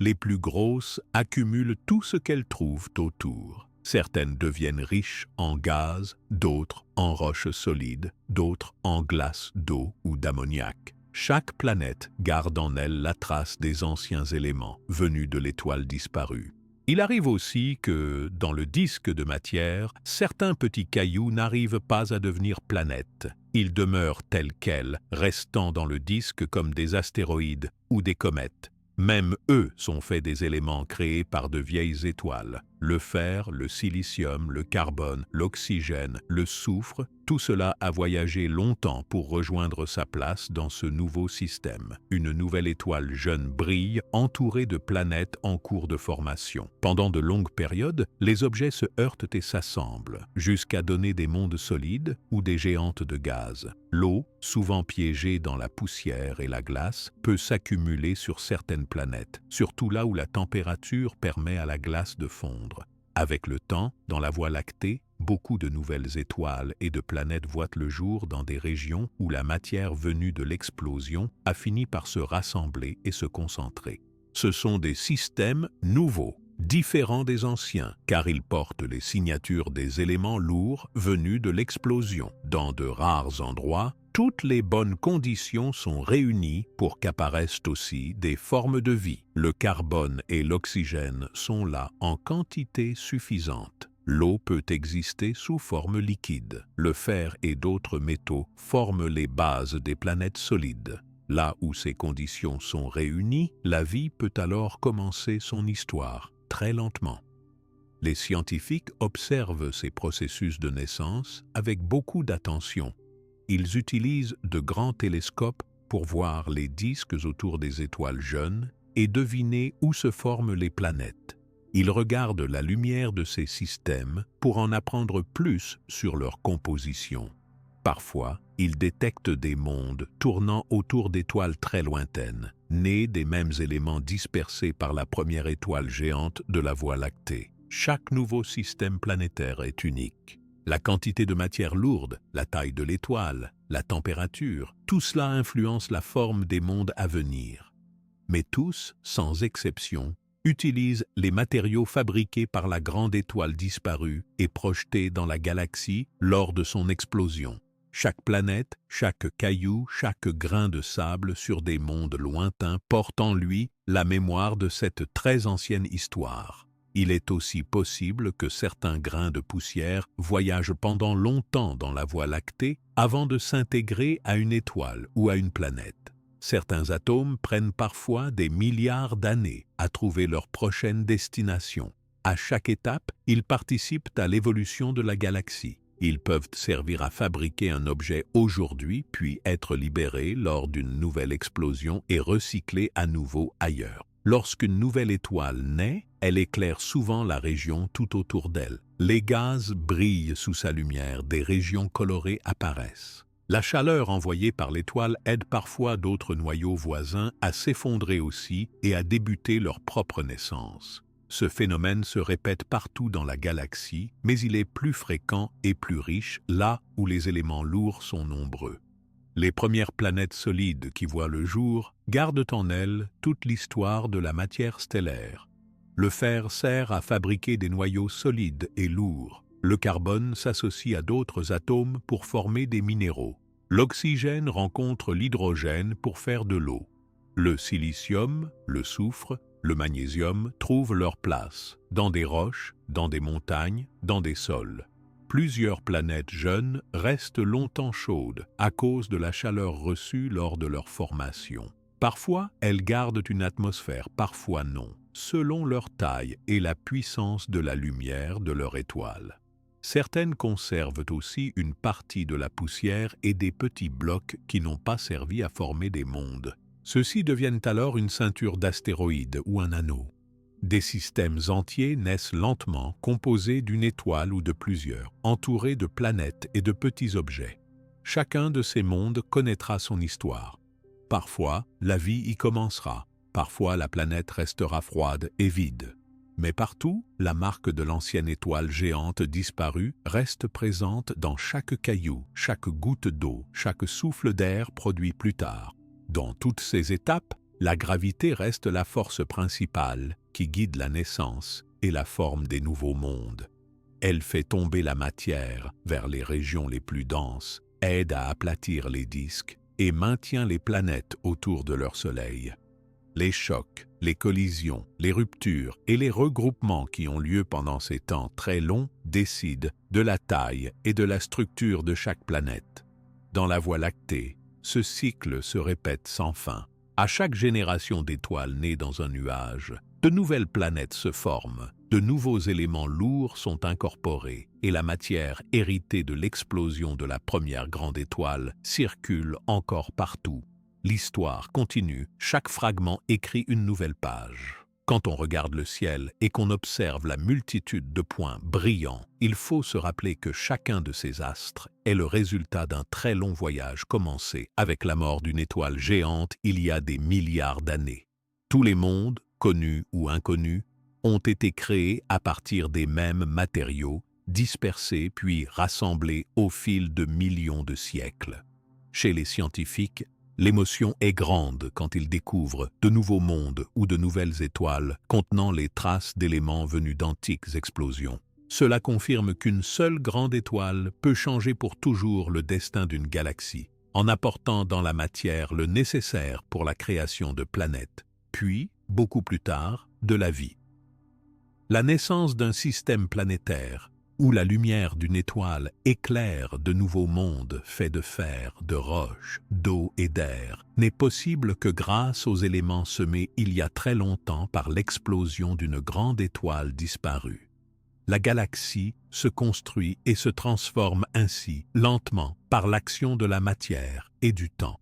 Speaker 1: Les plus grosses accumulent tout ce qu'elles trouvent autour. Certaines deviennent riches en gaz, d'autres en roches solides, d'autres en glace d'eau ou d'ammoniac. Chaque planète garde en elle la trace des anciens éléments venus de l'étoile disparue. Il arrive aussi que, dans le disque de matière, certains petits cailloux n'arrivent pas à devenir planètes. Ils demeurent tels quels, restant dans le disque comme des astéroïdes ou des comètes. Même eux sont faits des éléments créés par de vieilles étoiles. Le fer, le silicium, le carbone, l'oxygène, le soufre, tout cela a voyagé longtemps pour rejoindre sa place dans ce nouveau système. Une nouvelle étoile jeune brille, entourée de planètes en cours de formation. Pendant de longues périodes, les objets se heurtent et s'assemblent, jusqu'à donner des mondes solides ou des géantes de gaz. L'eau, souvent piégée dans la poussière et la glace, peut s'accumuler sur certaines planètes, surtout là où la température permet à la glace de fondre. Avec le temps, dans la Voie lactée, beaucoup de nouvelles étoiles et de planètes voient le jour dans des régions où la matière venue de l'explosion a fini par se rassembler et se concentrer. Ce sont des systèmes nouveaux, différents des anciens, car ils portent les signatures des éléments lourds venus de l'explosion. Dans de rares endroits, toutes les bonnes conditions sont réunies pour qu'apparaissent aussi des formes de vie. Le carbone et l'oxygène sont là en quantité suffisante. L'eau peut exister sous forme liquide. Le fer et d'autres métaux forment les bases des planètes solides. Là où ces conditions sont réunies, la vie peut alors commencer son histoire, très lentement. Les scientifiques observent ces processus de naissance avec beaucoup d'attention. Ils utilisent de grands télescopes pour voir les disques autour des étoiles jeunes et deviner où se forment les planètes. Ils regardent la lumière de ces systèmes pour en apprendre plus sur leur composition. Parfois, ils détectent des mondes tournant autour d'étoiles très lointaines, nées des mêmes éléments dispersés par la première étoile géante de la Voie lactée. Chaque nouveau système planétaire est unique. La quantité de matière lourde, la taille de l'étoile, la température, tout cela influence la forme des mondes à venir. Mais tous, sans exception, utilisent les matériaux fabriqués par la grande étoile disparue et projetés dans la galaxie lors de son explosion. Chaque planète, chaque caillou, chaque grain de sable sur des mondes lointains porte en lui la mémoire de cette très ancienne histoire. Il est aussi possible que certains grains de poussière voyagent pendant longtemps dans la Voie lactée avant de s'intégrer à une étoile ou à une planète. Certains atomes prennent parfois des milliards d'années à trouver leur prochaine destination. À chaque étape, ils participent à l'évolution de la galaxie. Ils peuvent servir à fabriquer un objet aujourd'hui, puis être libérés lors d'une nouvelle explosion et recyclés à nouveau ailleurs. Lorsqu'une nouvelle étoile naît, elle éclaire souvent la région tout autour d'elle. Les gaz brillent sous sa lumière, des régions colorées apparaissent. La chaleur envoyée par l'étoile aide parfois d'autres noyaux voisins à s'effondrer aussi et à débuter leur propre naissance. Ce phénomène se répète partout dans la galaxie, mais il est plus fréquent et plus riche là où les éléments lourds sont nombreux. Les premières planètes solides qui voient le jour gardent en elles toute l'histoire de la matière stellaire. Le fer sert à fabriquer des noyaux solides et lourds. Le carbone s'associe à d'autres atomes pour former des minéraux. L'oxygène rencontre l'hydrogène pour faire de l'eau. Le silicium, le soufre, le magnésium trouvent leur place dans des roches, dans des montagnes, dans des sols. Plusieurs planètes jeunes restent longtemps chaudes à cause de la chaleur reçue lors de leur formation. Parfois, elles gardent une atmosphère, parfois non, selon leur taille et la puissance de la lumière de leur étoile. Certaines conservent aussi une partie de la poussière et des petits blocs qui n'ont pas servi à former des mondes. Ceux-ci deviennent alors une ceinture d'astéroïdes ou un anneau. Des systèmes entiers naissent lentement, composés d'une étoile ou de plusieurs, entourés de planètes et de petits objets. Chacun de ces mondes connaîtra son histoire. Parfois, la vie y commencera. Parfois, la planète restera froide et vide. Mais partout, la marque de l'ancienne étoile géante disparue reste présente dans chaque caillou, chaque goutte d'eau, chaque souffle d'air produit plus tard. Dans toutes ces étapes, la gravité reste la force principale qui guide la naissance et la forme des nouveaux mondes. Elle fait tomber la matière vers les régions les plus denses, aide à aplatir les disques et maintient les planètes autour de leur soleil. Les chocs, les collisions, les ruptures et les regroupements qui ont lieu pendant ces temps très longs décident de la taille et de la structure de chaque planète. Dans la Voie lactée, ce cycle se répète sans fin. À chaque génération d'étoiles nées dans un nuage, de nouvelles planètes se forment, de nouveaux éléments lourds sont incorporés et la matière héritée de l'explosion de la première grande étoile circule encore partout. L'histoire continue, chaque fragment écrit une nouvelle page. Quand on regarde le ciel et qu'on observe la multitude de points brillants, il faut se rappeler que chacun de ces astres est le résultat d'un très long voyage commencé avec la mort d'une étoile géante il y a des milliards d'années. Tous les mondes, connus ou inconnus, ont été créés à partir des mêmes matériaux, dispersés puis rassemblés au fil de millions de siècles. Chez les scientifiques, L'émotion est grande quand il découvre de nouveaux mondes ou de nouvelles étoiles contenant les traces d'éléments venus d'antiques explosions. Cela confirme qu'une seule grande étoile peut changer pour toujours le destin d'une galaxie, en apportant dans la matière le nécessaire pour la création de planètes, puis, beaucoup plus tard, de la vie. La naissance d'un système planétaire, où la lumière d'une étoile éclaire de nouveaux mondes faits de fer, de roches, d'eau et d'air, n'est possible que grâce aux éléments semés il y a très longtemps par l'explosion d'une grande étoile disparue. La galaxie se construit et se transforme ainsi, lentement, par l'action de la matière et du temps.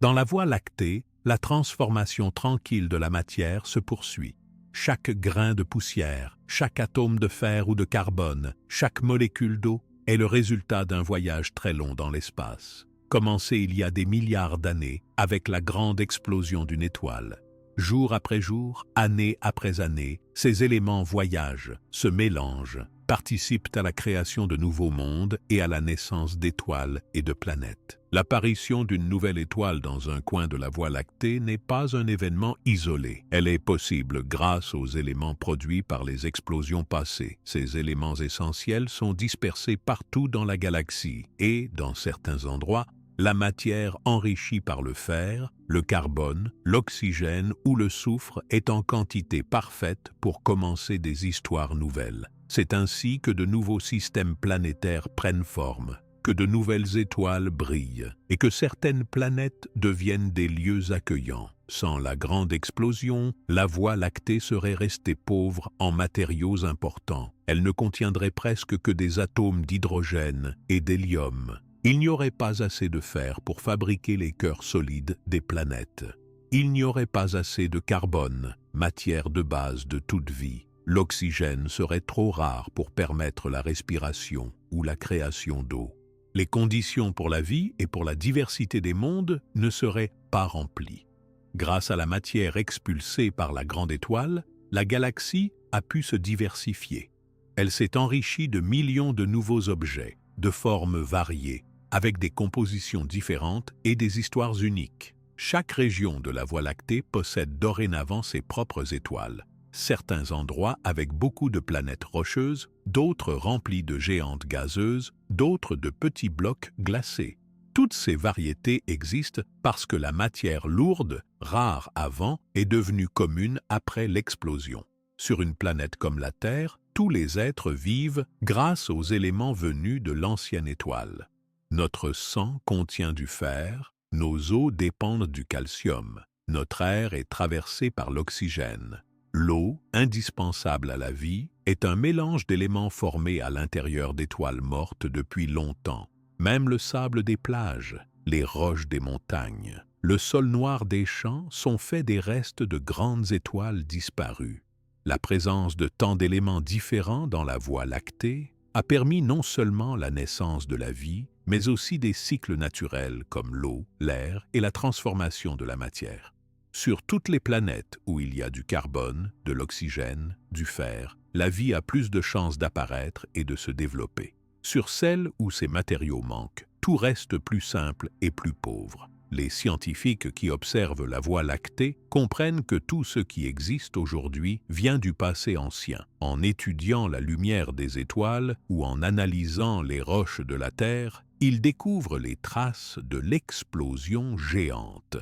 Speaker 1: Dans la Voie lactée, la transformation tranquille de la matière se poursuit. Chaque grain de poussière, chaque atome de fer ou de carbone, chaque molécule d'eau est le résultat d'un voyage très long dans l'espace, commencé il y a des milliards d'années avec la grande explosion d'une étoile. Jour après jour, année après année, ces éléments voyagent, se mélangent, participent à la création de nouveaux mondes et à la naissance d'étoiles et de planètes. L'apparition d'une nouvelle étoile dans un coin de la Voie lactée n'est pas un événement isolé. Elle est possible grâce aux éléments produits par les explosions passées. Ces éléments essentiels sont dispersés partout dans la galaxie et, dans certains endroits, la matière enrichie par le fer, le carbone, l'oxygène ou le soufre est en quantité parfaite pour commencer des histoires nouvelles. C'est ainsi que de nouveaux systèmes planétaires prennent forme, que de nouvelles étoiles brillent et que certaines planètes deviennent des lieux accueillants. Sans la grande explosion, la Voie lactée serait restée pauvre en matériaux importants. Elle ne contiendrait presque que des atomes d'hydrogène et d'hélium. Il n'y aurait pas assez de fer pour fabriquer les cœurs solides des planètes. Il n'y aurait pas assez de carbone, matière de base de toute vie. L'oxygène serait trop rare pour permettre la respiration ou la création d'eau. Les conditions pour la vie et pour la diversité des mondes ne seraient pas remplies. Grâce à la matière expulsée par la grande étoile, la galaxie a pu se diversifier. Elle s'est enrichie de millions de nouveaux objets, de formes variées, avec des compositions différentes et des histoires uniques. Chaque région de la Voie lactée possède dorénavant ses propres étoiles. Certains endroits avec beaucoup de planètes rocheuses, d'autres remplis de géantes gazeuses, d'autres de petits blocs glacés. Toutes ces variétés existent parce que la matière lourde, rare avant, est devenue commune après l'explosion. Sur une planète comme la Terre, tous les êtres vivent grâce aux éléments venus de l'ancienne étoile. Notre sang contient du fer, nos os dépendent du calcium, notre air est traversé par l'oxygène. L'eau, indispensable à la vie, est un mélange d'éléments formés à l'intérieur d'étoiles mortes depuis longtemps. Même le sable des plages, les roches des montagnes, le sol noir des champs sont faits des restes de grandes étoiles disparues. La présence de tant d'éléments différents dans la Voie lactée a permis non seulement la naissance de la vie, mais aussi des cycles naturels comme l'eau, l'air et la transformation de la matière. Sur toutes les planètes où il y a du carbone, de l'oxygène, du fer, la vie a plus de chances d'apparaître et de se développer. Sur celles où ces matériaux manquent, tout reste plus simple et plus pauvre. Les scientifiques qui observent la Voie lactée comprennent que tout ce qui existe aujourd'hui vient du passé ancien. En étudiant la lumière des étoiles ou en analysant les roches de la Terre, ils découvrent les traces de l'explosion géante.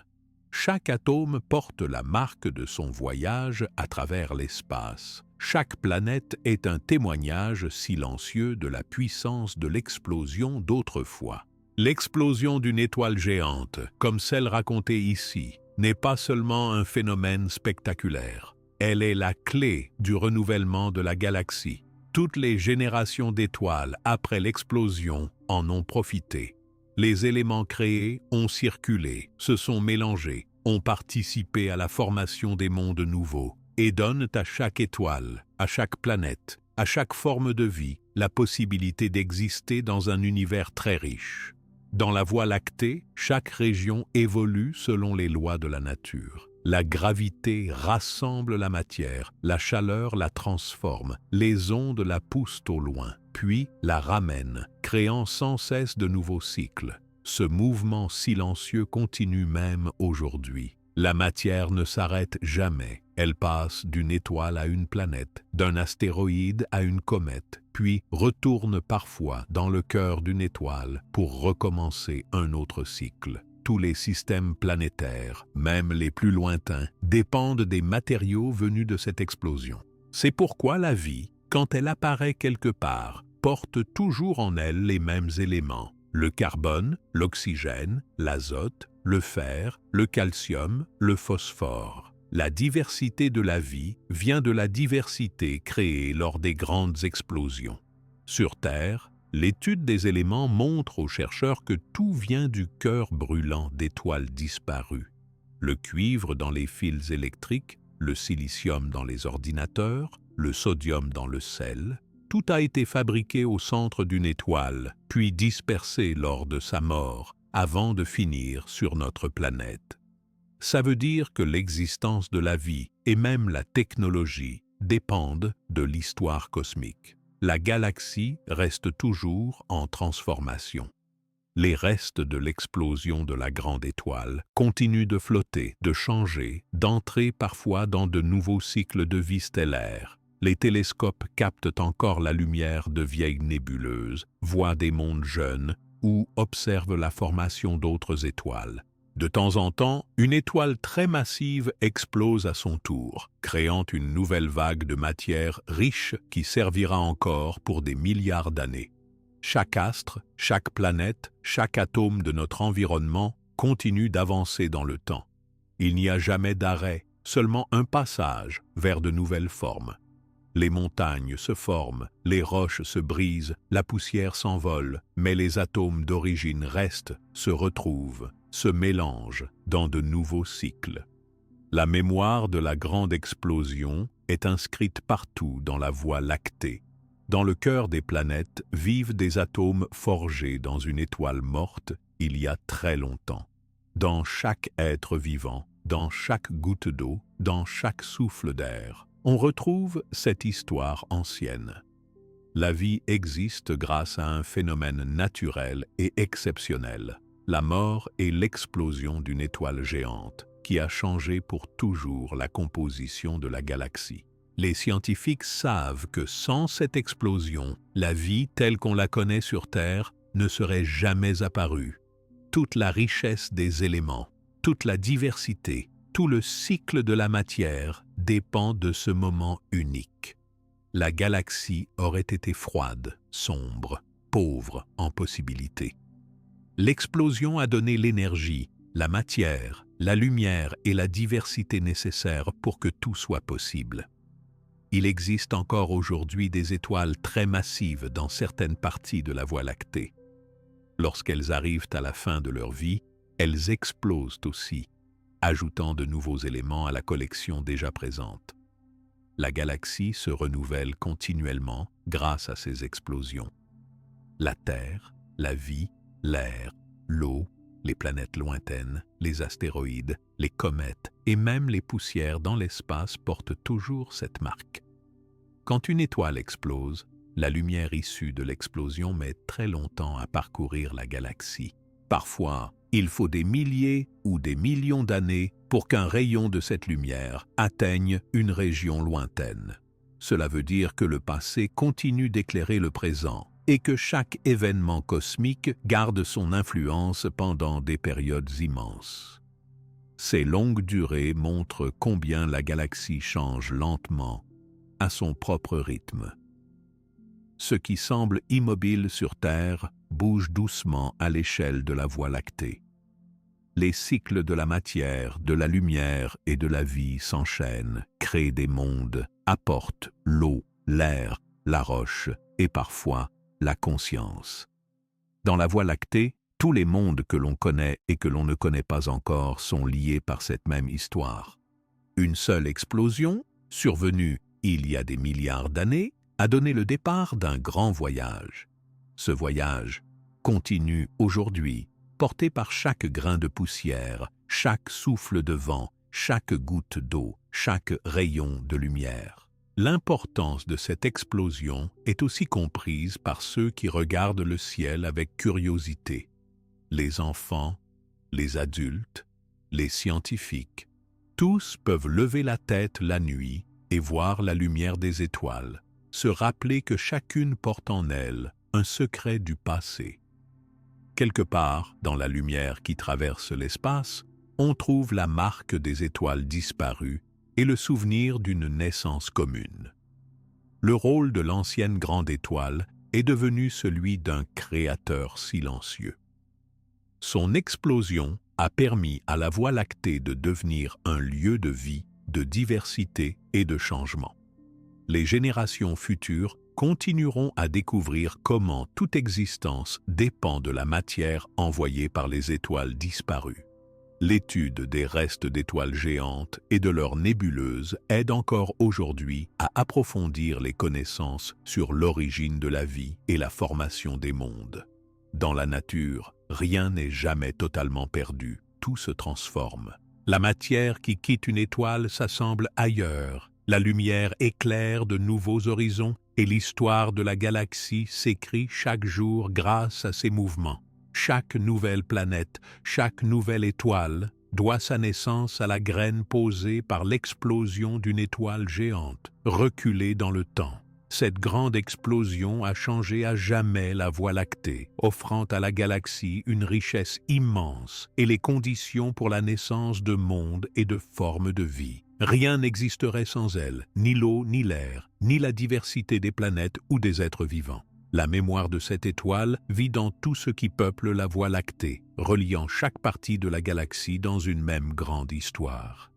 Speaker 1: Chaque atome porte la marque de son voyage à travers l'espace. Chaque planète est un témoignage silencieux de la puissance de l'explosion d'autrefois. L'explosion d'une étoile géante, comme celle racontée ici, n'est pas seulement un phénomène spectaculaire. Elle est la clé du renouvellement de la galaxie. Toutes les générations d'étoiles après l'explosion en ont profité. Les éléments créés ont circulé, se sont mélangés, ont participé à la formation des mondes nouveaux et donnent à chaque étoile, à chaque planète, à chaque forme de vie, la possibilité d'exister dans un univers très riche. Dans la Voie lactée, chaque région évolue selon les lois de la nature. La gravité rassemble la matière, la chaleur la transforme, les ondes la poussent au loin, puis la ramènent, créant sans cesse de nouveaux cycles. Ce mouvement silencieux continue même aujourd'hui. La matière ne s'arrête jamais. Elle passe d'une étoile à une planète, d'un astéroïde à une comète, puis retourne parfois dans le cœur d'une étoile pour recommencer un autre cycle. Tous les systèmes planétaires, même les plus lointains, dépendent des matériaux venus de cette explosion. C'est pourquoi la vie, quand elle apparaît quelque part, porte toujours en elle les mêmes éléments. Le carbone, l'oxygène, l'azote, le fer, le calcium, le phosphore. La diversité de la vie vient de la diversité créée lors des grandes explosions. Sur Terre, l'étude des éléments montre aux chercheurs que tout vient du cœur brûlant d'étoiles disparues. Le cuivre dans les fils électriques, le silicium dans les ordinateurs, le sodium dans le sel, tout a été fabriqué au centre d'une étoile, puis dispersé lors de sa mort, avant de finir sur notre planète. Ça veut dire que l'existence de la vie et même la technologie dépendent de l'histoire cosmique. La galaxie reste toujours en transformation. Les restes de l'explosion de la grande étoile continuent de flotter, de changer, d'entrer parfois dans de nouveaux cycles de vie stellaire. Les télescopes captent encore la lumière de vieilles nébuleuses, voient des mondes jeunes ou observent la formation d'autres étoiles. De temps en temps, une étoile très massive explose à son tour, créant une nouvelle vague de matière riche qui servira encore pour des milliards d'années. Chaque astre, chaque planète, chaque atome de notre environnement continue d'avancer dans le temps. Il n'y a jamais d'arrêt, seulement un passage vers de nouvelles formes. Les montagnes se forment, les roches se brisent, la poussière s'envole, mais les atomes d'origine restent, se retrouvent, se mélangent dans de nouveaux cycles. La mémoire de la grande explosion est inscrite partout dans la Voie lactée. Dans le cœur des planètes vivent des atomes forgés dans une étoile morte il y a très longtemps. Dans chaque être vivant, dans chaque goutte d'eau, dans chaque souffle d'air, on retrouve cette histoire ancienne. La vie existe grâce à un phénomène naturel et exceptionnel, la mort et l'explosion d'une étoile géante qui a changé pour toujours la composition de la galaxie. Les scientifiques savent que sans cette explosion, la vie telle qu'on la connaît sur Terre ne serait jamais apparue. Toute la richesse des éléments, toute la diversité, tout le cycle de la matière dépend de ce moment unique. La galaxie aurait été froide, sombre, pauvre en possibilités. L'explosion a donné l'énergie, la matière, la lumière et la diversité nécessaires pour que tout soit possible. Il existe encore aujourd'hui des étoiles très massives dans certaines parties de la Voie lactée. Lorsqu'elles arrivent à la fin de leur vie, elles explosent aussi, ajoutant de nouveaux éléments à la collection déjà présente. La galaxie se renouvelle continuellement grâce à ces explosions. La Terre, la vie, l'air, l'eau, les planètes lointaines, les astéroïdes, les comètes et même les poussières dans l'espace portent toujours cette marque. Quand une étoile explose, la lumière issue de l'explosion met très longtemps à parcourir la galaxie. Parfois, il faut des milliers ou des millions d'années pour qu'un rayon de cette lumière atteigne une région lointaine. Cela veut dire que le passé continue d'éclairer le présent et que chaque événement cosmique garde son influence pendant des périodes immenses. Ces longues durées montrent combien la galaxie change lentement, à son propre rythme. Ce qui semble immobile sur Terre bouge doucement à l'échelle de la Voie lactée. Les cycles de la matière, de la lumière et de la vie s'enchaînent, créent des mondes, apportent l'eau, l'air, la roche et parfois la conscience. Dans la Voie lactée, tous les mondes que l'on connaît et que l'on ne connaît pas encore sont liés par cette même histoire. Une seule explosion, survenue il y a des milliards d'années, a donné le départ d'un grand voyage. Ce voyage continue aujourd'hui, porté par chaque grain de poussière, chaque souffle de vent, chaque goutte d'eau, chaque rayon de lumière. L'importance de cette explosion est aussi comprise par ceux qui regardent le ciel avec curiosité. les enfants, les adultes, les scientifiques. Tous peuvent lever la tête la nuit et voir la lumière des étoiles, se rappeler que chacune porte en elle un secret du passé. Quelque part, dans la lumière qui traverse l'espace, on trouve la marque des étoiles disparues et le souvenir d'une naissance commune. Le rôle de l'ancienne grande étoile est devenu celui d'un créateur silencieux. Son explosion a permis à la Voie lactée de devenir un lieu de vie, de diversité et de changement. Les générations futures continueront à découvrir comment toute existence dépend de la matière envoyée par les étoiles disparues. L'étude des restes d'étoiles géantes et de leurs nébuleuses aide encore aujourd'hui à approfondir les connaissances sur l'origine de la vie et la formation des mondes. Dans la nature, rien n'est jamais totalement perdu, tout se transforme. La matière qui quitte une étoile s'assemble ailleurs, la lumière éclaire de nouveaux horizons et l'histoire de la galaxie s'écrit chaque jour grâce à ces mouvements. Chaque nouvelle planète, chaque nouvelle étoile doit sa naissance à la graine posée par l'explosion d'une étoile géante, reculée dans le temps. Cette grande explosion a changé à jamais la Voie lactée, offrant à la galaxie une richesse immense et les conditions pour la naissance de mondes et de formes de vie. Rien n'existerait sans elle, ni l'eau, ni l'air, ni la diversité des planètes ou des êtres vivants. La mémoire de cette étoile vit dans tout ce qui peuple la Voie lactée, reliant chaque partie de la galaxie dans une même grande histoire.